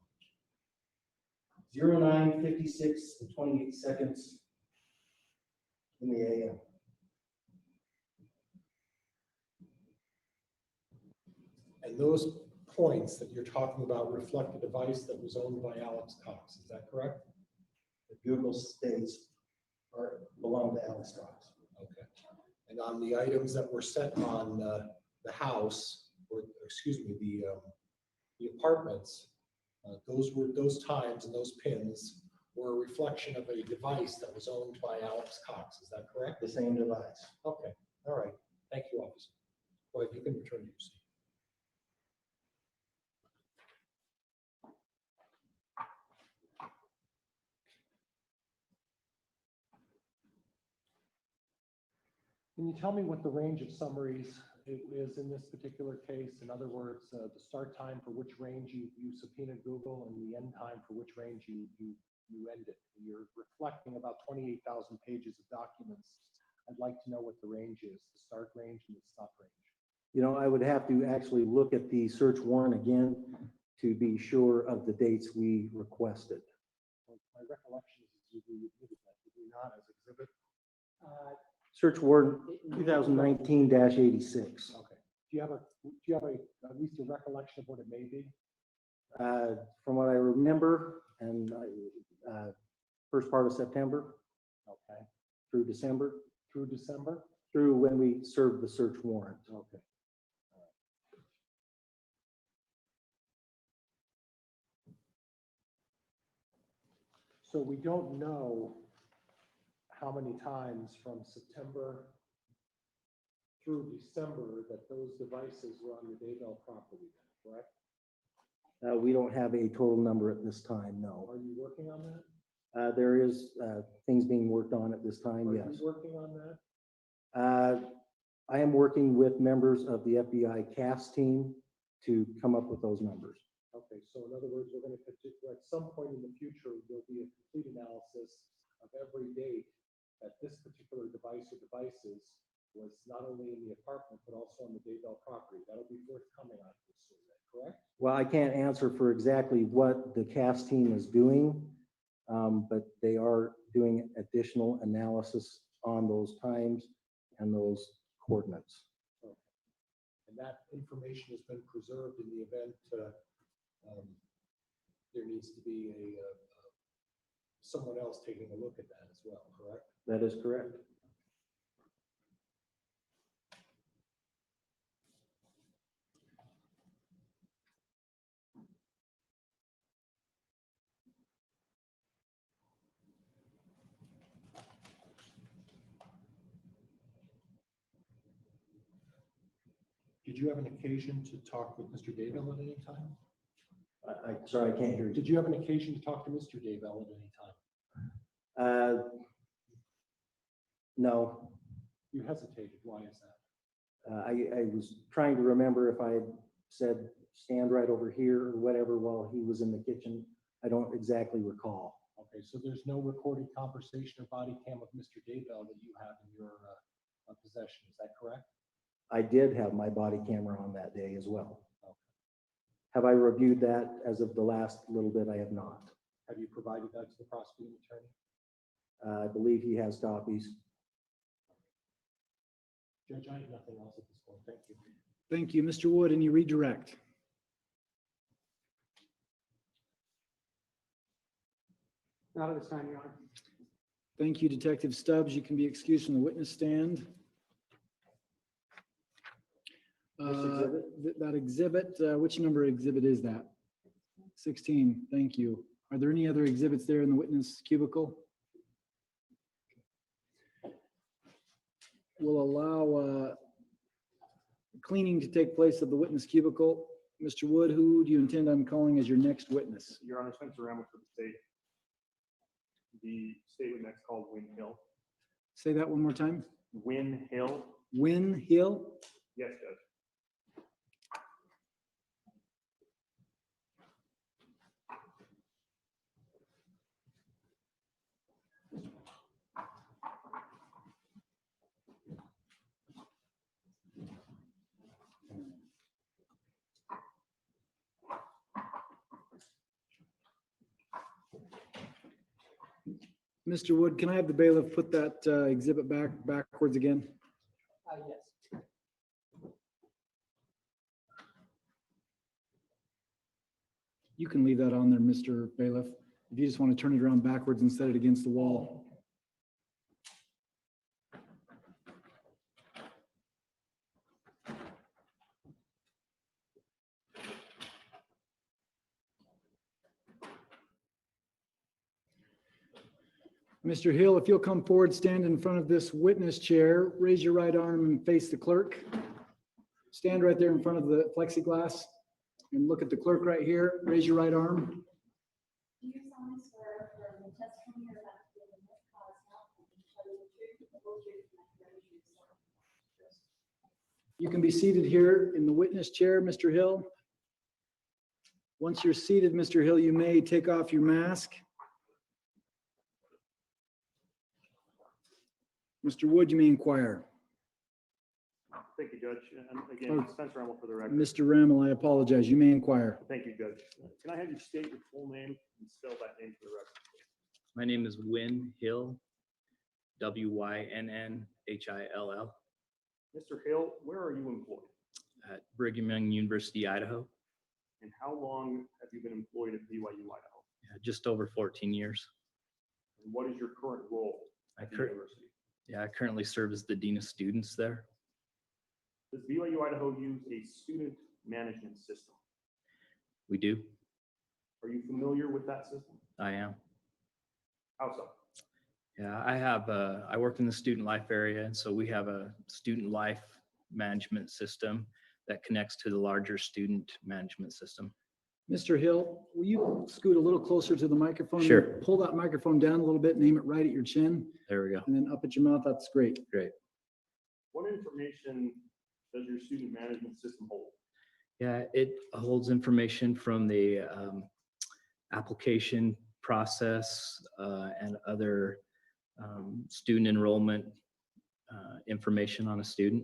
09:56 and 28 seconds in the AM. And those points that you're talking about reflect the device that was owned by Alex Cox, is that correct? The Google states belong to Alex Cox. Okay. And on the items that were set on the house, or excuse me, the apartments, those times and those pins were a reflection of a device that was owned by Alex Cox, is that correct? The same device. Okay, all right. Thank you, officer. Go ahead, you can return to your seat. Can you tell me what the range of summaries is in this particular case? In other words, the start time for which range you subpoenaed Google and the end time for which range you ended. You're reflecting about 28,000 pages of documents. I'd like to know what the range is, the start range and the stop range. You know, I would have to actually look at the search warrant again to be sure of the dates we requested. Well, my recollection is you admitted that, did you not, as exhibit? Search warrant 2019-86. Okay. Do you have at least a recollection of what it may be? From what I remember, and first part of September. Okay. Through December. Through December? Through when we served the search warrant. Okay. So we don't know how many times from September through December that those devices were on the Daybell property, correct? We don't have a total number at this time, no. Are you working on that? There is things being worked on at this time, Are yes. you working on that? I am working with members of the FBI CAS team to come up with those numbers. Okay, so in other words, we're going to, at some point in the future, there'll be a complete analysis of every date that this particular device or devices was not only in the apartment, but also on the Daybell property. That'll be forthcoming, I assume, correct? Well, I can't answer for exactly what the CAS team is doing, but they are doing additional analysis on those times and those coordinates. Okay. And that information has been preserved in the event there needs to be someone else taking a look at that as well, correct? That is correct. Did you have an occasion to talk with Mr. Daybell at any time? Sorry, I can't hear you. Did you have an occasion to talk to Mr. Daybell at any time? No. You hesitated. Why is that? I was trying to remember if I had said stand right over here or whatever while he was in the kitchen. I don't exactly recall. Okay, so there's no recorded conversation or body cam of Mr. Daybell that you have in your possession. Is that correct? I did have my body camera on that day as well. Okay. Have I reviewed that as of the last little bit? I have not. Have you provided that to the prosecuting attorney? I believe he has copies. Judge, I have nothing else at this point. Thank you. Thank you. Mr. Wood, any redirect? Not at this time, Your Honor. Thank you, Detective Stubbs. You can be excused from the witness stand. That exhibit, which number exhibit is that? 16, thank you. Are there any other exhibits there in the witness cubicle? We'll allow cleaning to take place of the witness cubicle. Mr. Wood, who do you intend on calling as your next witness? Your Honor, Spencer Ramel for the state. The state witness called Wynn Hill. Say that one more time. Wynn Hill. Wynn Hill? Yes, Judge. Mr. Wood, can I have the bailiff put that exhibit backwards again? Yes. You can leave that on there, Mr. Bailiff. If you just want to turn it around backwards and set it against the wall. Mr. Hill, if you'll come forward, stand in front of this witness chair, raise your right arm and face the clerk. Stand right there in front of the plexiglass and look at the clerk right here. Raise your right arm. Do you solemnly swear affirm the testimony you're about to give in this cause now and shall be the truth, the whole truth, and nothing but the truth, so help you God? You can be seated here in the witness chair, Mr. Hill. Once you're seated, Mr. Hill, you may take off your mask. Mr. Wood, you may inquire. Thank you, Judge. And again, Spencer Ramel for the record. Mr. Ramel, I apologize. You may inquire. Thank you, Judge. Can I have you state your full name and spell that name for the record? My name is Wynn Hill, Wynnhill, Mr. Hill, where are you employed? at Brigham Young University, Idaho. And how long have you been employed at BYU, Idaho? Just over 14 years. And what is your current role at the university? I currently serve as the Dean of Students there. Does BYU, Idaho use a student management system? We do. Are you familiar with that system? I am. How so? Yeah, I work in the student life area, and so we have a student life management system that connects to the larger student management system. Mr. Hill, will you scoot a little closer to the microphone? Sure. Pull that microphone down a little bit, name it right at your chin, There we go. and then up at your mouth. That's great. Great. What information does your student management system hold? Yeah, it holds information from the application process and other student enrollment information on a student.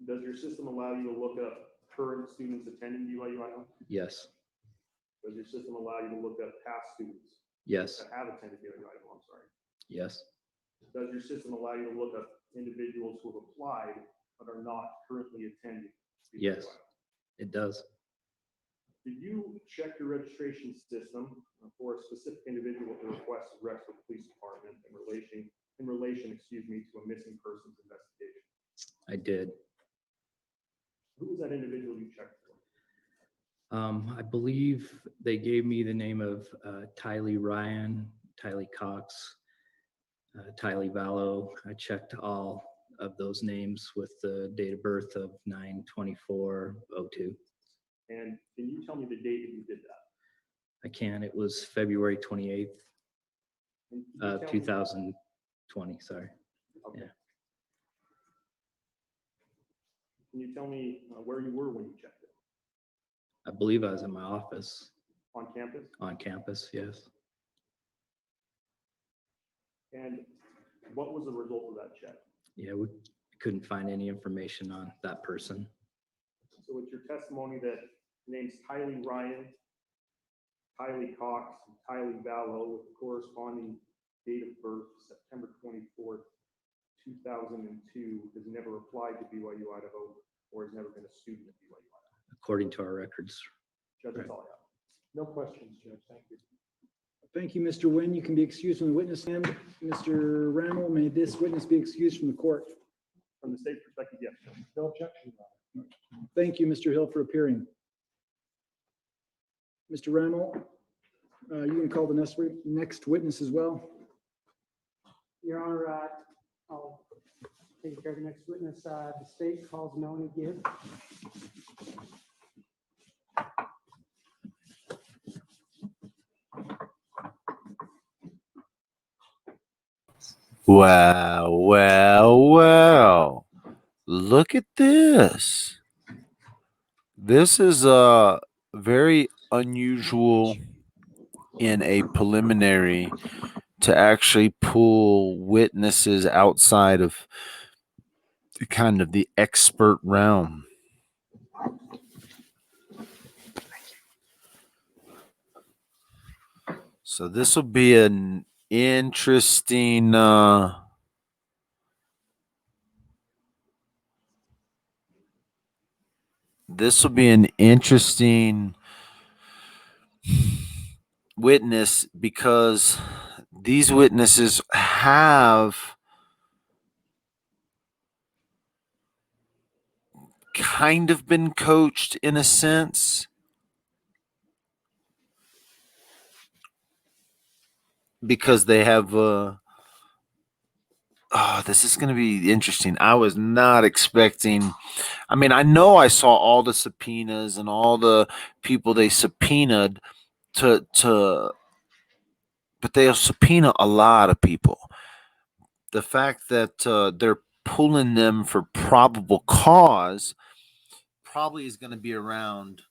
Does your system allow you to look up current students attending BYU-IO? Yes, Does your system allow you to look up past students yes, that have attended BYU-IO? I'm sorry. yes, Does your system allow you to look up individuals who have applied but are not currently attending BYU-IO? yes, it does. Did you check your registration system for a specific individual who requested Rexford Police Department in relation, to a missing persons investigation? I did. Who was that individual you checked for? I believe they gave me the name of Tylee Ryan, Tylee Cox, Tylee Vallow. I checked all of those names with the date of birth of 9/24/02. And can you tell me the date that you did that? I can. It was February 28th, And can you tell me- 2020. Sorry. Okay. Yeah. Can you tell me where you were when you checked it? I believe I was in my office On campus? on campus. Yes. And what was the result of that check? Yeah, we couldn't find any information on that person. So it's your testimony that names Tylee Ryan, Tylee Cox, and Tylee Vallow with the corresponding date of birth, September 24th, 2002, has never applied to BYU Idaho or has never been a student at BYU Idaho. According to our records. Judge, that's Right. all I have. No questions, Judge. Thank you. Thank you, Mr. Nguyen. You can be excused from the witness stand. Mr. Rammel, may this witness be excused from the court? From the state's perspective, yes. Judge. No objection, Your Honor. Thank you, Mr. Hill, for appearing. Mr. Rammel, you can call the next witness as well. Your Honor, I'll take care of the next witness. The state calls Melanie Gibb. Wow, wow, wow. Look at this. This is very unusual in a preliminary to actually pull witnesses outside of kind of the expert realm. So this will be an interesting witness because these witnesses have kind of been coached in a sense. Because they have this is going to be interesting. I was not expecting. I mean, I know I saw all the subpoenas and all the people they subpoenaed to but they'll subpoena a lot of people. The fact that they're pulling them for probable cause probably is going to be around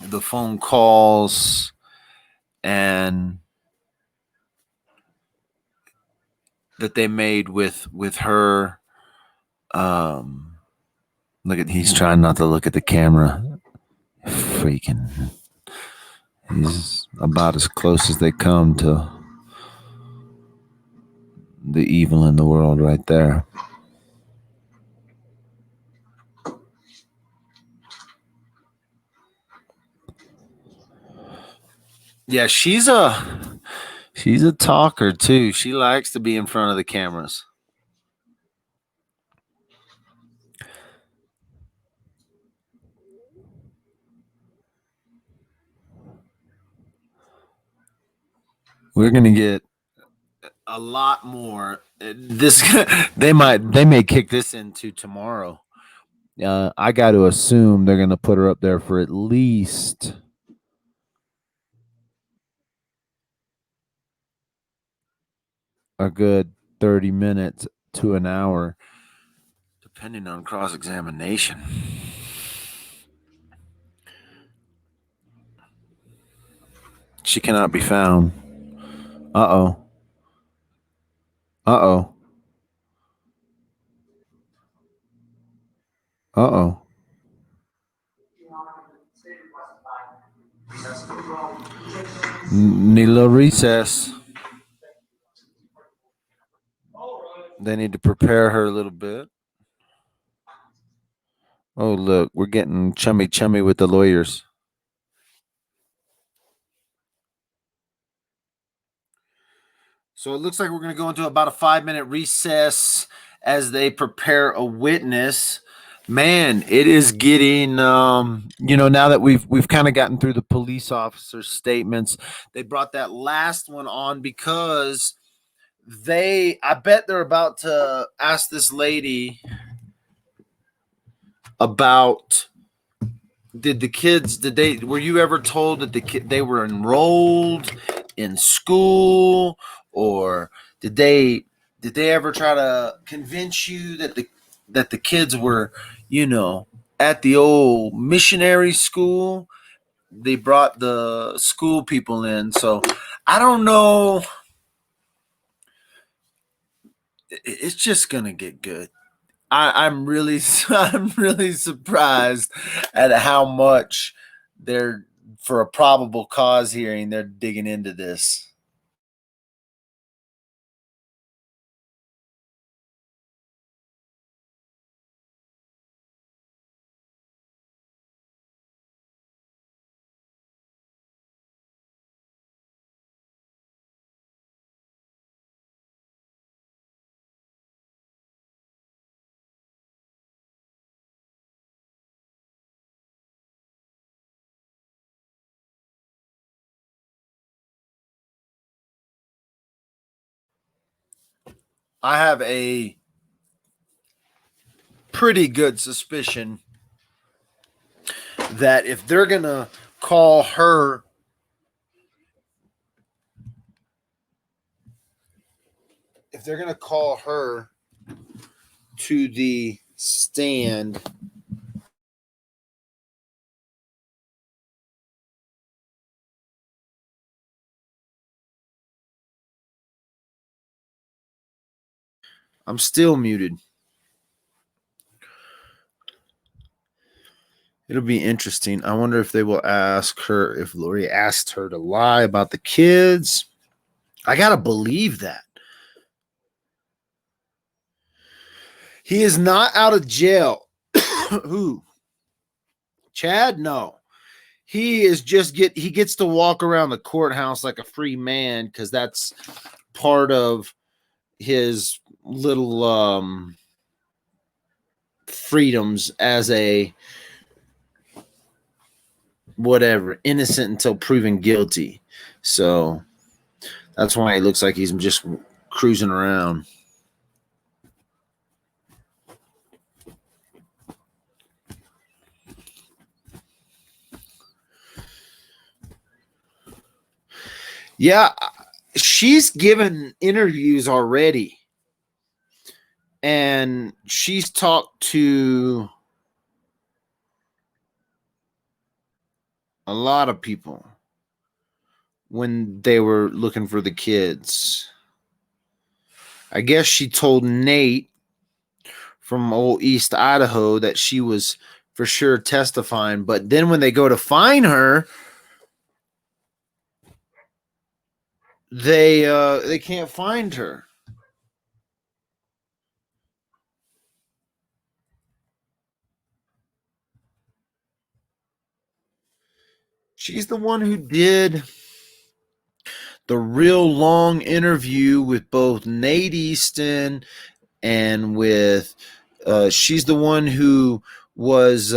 the phone calls and that they made with her. Look at, he's trying not to look at the camera. Freaking, he's about as close as they come to the evil in the world right there. Yeah, she's a talker too. She likes to be in front of the cameras. We're gonna get a lot more. This they may kick this into tomorrow. I got to assume they're going to put her up there for at least a good 30 minutes to an hour, depending on cross-examination. She cannot be found. Uh-oh. Uh-oh. Uh-oh. Need a little recess. They need to prepare her a little bit. Oh, look, we're getting chummy with the lawyers. So it looks like we're going to go into about a 5-minute recess as they prepare a witness. Man, it is getting, now that we've kind of gotten through the police officer's statements, they brought that last one on because I bet they're about to ask this lady about, were you ever told that they were enrolled in school, or did they ever try to convince you that the kids were, at the old missionary school? They brought the school people in. So I don't know. It's just going to get good. I'm really surprised at how much they're, for a probable cause hearing, they're digging into this. I have a pretty good suspicion that if they're going to call her to the stand, I'm still muted. It'll be interesting. I wonder if they will ask her, if Lori asked her to lie about the kids. I got to believe that. He is not out of jail. Who? Chad? No. He is he gets to walk around the courthouse like a free man because that's part of his little freedoms as a whatever, innocent until proven guilty. So that's why he looks like he's just cruising around. Yeah, she's given interviews already. And she's talked to a lot of people when they were looking for the kids. I guess she told Nate from old East Idaho that she was for sure testifying. But then when they go to find her, they can't find her. She's the one who did the real long interview with both Nate Easton and with she's the one who was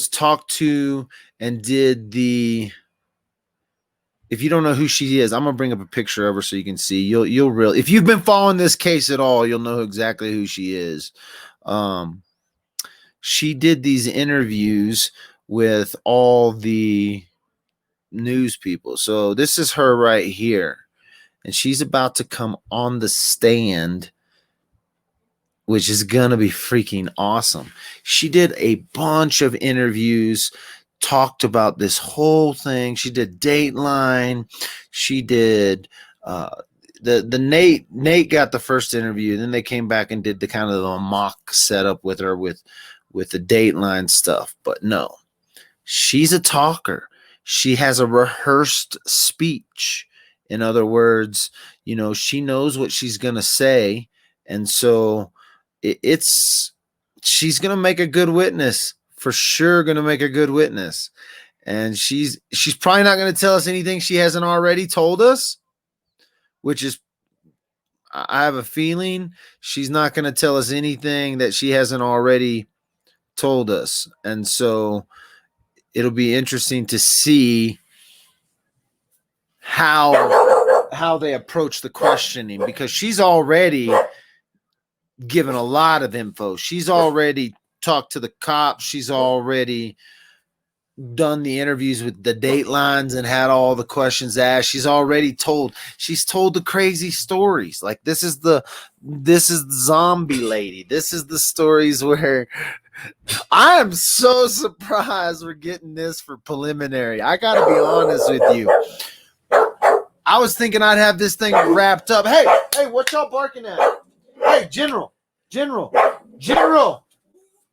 talked to and did the, if you don't know who she is, I'm gonna bring up a picture of her so you can see. You'll really, if you've been following this case at all, you'll know exactly who she is. She did these interviews with all the news people. So this is her right here. And she's about to come on the stand, which is going to be freaking awesome. She did a bunch of interviews, talked about this whole thing. She did Dateline. She did the Nate got the first interview. Then they came back and did the kind of the mock setup with her with the Dateline stuff. But no, she's a talker. She has a rehearsed speech. In other words, you know, she knows what she's going to say. And so she's going to make a good witness, for sure going to make a good witness. And she's probably not going to tell us anything she hasn't already told us, which is, I have a feeling she's not going to tell us anything that she hasn't already told us. And so it'll be interesting to see how they approach the questioning, because she's already given a lot of info. She's already talked to the cops. She's already done the interviews with the Datelines and had all the questions asked. She's told the crazy stories. Like this is the zombie lady. This is the stories where I am so surprised we're getting this for preliminary. I gotta be honest with you. I was thinking I'd have this thing wrapped up. Hey, what y'all barking at? Hey, General.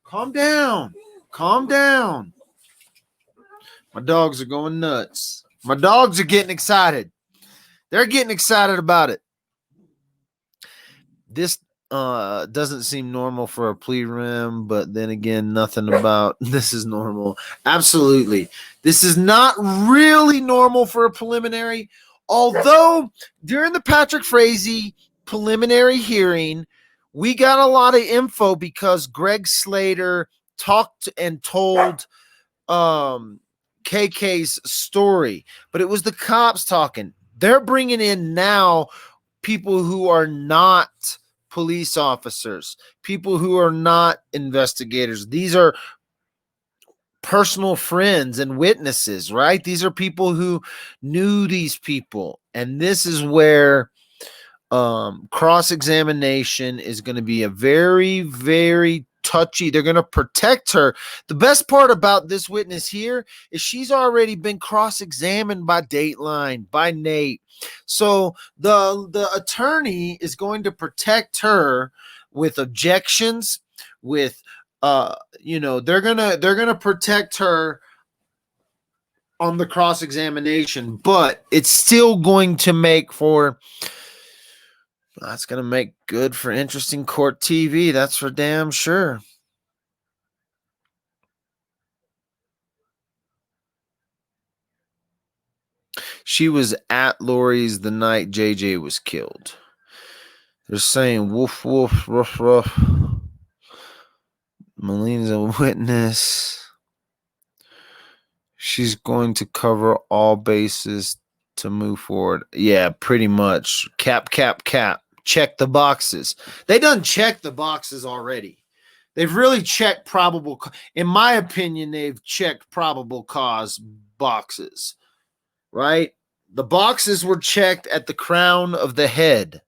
Calm down. My dogs are going nuts. My dogs are getting excited. They're getting excited about it. This doesn't seem normal for a plea rim, but then again, nothing about this is normal. Absolutely. This is not really normal for a preliminary, although during the Patrick Frazee preliminary hearing, we got a lot of info because Greg Slater talked and told KK's story, but it was the cops talking. They're bringing in now people who are not police officers, people who are not investigators. These are personal friends and witnesses, right? These are people who knew these people. And this is where cross-examination is going to be a very, very touchy. They're going to protect her. The best part about this witness here is she's already been cross-examined by Dateline, by Nate. So the attorney is going to protect her with objections, with they're gonna protect her on the cross-examination, but it's still going to make for that's going to make good for interesting court TV. That's for damn sure. She was at Lori's the night JJ was killed. They're saying woof, woof, ruff, ruff. Malene's a witness. She's going to cover all bases to move forward. Yeah, pretty much. Cap. Check the boxes. They done checked the boxes already. They've really checked probable. In my opinion, they've checked probable cause boxes, right? The boxes were checked at the crown of the head.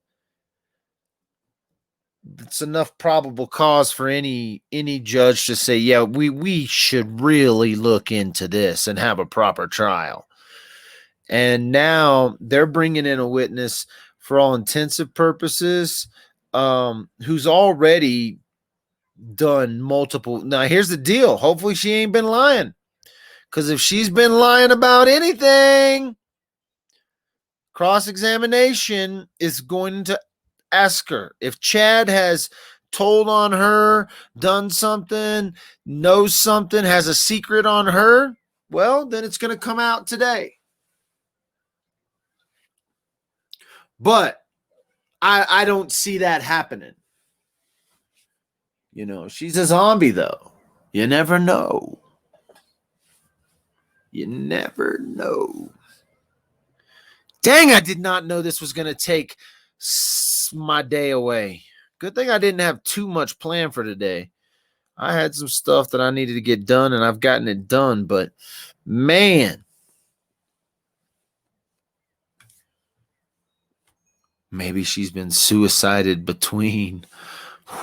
It's enough probable cause for any judge to say, yeah, we should really look into this and have a proper trial. And now they're bringing in a witness for all intensive purposes, who's already done multiple. Now, here's the deal. Hopefully she ain't been lying, because if she's been lying about anything, cross-examination is going to ask her. If Chad has told on her, done something, knows something, has a secret on her, well, then it's going to come out today. But I don't see that happening. You know, she's a zombie, though. You never know. You never know. Dang, I did not know this was going to take my day away. Good thing I didn't have too much planned for today. I had some stuff that I needed to get done, and I've gotten it done, but man, maybe she's been suicided between.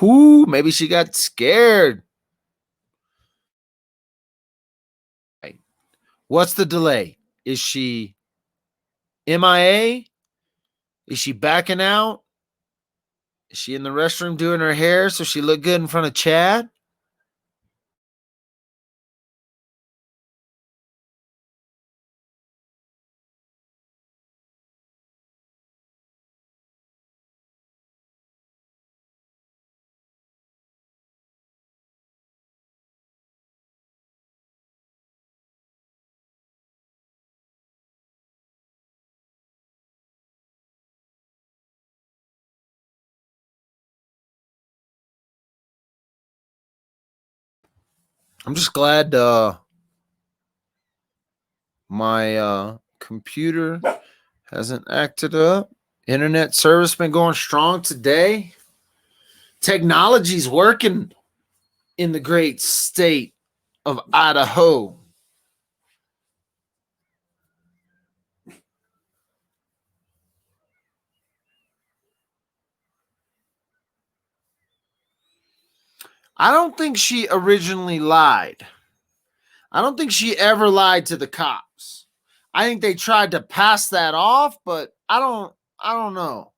Whoo, maybe she got scared. What's the delay? Is she MIA? Is she backing out? Is she in the restroom doing her hair so she look good in front of Chad? I'm just glad my computer hasn't acted up. Internet service been going strong today. Technology's working in the great state of Idaho. I don't think she originally lied. I don't think she ever lied to the cops. I think they tried to pass that off, but I don't know.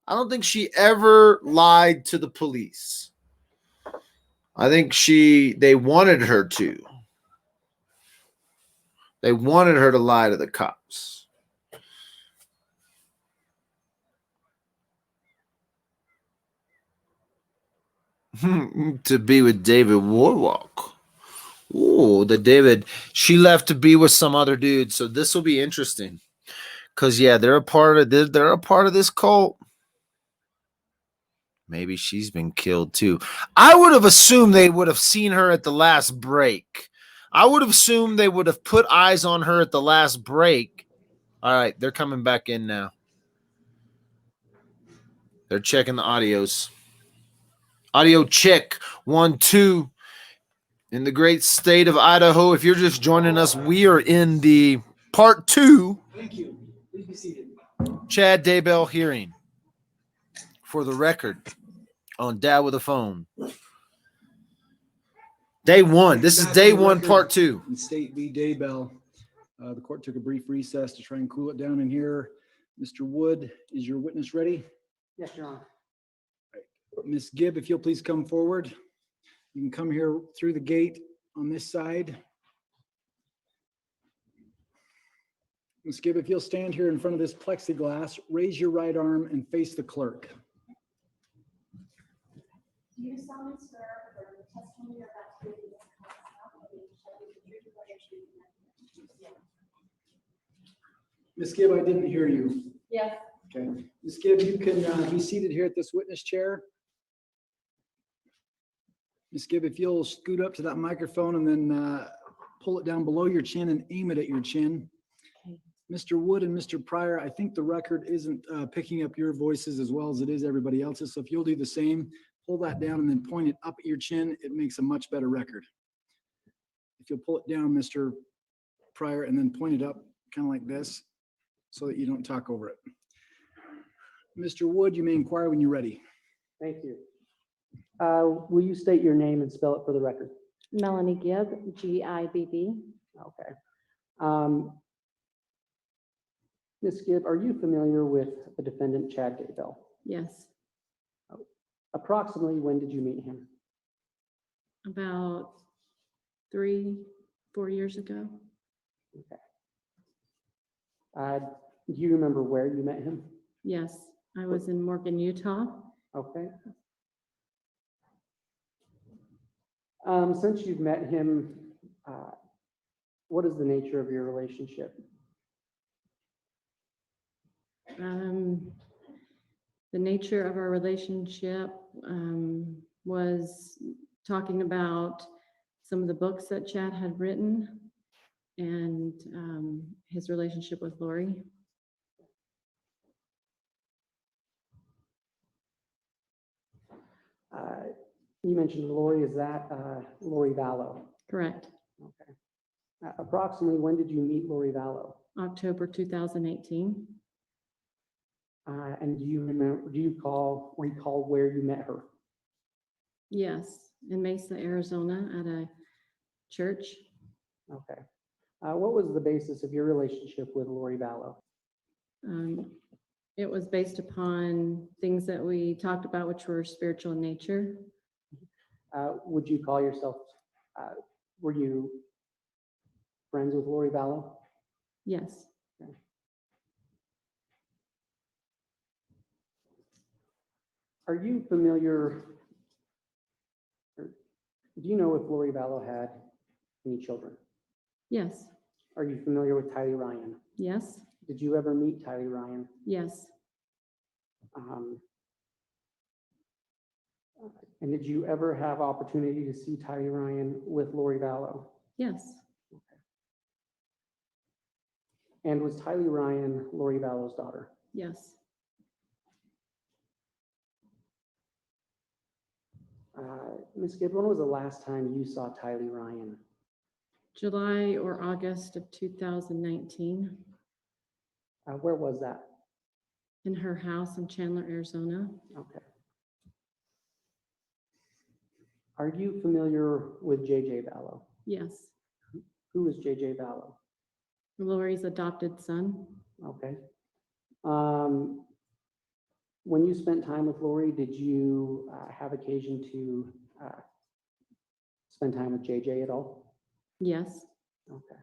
I don't think she ever lied to the police. I think they wanted her to. They wanted her to lie to the cops. To be with David Warlock. Oh, she left to be with some other dude. So this will be interesting. Cause yeah, they're a part of this cult. Maybe she's been killed too. I would have assumed they would have seen her at the last break. I would have assumed they would have put eyes on her at the last break. All right, they're coming back in now. They're checking the audios. Audio check 1, 2. In the great state of Idaho, if you're just joining us, we are in the part 2. Thank you. Please be seated. Chad Daybell hearing. For the record, on Dad with a Phone. Day 1. This is day 1, part 2. In State v. Daybell. The court took a brief recess to try and cool it down in here. Mr. Wood, is your witness ready? Yes, Your Honor. Ms. Gibb, if you'll please come forward. You can come here through the gate on this side. Ms. Gibb, if you'll stand here in front of this plexiglass, raise your right arm and face the clerk. Do you solemnly swear that the testimony you're about to give in this case shall be the truth, the whole truth, and nothing but the truth? Ms. Gibb, I didn't hear you. Yes. Okay. Ms. Gibb, you can be seated here at this witness chair. Ms. Gibb, if you'll scoot up to that microphone and then pull it down below your chin and aim it at your chin. Okay. Mr. Wood and Mr. Pryor, I think the record isn't picking up your voices as well as it is everybody else's. So if you'll do the same, pull that down and then point it up at your chin, it makes a much better record. If you'll pull it down, Mr. Pryor, and then point it up kind of like this so that you don't talk over it. Mr. Wood, you may inquire when you're ready. Thank you. Will you state your name and spell it for the record? Melanie Gibb, Gibb. Okay. Ms. Gibb, are you familiar with the defendant, Chad Daybell? Yes. Approximately when did you meet him? About 3-4 years ago. Okay. Do you remember where you met him? Yes. I was in Morgan, Utah. Okay. Since you've met him, what is the nature of your relationship? The nature of our relationship was talking about some of the books that Chad had written and his relationship with Lori. You mentioned Lori, is that Lori Vallow? Correct. Okay. Approximately when did you meet Lori Vallow? October 2018. And do you recall where you met her? Yes, in Mesa, Arizona at a church. Okay. What was the basis of your relationship with Lori Vallow? It was based upon things that we talked about, which were spiritual in nature. Would you call yourself, were you friends with Lori Vallow? Yes. Okay. Are you familiar, or do you know if Lori Vallow had any children? Yes. Are you familiar with Tylee Ryan? Yes. Did you ever meet Tylee Ryan? Yes. And did you ever have opportunity to see Tylee Ryan with Lori Vallow? Yes. And was Tylee Ryan Lori Vallow's daughter? Yes. Ms. Gibb, when was the last time you saw Tylee Ryan? July or August of 2019 Where was that? in her house in Chandler, Arizona. Okay. Are you familiar with JJ Vallow? Yes. Who is JJ Vallow? Lori's adopted son. Okay. When you spent time with Lori, did you have occasion to spend time with JJ at all? Yes. Okay.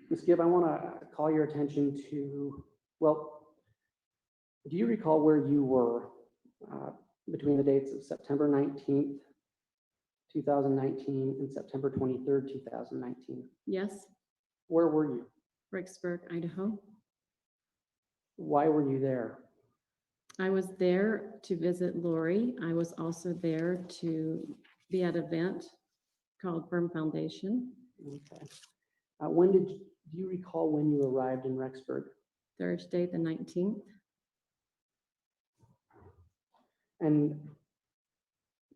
Ms. Gibb, I want to call your attention to, well, do you recall where you were between the dates of September 19th, 2019 and September 23rd, 2019? Yes. Where were you? Rexburg, Idaho. Why were you there? I was there to visit Lori. I was also there to be at an event called Firm Foundation. Okay. Do you recall when you arrived in Rexburg? Thursday, the 19th. And do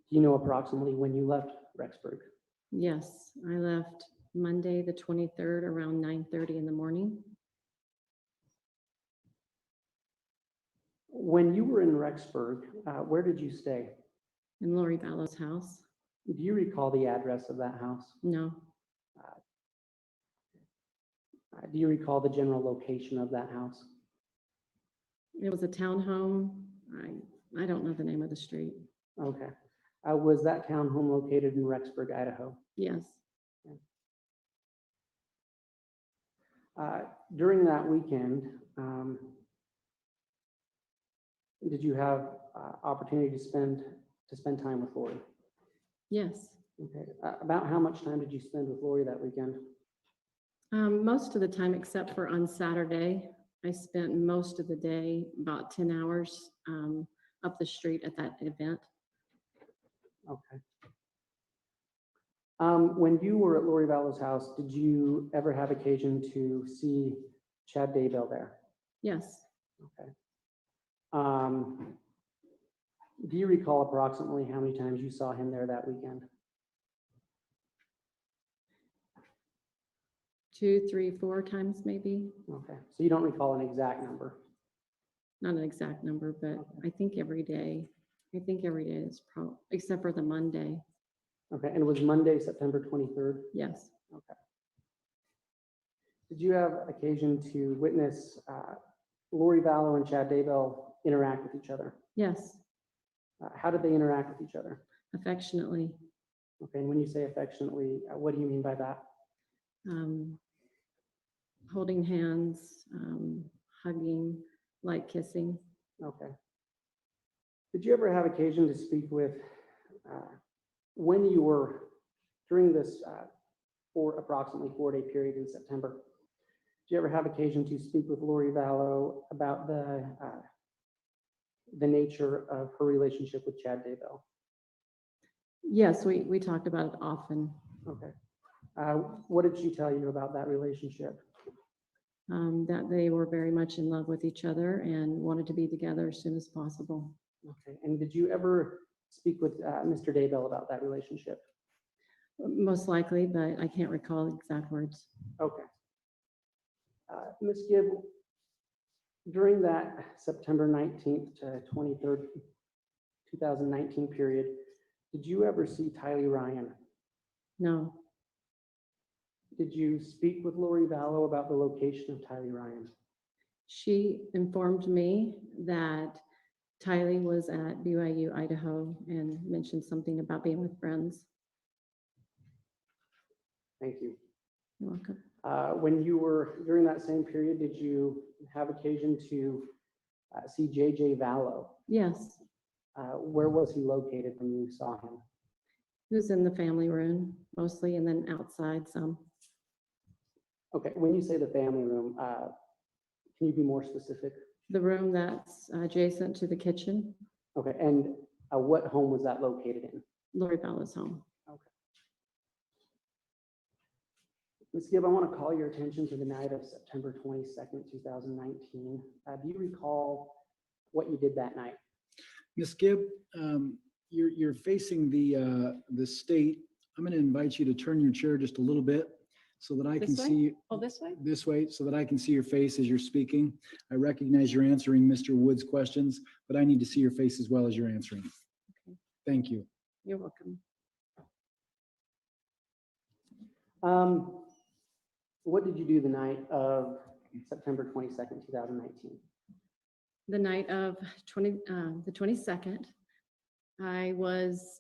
you know approximately when you left Rexburg? Yes, I left Monday, the 23rd, around 9:30 in the morning. When you were in Rexburg, where did you stay? In Lori Vallow's house. Do you recall the address of that house? No. Do you recall the general location of that house? It was a townhome. I don't know the name of the street. Okay. Was that townhome located in Rexburg, Idaho? Yes. During that weekend, did you have opportunity to spend time with Lori? Yes. Okay. About how much time did you spend with Lori that weekend? Most of the time, except for on Saturday, I spent most of the day, about 10 hours up the street at that event. Okay. When you were at Lori Vallow's house, did you ever have occasion to see Chad Daybell there? Yes. Okay. Do you recall approximately how many times you saw him there that weekend? 2, 3, 4 times maybe. Okay, so you don't recall an exact number? Not an exact number, but I think every day. I think every day is probably, except for the Monday. Okay, and was Monday, September 23rd? Yes. Okay. Did you have occasion to witness Lori Vallow and Chad Daybell interact with each other? Yes. How did they interact with each other? Affectionately. Okay, and when you say affectionately, what do you mean by that? Holding hands, hugging, light kissing. Okay. Did you ever have occasion to speak with, when you were, during this approximately 4-day period in September, did you ever have occasion to speak with Lori Vallow about the nature of her relationship with Chad Daybell? Yes, we talked about it often. Okay. What did she tell you about that relationship? that they were very much in love with each other and wanted to be together as soon as possible. Okay, and did you ever speak with Mr. Daybell about that relationship? Most likely, but I can't recall the exact words. Okay. Ms. Gibb, during that September 19th to 23rd, 2019 period, did you ever see Tylee Ryan? No, Did you speak with Lori Vallow about the location of Tylee Ryan? she informed me that Tylee was at BYU, Idaho, and mentioned something about being with friends. Thank you. You're welcome. When you were, during that same period, did you have occasion to see JJ Vallow? Yes, Where was he located when you saw him? he was in the family room mostly, and then outside some. Okay, when you say the family room, can you be more specific? The room that's adjacent to the kitchen, Okay, and what home was that located in? Lori Bella's home. Ms. Gibb, I want to call your attention to the night of September 22nd, 2019. Do you recall what you did that night? Ms. Gibb, you're facing the state. I'm going to invite you to turn your chair just a little bit so that I can This way? see Oh, this way? this way, so that I can see your face as you're speaking. I recognize you're answering Mr. Wood's questions, but I need to see your face as well as you're answering. Okay. Thank you. You're welcome. What did you do the night of September 22nd, 2019? The night of the 22nd, I was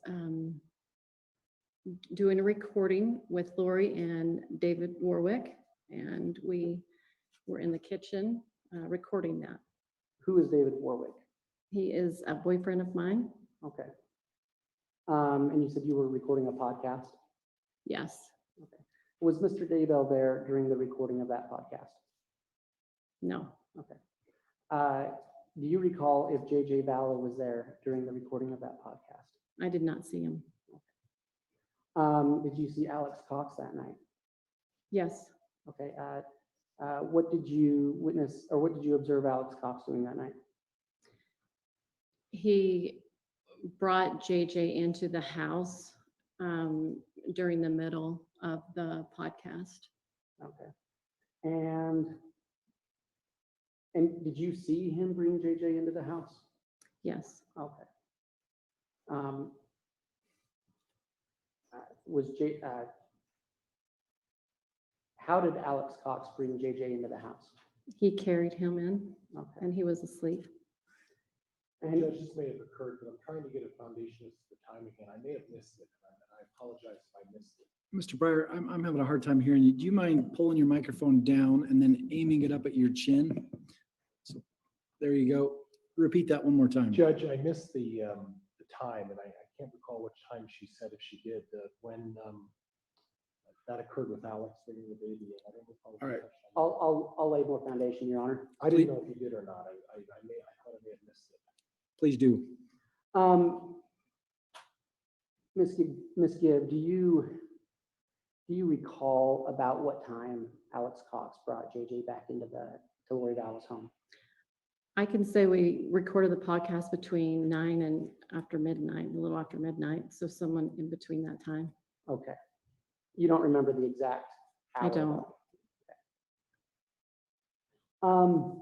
doing a recording with Lori and David Warwick, and we were in the kitchen recording that. Who is David Warwick? He is a boyfriend of mine. Okay. And you said you were recording a podcast? Yes. Okay. Was Mr. Daybell there during the recording of that podcast? No. Okay. Do you recall if JJ Vallow was there during the recording of that podcast? I did not see him. Did you see Alex Cox that night? Yes. Okay. What did you witness, or what did you observe Alex Cox doing that night? He brought JJ into the house during the middle of the podcast. Okay. And did you see him bring JJ into the house? Yes. Okay. How did Alex Cox bring JJ into the house? He carried him in, Okay. and he was asleep. And Judge, this may have occurred, but I'm trying to get a foundation as to the time again. I may have missed it, and I apologize if I missed it. Mr. Breyer, I'm having a hard time hearing you. Do you mind pulling your microphone down and then aiming it up at your chin? So, there you go. Repeat that one more time. Judge, I missed the time, and I can't recall which time she said, if she did, when that occurred with Alex bringing the baby in. I don't recall. All right. I'll lay more foundation, Your Honor. I didn't know if you did or not. I thought I may have missed it. Please do. Ms. Gibb, do you recall about what time Alex Cox brought JJ back into to Lori Vallow's home? I can say we recorded the podcast between 9 and after midnight, a little after midnight. So someone in between that time. Okay. You don't remember the exact hour? I don't. though? Okay.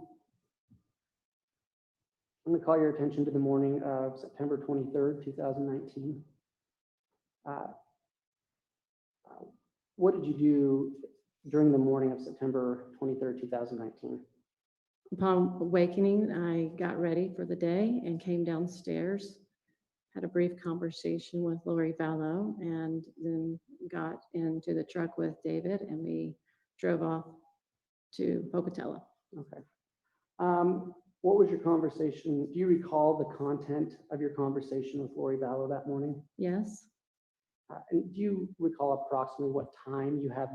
I'm going to call your attention to the morning of September 23rd, 2019. What did you do during the morning of September 23rd, 2019? Upon awakening, I got ready for the day and came downstairs, had a brief conversation with Lori Vallow, and then got into the truck with David, and we drove off to Pocatello. Okay. What was your conversation? Do you recall the content of your conversation with Lori Vallow that morning? Yes. And do you recall approximately what time you had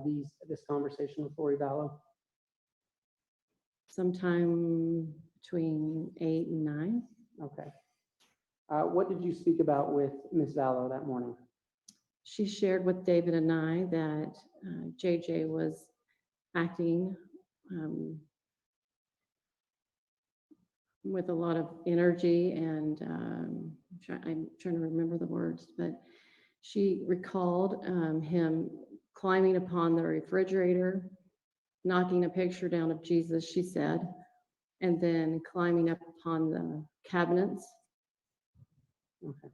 this conversation with Lori Vallow? Sometime between 8 and 9. Okay. What did you speak about with Ms. Vallow that morning? She shared with David and I that JJ was acting with a lot of energy and I'm trying to remember the words, but she recalled him climbing upon the refrigerator, knocking a picture down of Jesus, she said, and then climbing up upon the cabinets. Okay.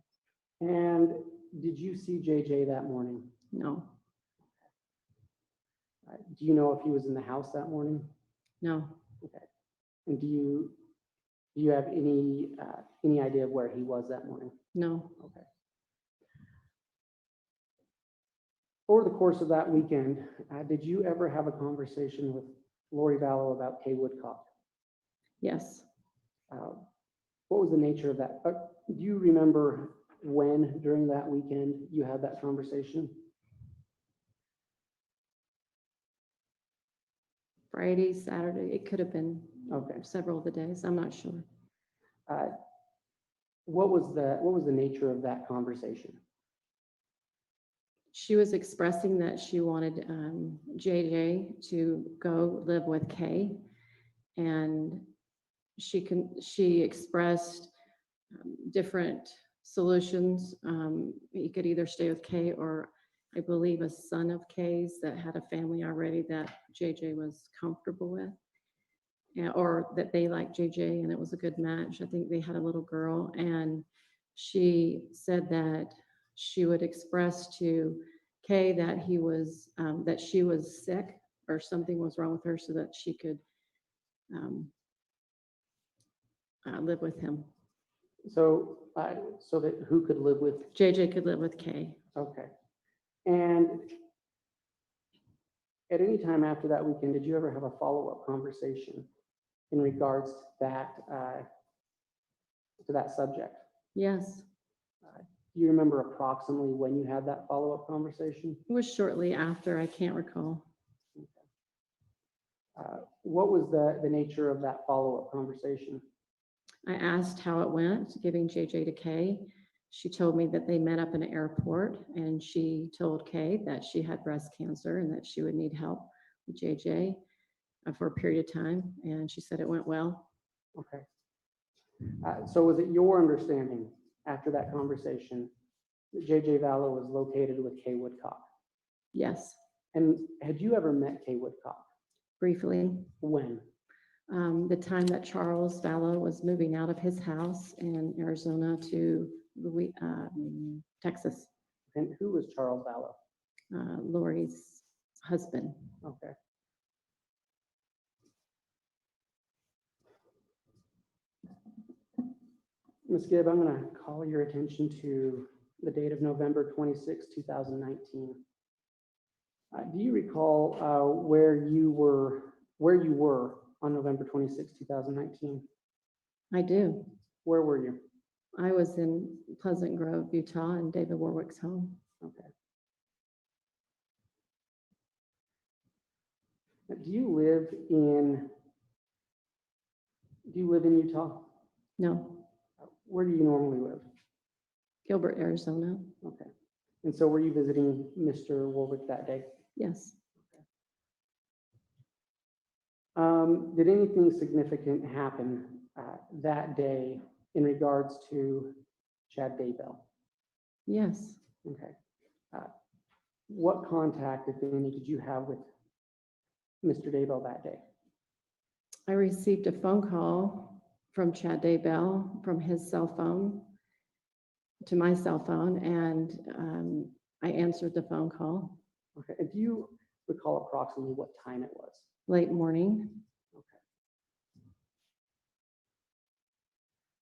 And did you see JJ that morning? No, Do you know if he was in the house that morning? no, Okay. And do you have any idea of where he was that morning? no. Okay. Over the course of that weekend, did you ever have a conversation with Lori Vallow about Kay Woodcock? Yes, What was the nature of that? Do you remember when during that weekend you had that conversation? Friday, Saturday, it could have been Okay. several of the days, I'm not sure. What was the nature of that conversation? She was expressing that she wanted JJ to go live with Kay, and she expressed different solutions. He could either stay with Kay, or I believe a son of Kay's that had a family already that JJ was comfortable with, or that they liked JJ and it was a good match. I think they had a little girl, and she said that she would express to Kay that that she was sick or something was wrong with her, so that she could live with him. So that who could live with? JJ could live with Kay. Okay. And at any time after that weekend, did you ever have a follow-up conversation in regards to that subject? Yes, Do you remember approximately when you had that follow-up conversation? it was shortly after, I can't recall. What was the nature of that follow-up conversation? I asked how it went, giving JJ to Kay. She told me that they met up in an airport, and she told Kay that she had breast cancer and that she would need help with JJ for a period of time, and she said it went well. Okay. So was it your understanding after that conversation that JJ Vallow was located with Kay Woodcock? Yes, And had you ever met Kay Woodcock? briefly. When? The time that Charles Vallow was moving out of his house in Arizona to Texas, And who was Charles Vallow? Lori's husband. Okay. Ms. Gibb, I'm going to call your attention to the date of November 26, 2019. Do you recall where you were on November 26, 2019? I do. Where were you? I was in Pleasant Grove, Utah, in David Warwick's home. Okay. Do you live in Utah? No, Where do you normally live? Gilbert, Arizona. Okay. And so were you visiting Mr. Warwick that day? Yes. Did anything significant happen that day in regards to Chad Daybell? Yes. Okay. What contact, if any, did you have with Mr. Daybell that day? I received a phone call from Chad Daybell from his cell phone to my cell phone, and I answered the phone call. Okay. And do you recall approximately what time it was? Late morning.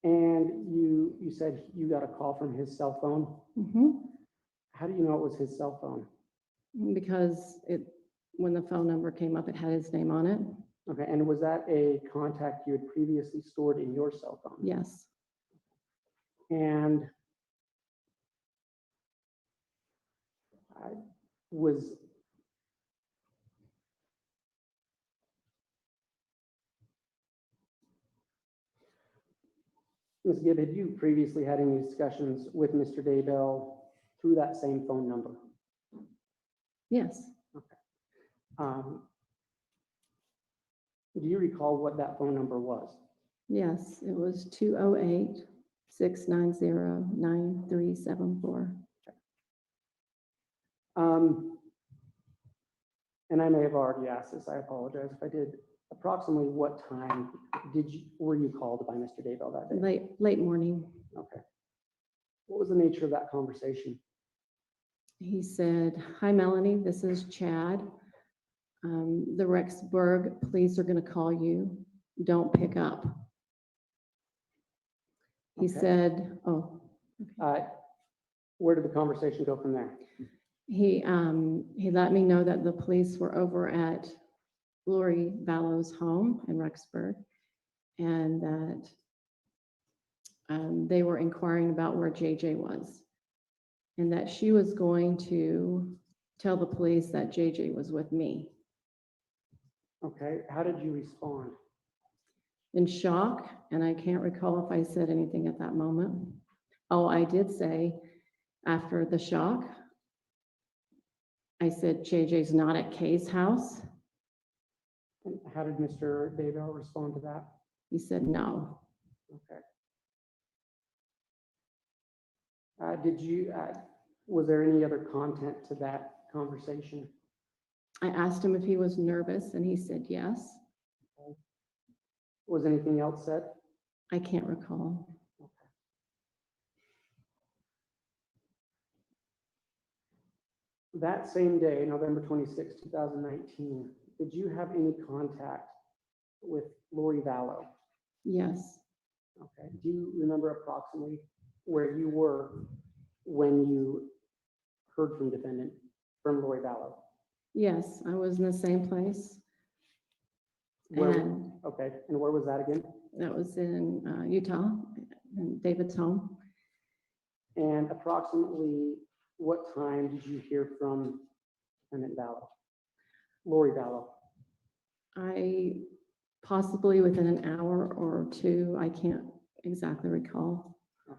And you said you got a call from his cell phone. Mm-hmm. How do you know it was his cell phone? Because when the phone number came up, it had his name on it. Okay. And was that a contact you had previously stored in your cell phone? Yes. And was Ms. Gibb, had you previously had any discussions with Mr. Daybell through that same phone number? Yes. Okay. Do you recall what that phone number was? Yes, it was 208-690-9374. And I may have already asked this, I apologize if I did. Approximately what time were you called by Mr. Daybell that day? Late morning. Okay. What was the nature of that conversation? He said, "Hi, Melanie, this is Chad. The Rexburg police are going to call you. Don't pick up." He Okay. said, "Oh." Where did the conversation go from there? He let me know that the police were over at Lori Vallow's home in Rexburg, and that they were inquiring about where JJ was, and that she was going to tell the police that JJ was with me. Okay, how did you respond? In shock, and I can't recall if I said anything at that moment. Oh, I did say after the shock, I said, "JJ's not at Kay's house." And how did Mr. Daybell respond to that? He said, "No." Okay. Was there any other content to that conversation? I asked him if he was nervous, and he said yes. Was anything else said? I can't recall. That same day, November 26, 2019, did you have any contact with Lori Vallow? Yes. Okay. Do you remember approximately where you were when you heard from Lori Vallow? Yes, I was in the same place. And okay, and where was that again? that was in Utah, in David's home. And approximately what time did you hear from Lieutenant Vallow, Lori Vallow? I possibly within an hour or two, I can't exactly recall. Okay.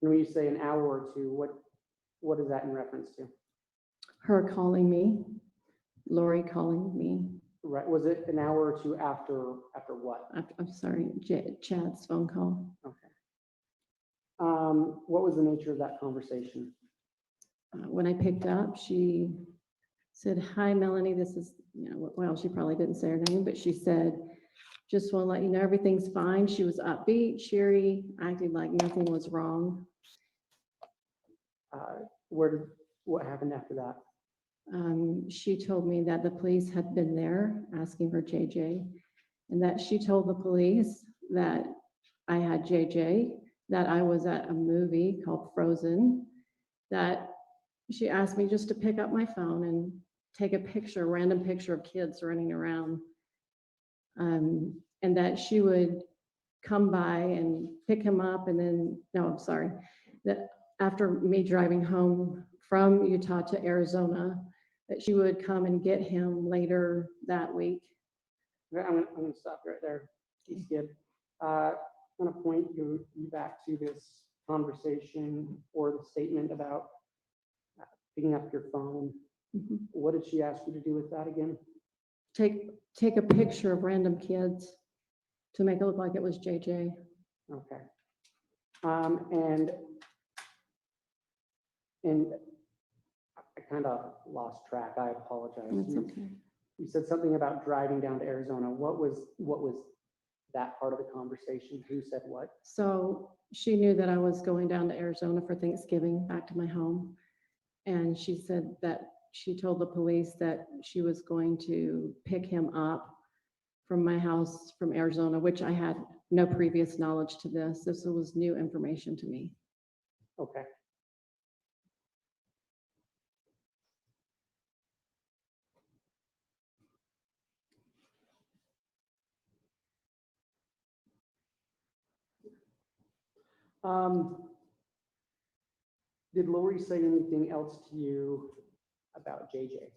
And when you say an hour or two, what is that in reference to? Her calling me, Lori calling me. Right. Was it an hour or two after what? I'm sorry, Chad's phone call. Okay. What was the nature of that conversation? When I picked up, she said, "Hi, Melanie, this is," well, she probably didn't say her name, but she said, "Just want to let you know everything's fine." She was upbeat, cheery, acting like nothing was wrong. What happened after that? She told me that the police had been there asking for JJ, and that she told the police that I had JJ, that I was at a movie called Frozen, that she asked me just to pick up my phone and take a random picture of kids running around, and that she would come by and pick him up, and then, no, I'm sorry, that after me driving home from Utah to Arizona, that she would come and get him later that week. I'm going to stop right there. Ms. Gibb. I'm going to point you back to this conversation or the statement about picking up your phone. Mm-hmm. What did she ask you to do with that again? Take a picture of random kids to make it look like it was JJ. Okay. And I kind of lost track. I apologize. That's okay. You said something about driving down to Arizona. What was that part of the conversation? Who said what? So she knew that I was going down to Arizona for Thanksgiving, back to my home. And she said that she told the police that she was going to pick him up from my house from Arizona, which I had no previous knowledge to this. This was new information to me. Okay. Did Lori say anything else to you about JJ?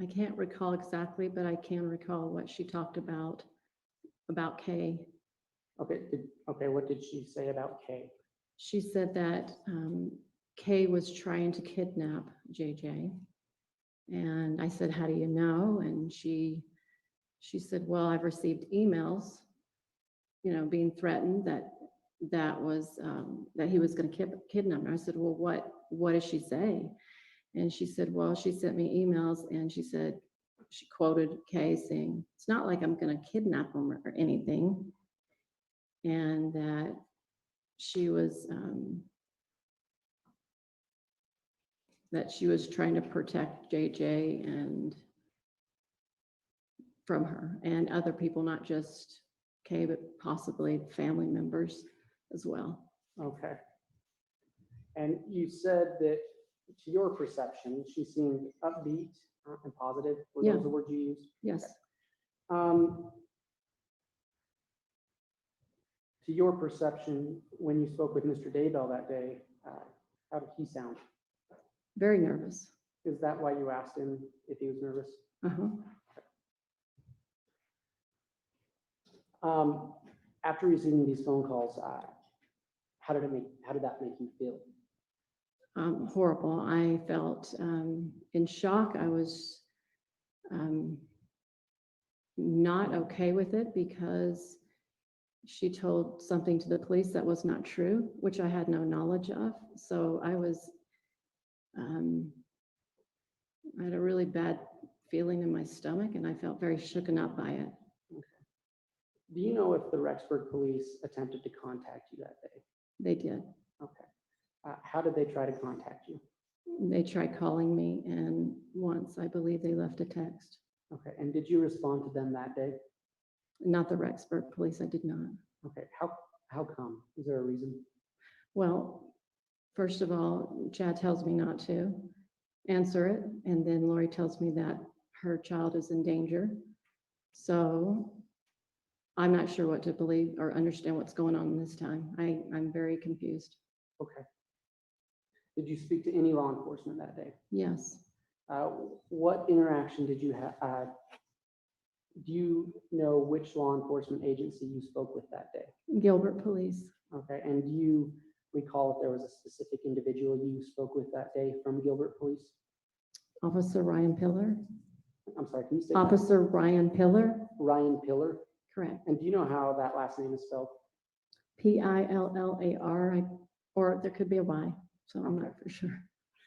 I can't recall exactly, but I can recall what she talked about Kay. Okay. What did she say about Kay? she said that Kay was trying to kidnap JJ. And I said, how do you know? And she said, well, I've received emails, you know, being threatened that he was going to kidnap her. I said, well, what does she say? And she said, well, she sent me emails, and she said, she quoted Kay saying, it's not like I'm going to kidnap him or anything. And that she was trying to protect JJ and from her and other people, not just Kay, but possibly family members as well. Okay. And you said that to your perception, she seemed upbeat and positive. Were Yeah. those the words you used? Yes. To your perception, when you spoke with Mr. Daybell that day, how did he sound? Very nervous. Is that why you asked him if he was nervous? After receiving these phone calls, how did that make you feel? Horrible. I felt in shock. I was not okay with it because she told something to the police that was not true, which I had no knowledge of. So I was, I had a really bad feeling in my stomach, and I felt very shooken up by it. Okay. Do you know if the Rexburg police attempted to contact you that day? They did. Okay. How did they try to contact you? They tried calling me, and once I believe they left a text. Okay. And did you respond to them that day? Not the Rexburg police, I did not. Okay. How come? Is there a reason? Well, first of all, Chad tells me not to answer it, and then Lori tells me that her child is in danger. So I'm not sure what to believe or understand what's going on this time. I'm very confused. Okay. Did you speak to any law enforcement that day? Yes. What interaction did you have? Do you know which law enforcement agency you spoke with that day? Gilbert Police. Okay. And do you recall if there was a specific individual you spoke with that day from Gilbert Police? Officer Ryan Pillar. I'm sorry, can you say Officer that? Ryan Pillar. Ryan Pillar? Correct. And do you know how that last name is spelled? Pillar, or there could be a Y, so I'm not for sure.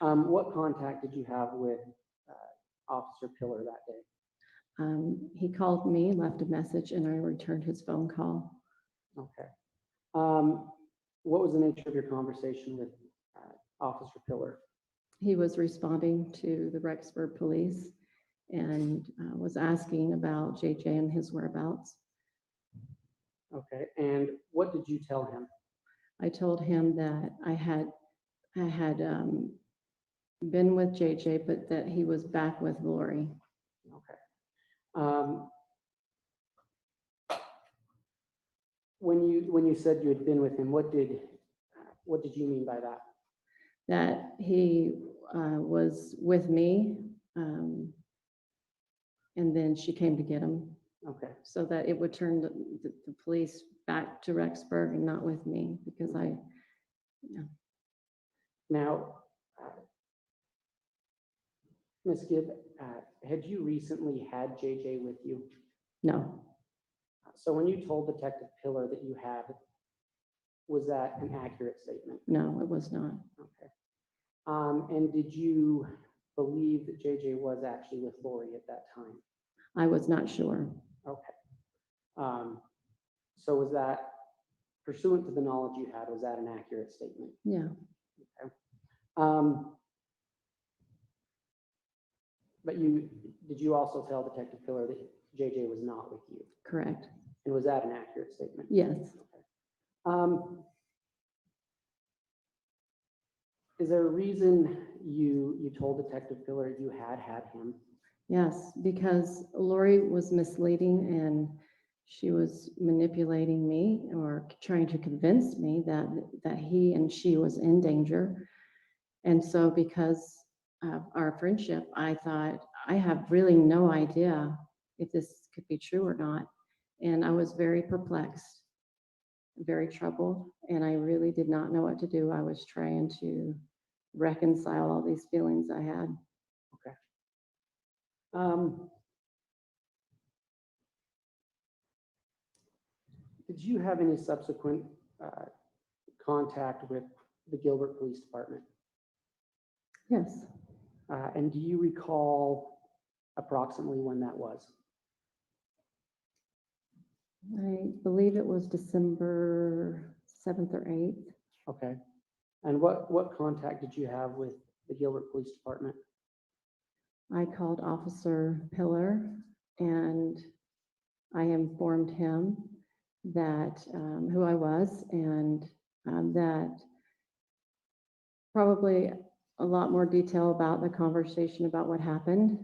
What contact did you have with Officer Pillar that day? He called me, left a message, and I returned his phone call. Okay. What was the nature of your conversation with Officer Pillar? He was responding to the Rexburg police and was asking about JJ and his whereabouts. Okay. And what did you tell him? I told him that I had been with JJ, but that he was back with Lori. Okay. When you said you had been with him, what did you mean by that? That he was with me, and then she came to get him. Okay. So that it would turn the police back to Rexburg and not with me, because Now, Ms. Gibb, had you recently had JJ with you? No. So when you told Detective Pillar that you had, was that an accurate statement? No, it was not. Okay. And did you believe that JJ was actually with Lori at that time? I was not sure. Okay. So was that, pursuant to the knowledge you had, was that an accurate statement? Yeah. Okay. But did you also tell Detective Pillar that JJ was not with you? Correct. And was that an accurate statement? Yes. Okay. Is there a reason you told Detective Pillar you had him? Yes, because Lori was misleading, and she was manipulating me or trying to convince me that he and she was in danger. And so because of our friendship, I thought, I have really no idea if this could be true or not. And I was very perplexed. very troubled, and I really did not know what to do. I was trying to reconcile all these feelings I had. Okay. Did you have any subsequent contact with the Gilbert Police Department? Yes, And do you recall approximately when that was? I believe it was December 7th or 8th. Okay. And what contact did you have with the Gilbert Police Department? I called Officer Pillar and I informed him that who I was and that probably a lot more detail about the conversation about what happened,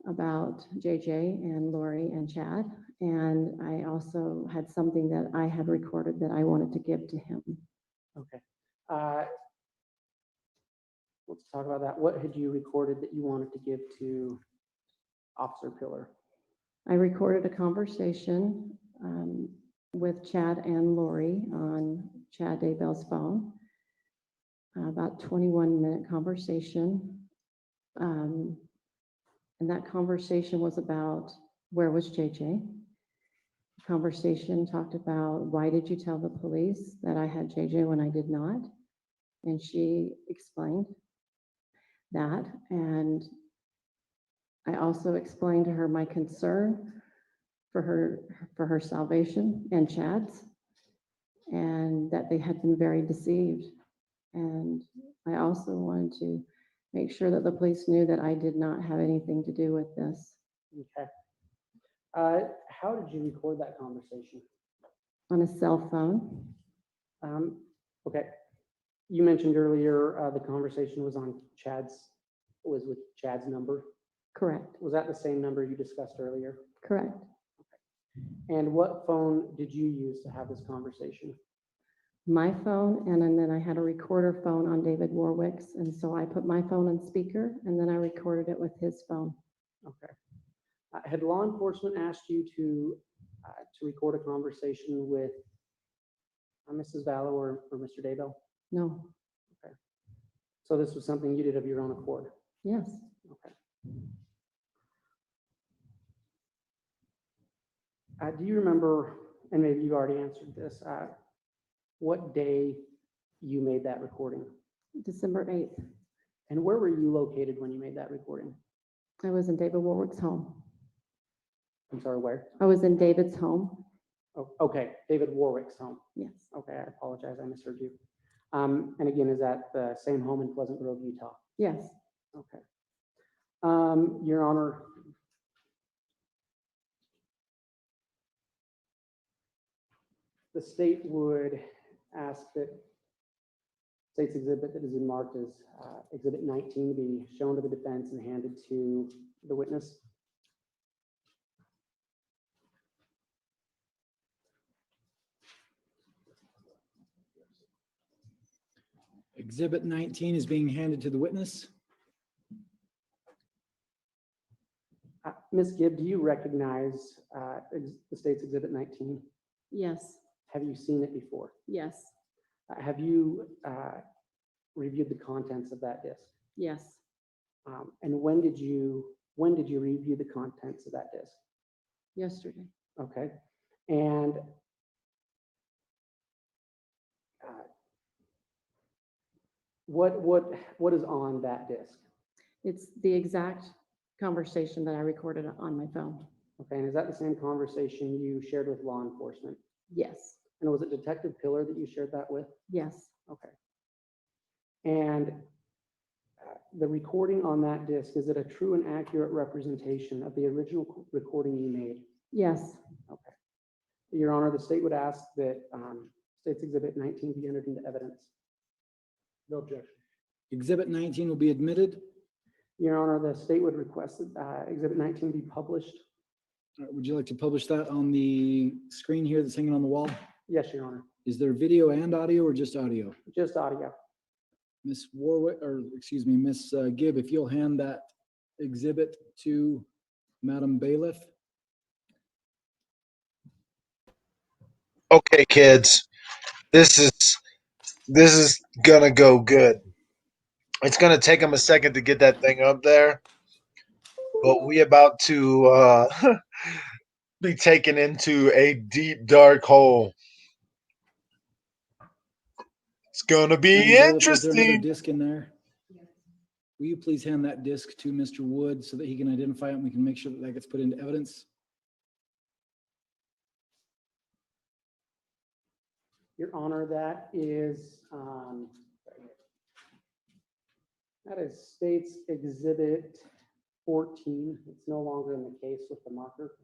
about JJ and Lori and Chad. And I also had something that I had recorded that I wanted to give to him. Okay. Let's talk about that. What had you recorded that you wanted to give to Officer Pillar? I recorded a conversation with Chad and Lori on Chad Daybell's phone, about 21-minute conversation. And that conversation was about where was JJ? The conversation talked about why did you tell the police that I had JJ when I did not? And she explained that. And I also explained to her my concern for her salvation and Chad's, and that they had been very deceived. And I also wanted to make sure that the police knew that I did not have anything to do with this. Okay. How did you record that conversation? On a cell phone. Okay. You mentioned earlier the conversation was with Chad's number. Correct. Was that the same number you discussed earlier? Correct. And what phone did you use to have this conversation? My phone, and then I had a recorder phone on David Warwick's, and so I put my phone on speaker, and then I recorded it with his phone. Okay. Had law enforcement asked you to record a conversation with Mrs. Vallow or Mr. Daybell? No. Okay. So this was something you did of your own accord? Yes. Okay. Do you remember, and maybe you already answered this, what day you made that recording? December 8th. And where were you located when you made that recording? I was in David Warwick's home. I'm sorry, where? I was in David's home. Oh, okay, David Warwick's home. Yes. Okay, I apologize, I misheard you. And again, is that the same home in Pleasant Grove, Utah? Yes. Okay. Your Honor, the state would ask that state's exhibit that is marked as Exhibit 19 be shown to the defense and handed to the witness. Exhibit 19 is being handed to the witness. Ms. Gibb, do you recognize the state's Exhibit 19? Yes. Have you seen it before? Yes. Have you reviewed the contents of that disc? Yes. And when did you review the contents of that disc? Yesterday. Okay. And what is on that disc? It's the exact conversation that I recorded on my phone. Okay, and is that the same conversation you shared with law enforcement? Yes. And was it Detective Pillar that you shared that with? Yes. Okay. And the recording on that disc, is it a true and accurate representation of the original recording you made? Yes. Okay. Your Honor, the state would ask that State's Exhibit 19 be entered into evidence. No objection. Exhibit 19 will be admitted. Your Honor, the state would request that Exhibit 19 be published. Would you like to publish that on the screen here that's hanging on the wall? Yes, Your Honor. Is there video and audio or just audio? Just audio. Miss Warwick, or excuse me, Miss Gibb, if you'll hand that exhibit to Madam Bailiff. Okay, kids, this is gonna go good. It's gonna take them a second to get that thing up there, but we about to be taken into a deep dark hole. It's gonna be Madam Bailiff, was there another interesting. disc in there? Will you please hand that disc to Mr. Wood so that he can identify it and we can make sure that that gets put into evidence? Your Honor, that is State's Exhibit 14. It's no longer in the case with the marker.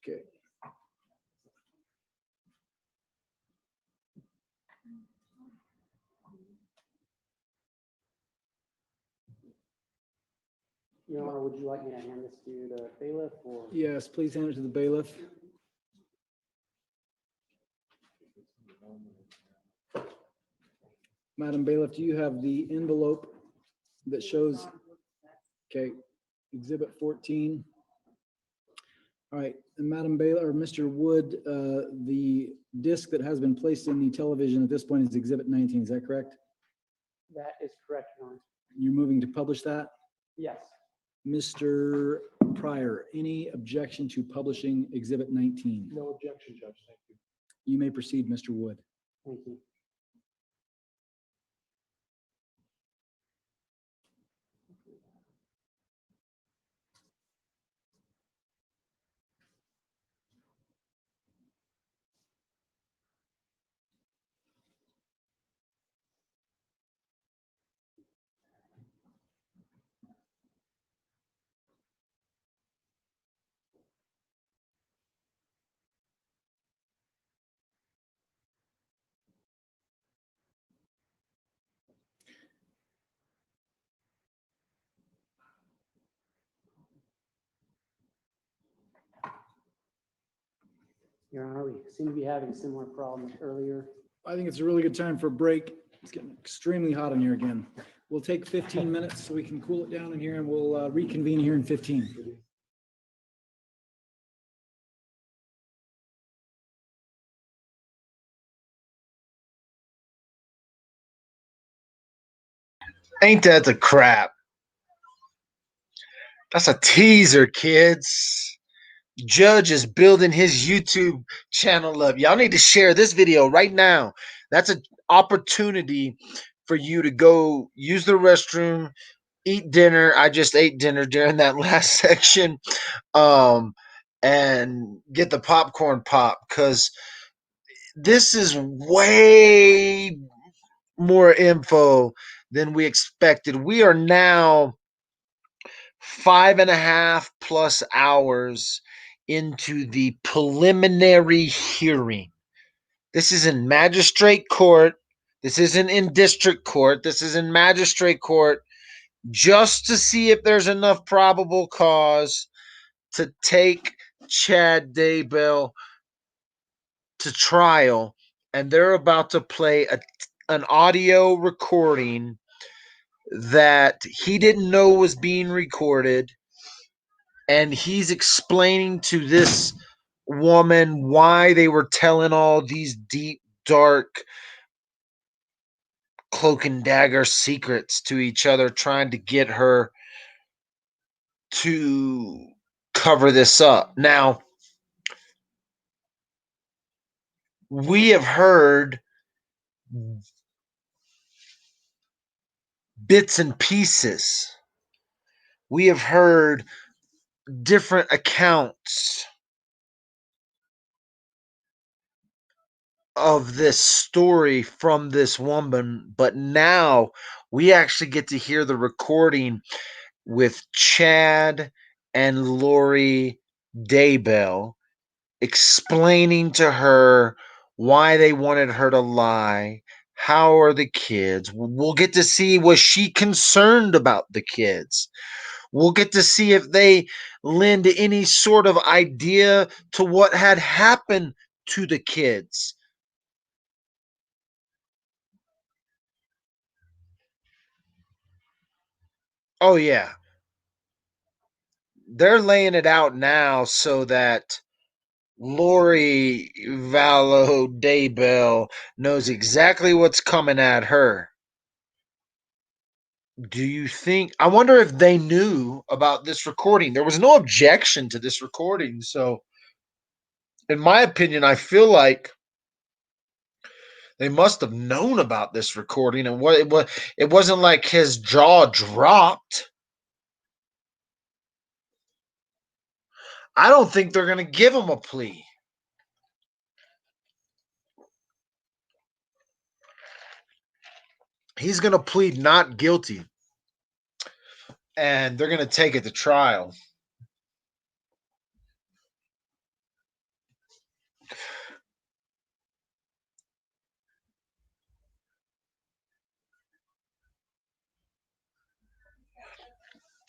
Okay. Your Honor, would you like me to hand this to the bailiff or? Yes, please hand it to the bailiff. Madam Bailiff, do you have the envelope that shows? Okay, Exhibit 14. All right, and Madam Bailiff, or Mr. Wood, the disc that has been placed in the television at this point is Exhibit 19, is that correct? That is correct, Your Honor. You're moving to publish that? Yes. Mr. Pryor, any objection to publishing Exhibit 19? No objection, Judge. Thank you. You may proceed, Mr. Wood. Thank you. Your Honor, we seem to be having a similar problem earlier. I think it's a really good time for a break. It's getting extremely hot in here again. We'll take 15 minutes so we can cool it down in here and we'll reconvene here in 15. Ain't that the crap? That's a teaser, kids. Judge is building his YouTube channel up. Y'all need to share this video right now. That's an opportunity for you to go use the restroom, eat dinner. I just ate dinner during that last section. And get the popcorn pop, because this is way more info than we expected. We are now 5.5+ hours into the preliminary hearing. This is in magistrate court. This isn't in district court. This is in magistrate court, just to see if there's enough probable cause to take Chad Daybell to trial. And they're about to play an audio recording that he didn't know was being recorded. And he's explaining to this woman why they were telling all these deep, dark, cloak and dagger secrets to each other, trying to get her to cover this up. Now, we have heard bits and pieces. We have heard different accounts of this story from this woman, but now we actually get to hear the recording with Chad and Lori Daybell explaining to her why they wanted her to lie. How are the kids? We'll get to see, was she concerned about the kids? We'll get to see if they lend any sort of idea to what had happened to the kids. Oh, yeah. They're laying it out now so that Lori Vallow Daybell knows exactly what's coming at her. Do you think, I wonder if they knew about this recording? There was no objection to this recording. So, in my opinion, I feel like they must have known about this recording, and it wasn't like his jaw dropped. I don't think they're going to give him a plea. He's going to plead not guilty, and they're going to take it to trial.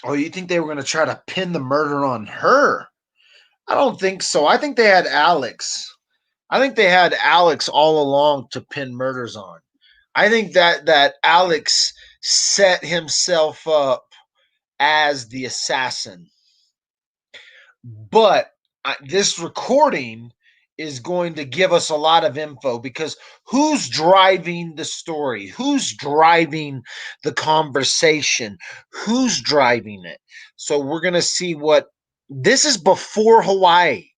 Oh, you think they were going to try to pin the murder on her? I don't think so. I think they had Alex. I think they had Alex all along to pin murders on. I think that Alex set himself up as the assassin. But this recording is going to give us a lot of info, because who's driving the story? Who's driving the conversation? Who's driving it? So we're going to see what this is before Hawaii.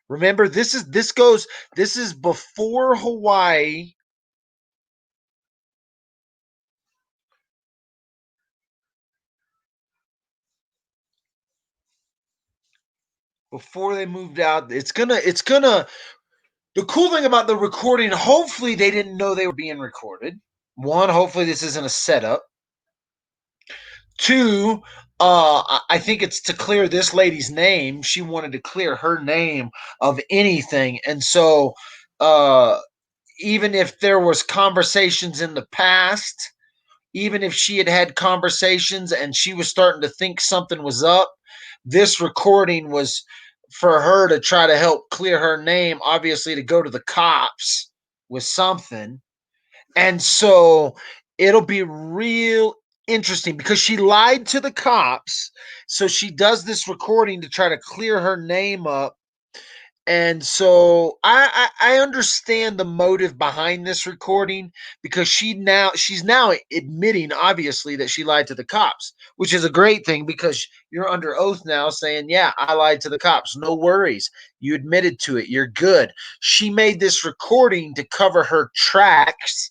Remember, this is before Hawaii. Before they moved out. The cool thing about the recording, hopefully they didn't know they were being recorded. One, hopefully this isn't a setup. Two, I think it's to clear this lady's name. She wanted to clear her name of anything. And so even if there was conversations in the past, even if she had had conversations and she was starting to think something was up, this recording was for her to try to help clear her name, obviously to go to the cops with something. And so it'll be real interesting because she lied to the cops. So she does this recording to try to clear her name up. And so I understand the motive behind this recording, because she's now admitting, obviously, that she lied to the cops, which is a great thing, because you're under oath now saying, yeah, I lied to the cops. No worries. You admitted to it. You're good. She made this recording to cover her tracks,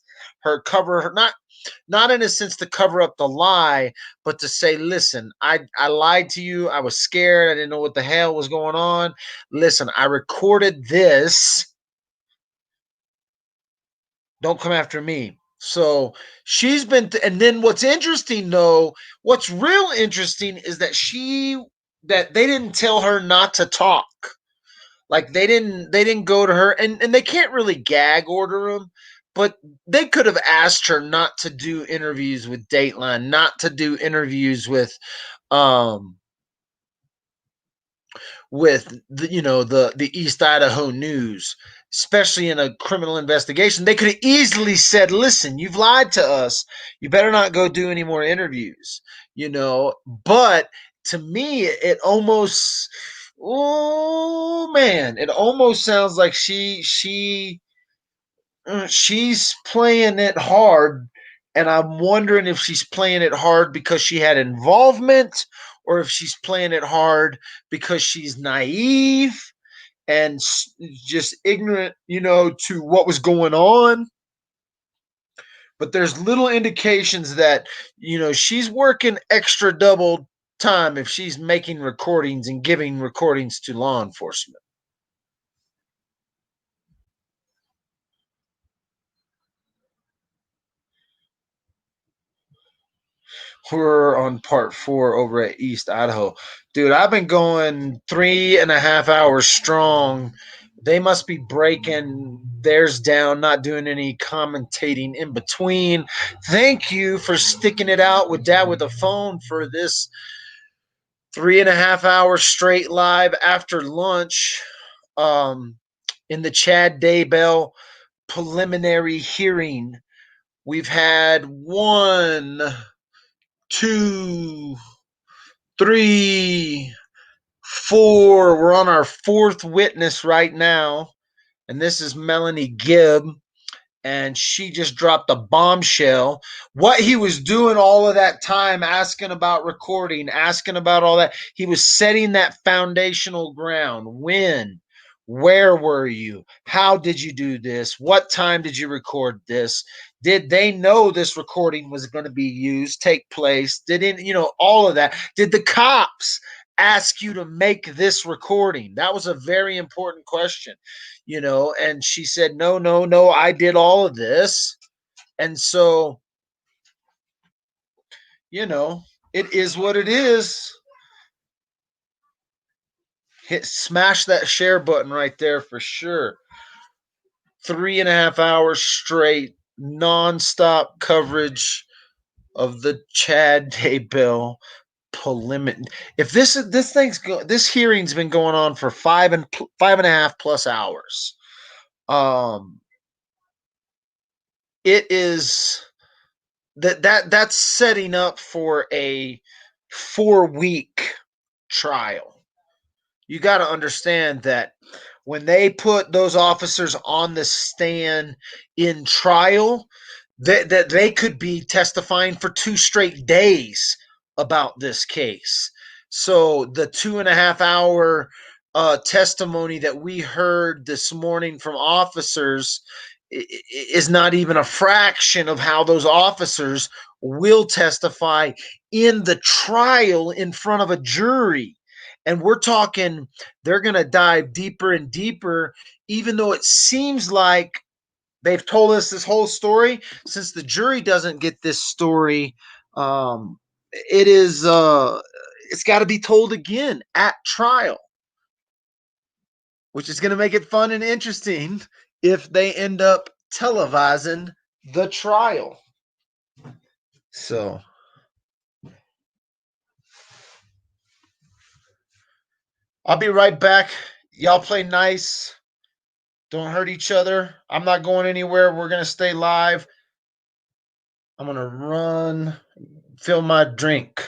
not in a sense to cover up the lie, but to say, listen, I lied to you. I was scared. I didn't know what the hell was going on. Listen, I recorded this. Don't come after me. So she's been, and then what's interesting though, what's real interesting is that they didn't tell her not to talk. Like they didn't go to her, and they can't really gag order them, but they could have asked her not to do interviews with Dateline, not to do interviews with um the East Idaho News, especially in a criminal investigation. They could have easily said, listen, you've lied to us, you better not go do any more interviews, but to me it almost, oh man, it almost sounds like she's playing it hard, and I'm wondering if she's playing it hard because she had involvement, or if she's playing it hard because she's naive and just ignorant, to what was going on. But there's little indications that, she's working extra double time if she's making recordings and giving recordings to law enforcement. We're on part 4 over at East Idaho. Dude, I've been going 3.5 hours strong. They must be breaking theirs down, not doing any commentating in between. Thank you for sticking it out with Dad with a phone for this 3.5 hours straight live after lunch in the Chad Daybell preliminary hearing. We've had 1, 2, 3, we're on our fourth witness right now, and this is Melanie Gibb, and she just dropped a bombshell. What he was doing all of that time, asking about recording, asking about all that, he was setting that foundational ground. When, where were you? How did you do this? What time did you record this? Did they know this recording was going to be used, take place? Didn't, all of that? Did the cops ask you to make this recording? That was a very important question. And she said, no, no, no, I did all of this. And so, it is what it is. Smash that share button right there for sure. 3.5 hours straight, nonstop coverage of the Chad Daybell polemic. If this hearing's been going on for 5.5 plus hours. It is that's setting up for a 4-week trial. You got to understand that when they put those officers on the stand in trial, that they could be testifying for 2 straight days about this case. So the 2.5 hour testimony that we heard this morning from officers is not even a fraction of how those officers will testify in the trial in front of a jury. And we're talking, they're going to dive deeper and deeper, even though it seems like they've told us this whole story. Since the jury doesn't get this story, it's got to be told again at trial, which is going to make it fun and interesting if they end up televising the trial. So I'll be right back. Y'all play nice. Don't hurt each other. I'm not going anywhere. We're going to stay live. I'm going to run, fill my drink.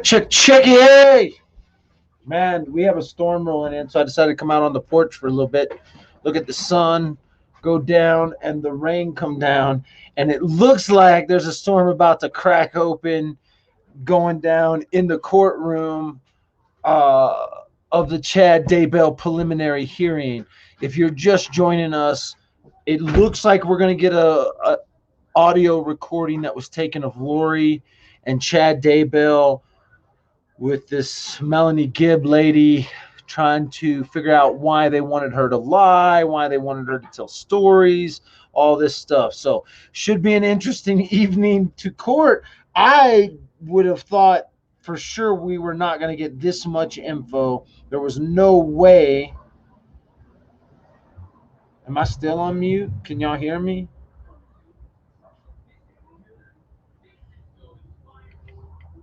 Check it. Hey, man, we have a storm rolling in, so I decided to come out on the porch for a little bit, look at the sun go down and the rain come down, and it looks like there's a storm about to crack open, going down in the courtroom of the Chad Daybell preliminary hearing. If you're just joining us, it looks like we're going to get a audio recording that was taken of Lori and Chad Daybell with this Melanie Gibb lady trying to figure out why they wanted her to lie, why they wanted her to tell stories, all this stuff. So should be an interesting evening to court. I would have thought for sure we were not going to get this much info. There was no way. Am I still on mute? Can y'all hear me?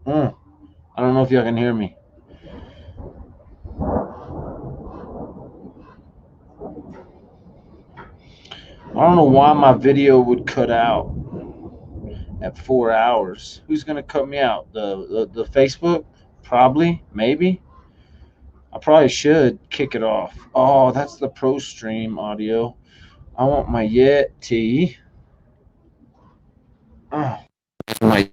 I don't know if y'all can hear me. I don't know why my video would cut out at 4 hours. Who's going to cut me out? The Facebook? Probably, maybe. I probably should kick it off. Oh, that's the Pro Stream audio. I want my Yeti. Oh, my.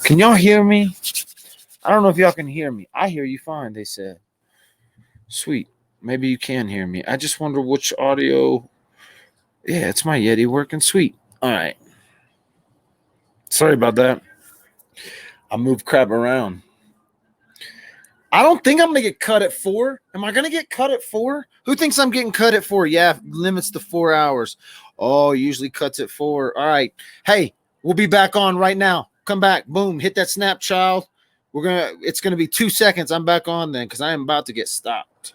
Can y'all hear me? I don't know if y'all can hear me. I hear you fine, they said. Sweet. Maybe you can hear me. I just wonder which audio. Yeah, it's my Yeti working. Sweet. All right. Sorry about that. I move crap around. I don't think I'm going to get cut at 4. Am I going to get cut at 4? Who thinks I'm getting cut at 4? Yeah, limits to 4 hours. Oh, usually cuts at 4. All right. Hey, we'll be back on right now. Come back. Boom. Hit that snap, child. It's going to be 2 seconds. I'm back on then because I am about to get stopped.